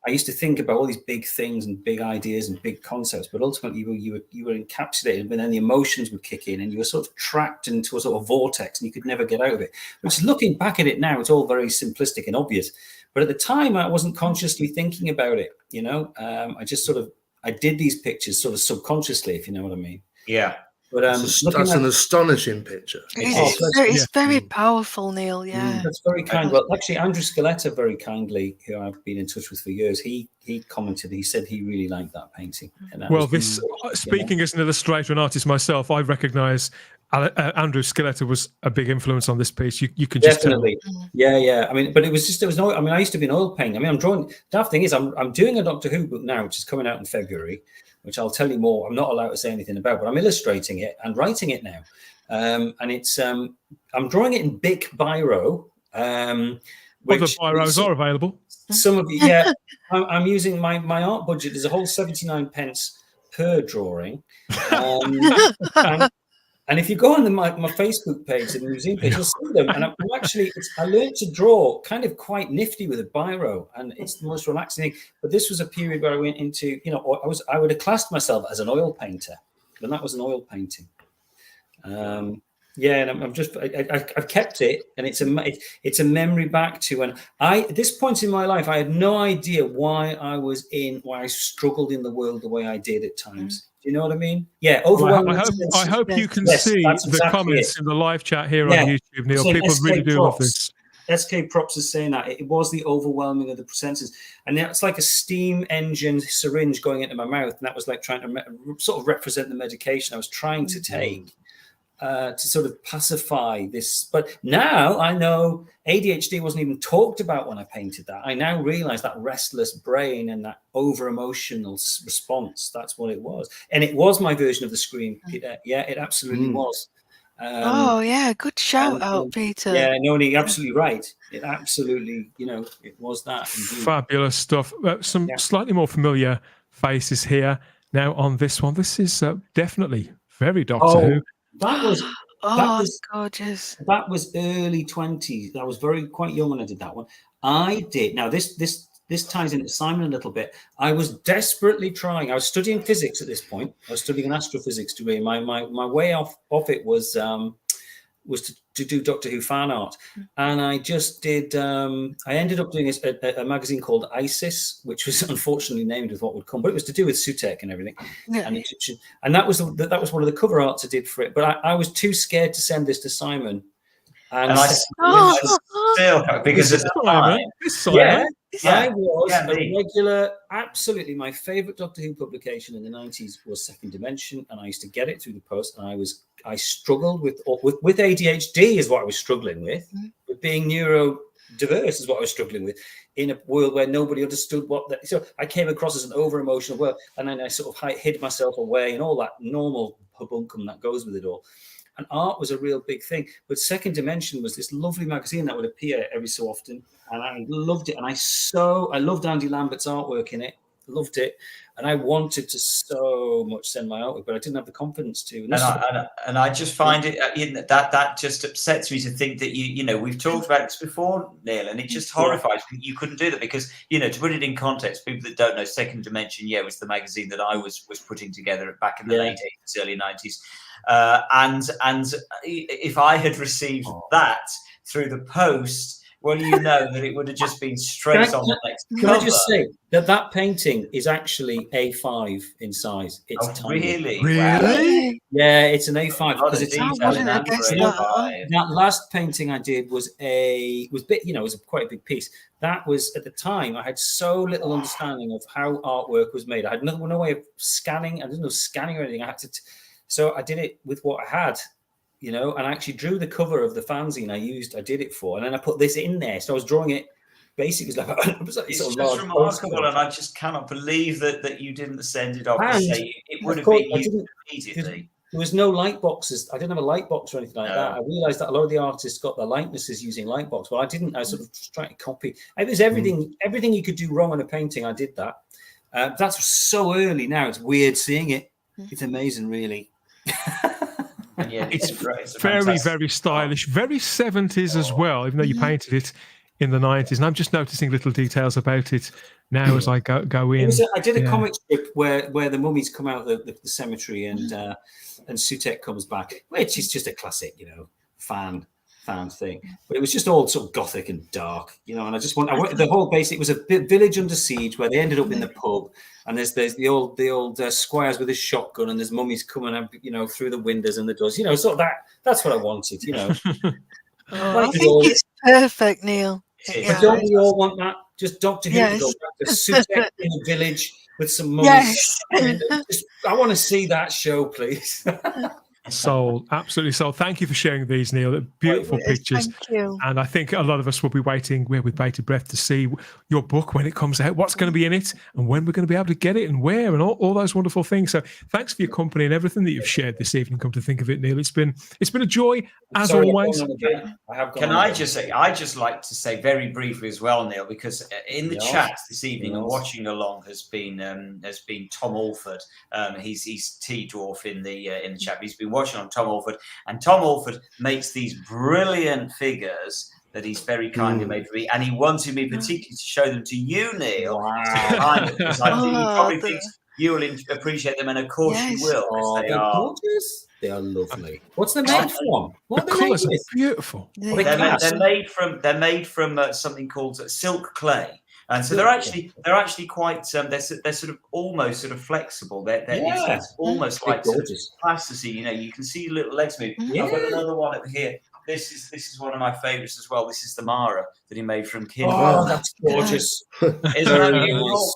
I used to think about all these big things and big ideas and big concepts, but ultimately you were encapsulated, but then the emotions would kick in and you were sort of trapped into a sort of vortex and you could never get out of it. Which, looking back at it now, it's all very simplistic and obvious. But at the time, I wasn't consciously thinking about it, you know. I did these pictures sort of subconsciously, if you know what I mean. Yeah. But that's an astonishing picture. It's very powerful, Neil. Yeah, that's very kind. Well, actually, Andrew Scaletta, very kindly, who I've been in touch with for years, he commented. He said he really liked that painting. And well, speaking as an illustrator and artist myself, I recognise Andrew Scaletta was a big influence on this piece. You can just definitely, yeah. I mean, but there was no. I mean, I used to be an oil painter. I mean, I'm drawing. The daft thing is, I'm doing a Doctor Who book now, which is coming out in February, which I'll tell you more. I'm not allowed to say anything about, but I'm illustrating it and writing it now. And it's I'm drawing it in Bic Biro. Other biros are available. Some of you, yeah. I'm using my art budget is a whole 79 pence per drawing. And if you go on my Facebook page, the museum page, you'll see them. And I learned to draw kind of quite nifty with a biro, and it's the most relaxing thing. But this was a period where I went into, you know, I would have classed myself as an oil painter, and that was an oil painting. And I've kept it, and it's a memory back to when at this point in my life, I had no idea why I struggled in the world the way I did at times. Do you know what I mean? Yeah. Overwhelming. I hope you can see the comments in the live chat here on YouTube, Neil. People really do love this. SK Props is saying that it was the overwhelming of the senses, and it's like a steam engine syringe going into my mouth, and that was like trying to sort of represent the medication I was trying to take. To sort of pacify this. But now I know ADHD wasn't even talked about when I painted that. I now realize that restless brain and that over-emotional response, that's what it was. And it was my version of the scream. Yeah, it absolutely was. Oh yeah, good shout out, Peter. Yeah, no, you're absolutely right. It absolutely, it was that. Indeed. Fabulous stuff. Some slightly more familiar faces here now on this one. This is definitely very Doctor Who. That was gorgeous. That was early 20s. I was quite young when I did that one. I did. Now this ties into Simon a little bit. I was desperately trying. I was studying physics at this point. I was studying an astrophysics degree. My way off it was to do Doctor Who fan art, and I just did. I ended up doing a magazine called ISIS, which was unfortunately named with what would come, but it was to do with Sutekh and everything, and Egyptian. And that was one of the cover arts I did for it. But I was too scared to send this to Simon. And I still, because at the time, I was a regular. Absolutely, my favorite Doctor Who publication in the 90s was Second Dimension, and I used to get it through the post. And I struggled with ADHD is what I was struggling with. With being neurodiverse is what I was struggling with in a world where nobody understood so I came across as an over emotional world, and then I sort of hid myself away and all that normal hubbunkum that goes with it all. And art was a real big thing. But Second Dimension was this lovely magazine that would appear every so often. And I loved it. And I loved Andy Lambert's artwork in it. Loved it. And I wanted to so much send my artwork, but I didn't have the confidence to. And I just find it that just upsets me to think that we've talked about this before, Neil, and it just horrifies me. You couldn't do that because, to put it in context, people that don't know, Second Dimension, was the magazine that I was putting together back in the late 80s, early 90s. And if I had received that through the post, well, that it would have just been straight on the next cover. Can I just say that painting is actually A5 in size? It's tiny. Really? Wow. Yeah, it's an A5 because it's that last painting I did was quite a big piece. That was at the time I had so little understanding of how artwork was made. I had no way of scanning. I didn't know scanning or anything. I had to. So I did it with what I had, and I actually drew the cover of the fanzine I did it for, and then I put this in there. So I was drawing it basically it's just remarkable, and I just cannot believe that you didn't send it off to say it would have been used immediately. There was no light boxes. I didn't have a light box or anything like that. I realized that a lot of the artists got their likenesses using light box. Well, I didn't. I sort of tried to copy. It was everything you could do wrong on a painting. I did that. That's so early now. It's weird seeing it. It's amazing, really. It's very, very stylish, very 70s as well, even though you painted it in the 90s. And I'm just noticing little details about it now as I go in. I did a comic strip where the mummies come out of the cemetery and Sutekh comes back, which is just a classic, fan thing. But it was just all sort of gothic and dark, and I wanted the whole basic. It was a village under siege where they ended up in the pub, and there's the old squires with his shotgun, and there's mummies coming up, through the windows and the doors, sort of that's what I wanted, I think it's perfect, Neil. But don't we all want that? Just Doctor Who to go back to Sutekh in a village with some mummies. Yes. I want to see that show, please. Sold, absolutely sold. Thank you for sharing these, Neil. They're beautiful pictures. Thank you. And I think a lot of us will be waiting with bated breath to see your book when it comes out, what's going to be in it, and when we're going to be able to get it, and where, and all those wonderful things. So thanks for your company and everything that you've shared this evening. Come to think of it, Neil, it's been a joy as always. Can I just say, I just like to say very briefly as well, Neil, because in the chat this evening and watching along has been Tom Alford. He's T Dwarf in the chat. He's been watching on Tom Alford, and Tom Alford makes these brilliant figures that he's very kindly made for me, and he wanted me particularly to show them to you, Neil. Wow. Because I think he probably thinks you will appreciate them, and of course you will. They're gorgeous. They are lovely. What's the made from? What the colours are beautiful. They're made from something called silk clay. And so they're actually quite they're sort of almost sort of flexible. It's almost like plasticine. You can see little legs move. I've got another one over here. This is one of my favourites as well. This is the Mara that he made from Kindle. Oh, that's gorgeous! Isn't that beautiful?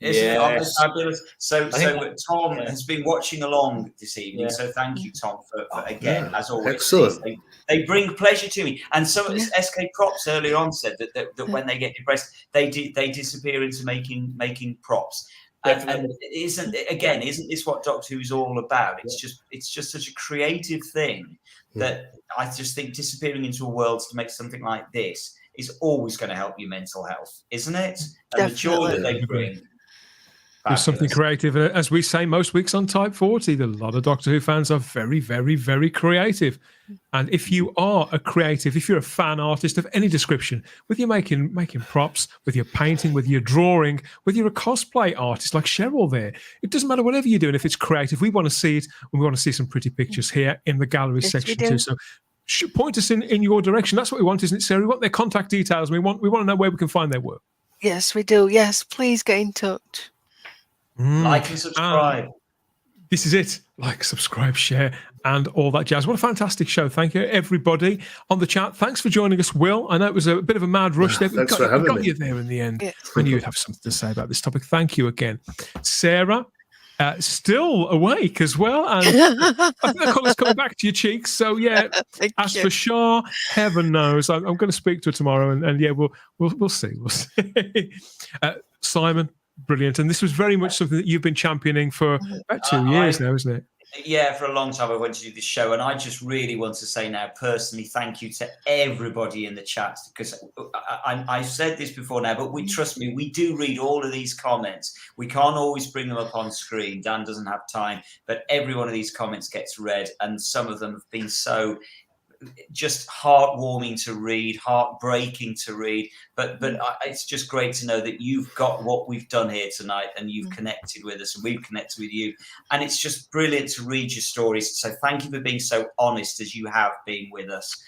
Isn't it fabulous? So Tom has been watching along this evening. So thank you, Tom, for again, as always. Excellent. They bring pleasure to me. And some SK Props earlier on said that when they get depressed, they disappear into making props. And isn't this what Doctor Who is all about? It's just such a creative thing that I just think disappearing into a world to make something like this is always going to help your mental health, isn't it? And the joy that they bring. There's something creative. As we say most weeks on Type 40, a lot of Doctor Who fans are very, very, very creative. And if you are a creative, if you're a fan artist of any description, whether you're making props, whether you're painting, whether you're drawing, whether you're a cosplay artist like Cheryl there, it doesn't matter whatever you're doing. If it's creative, we want to see it, and we want to see some pretty pictures here in the gallery section too. So point us in your direction. That's what we want, isn't it, Sarah? We want their contact details. We want to know where we can find their work. Yes, we do. Yes, please get in touch. Like and subscribe. This is it. Like, subscribe, share, and all that jazz. What a fantastic show. Thank you, everybody on the chat. Thanks for joining us, Will. I know it was a bit of a mad rush there. Thanks for having me. We got you there in the end. Yeah. I knew you'd have something to say about this topic. Thank you again. Sarah, still awake as well. And I think the colour's coming back to your cheeks. So, yeah, as for Shah, heaven knows. I'm going to speak to her tomorrow. And yeah, we'll see. We'll see. Simon, brilliant. And this was very much something that you've been championing for about 2 years now, isn't it? Yeah, for a long time I wanted to do this show, and I just really want to say now personally thank you to everybody in the chat, because I've said this before now, but trust me, we do read all of these comments. We can't always bring them up on screen. Dan doesn't have time, but every one of these comments gets read, and some of them have been so just heartwarming to read, heartbreaking to read, but it's just great to know that you've got what we've done here tonight, and you've connected with us, and we've connected with you, and it's just brilliant to read your stories. So thank you for being so honest as you have been with us,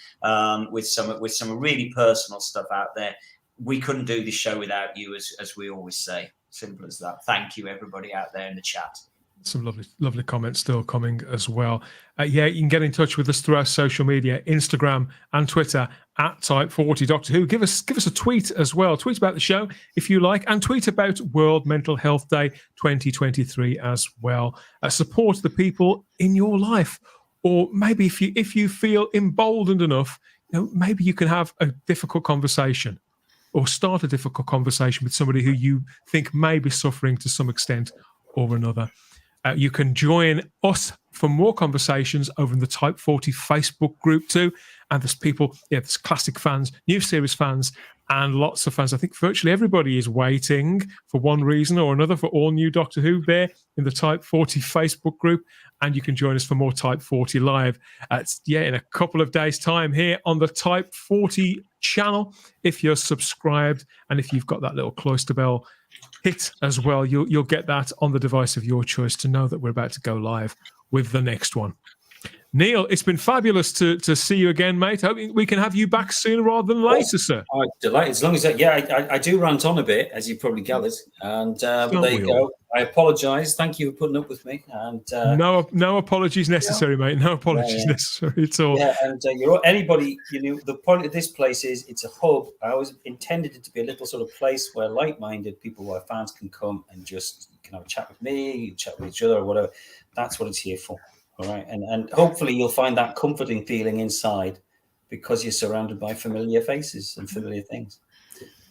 with some really personal stuff out there. We couldn't do this show without you, as we always say. Simple as that. Thank you, everybody out there in the chat. Some lovely comments still coming as well. Yeah, you can get in touch with us through our social media, Instagram and Twitter at Type40 Doctor Who. Give us a tweet as well. Tweet about the show if you like, and tweet about World Mental Health Day 2023 as well. Support the people in your life, or maybe if you feel emboldened enough, maybe you can have a difficult conversation, or start a difficult conversation with somebody who you think may be suffering to some extent or another. You can join us for more conversations over in the Type 40 Facebook group too. And there's people, there's classic fans, new series fans, and lots of fans. I think virtually everybody is waiting for one reason or another for all new Doctor Who there in the Type 40 Facebook group. And you can join us for more Type 40 Live. In a couple of days' time here on the Type 40 channel. If you're subscribed and if you've got that little cloister bell hit as well, you'll get that on the device of your choice to know that we're about to go live with the next one. Neil, it's been fabulous to see you again, mate. I hope we can have you back sooner rather than later, sir. I'm delighted. As long as I do rant on a bit, as you probably gathered. And there you go. I apologise. Thank you for putting up with me. And no apologies necessary, mate. No apologies necessary at all. Yeah, and anybody, the point of this place is it's a hub. I always intended it to be a little sort of place where like-minded people, where fans can come and just have a chat with me, chat with each other, or whatever. That's what it's here for. All right, and hopefully you'll find that comforting feeling inside, because you're surrounded by familiar faces and familiar things.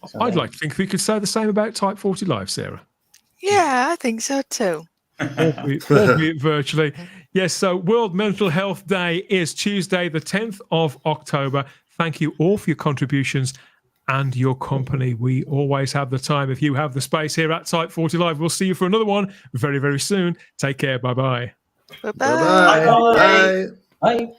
So, I'd like to think we could say the same about Type 40 Live, Sarah. Yeah, I think so too. albeit virtually. Yes, so World Mental Health Day is Tuesday, the 10th of October. Thank you all for your contributions and your company. We always have the time if you have the space here at Type 40 Live. We'll see you for another one very, very soon. Take care. Bye-bye. Bye-bye. Bye. Bye.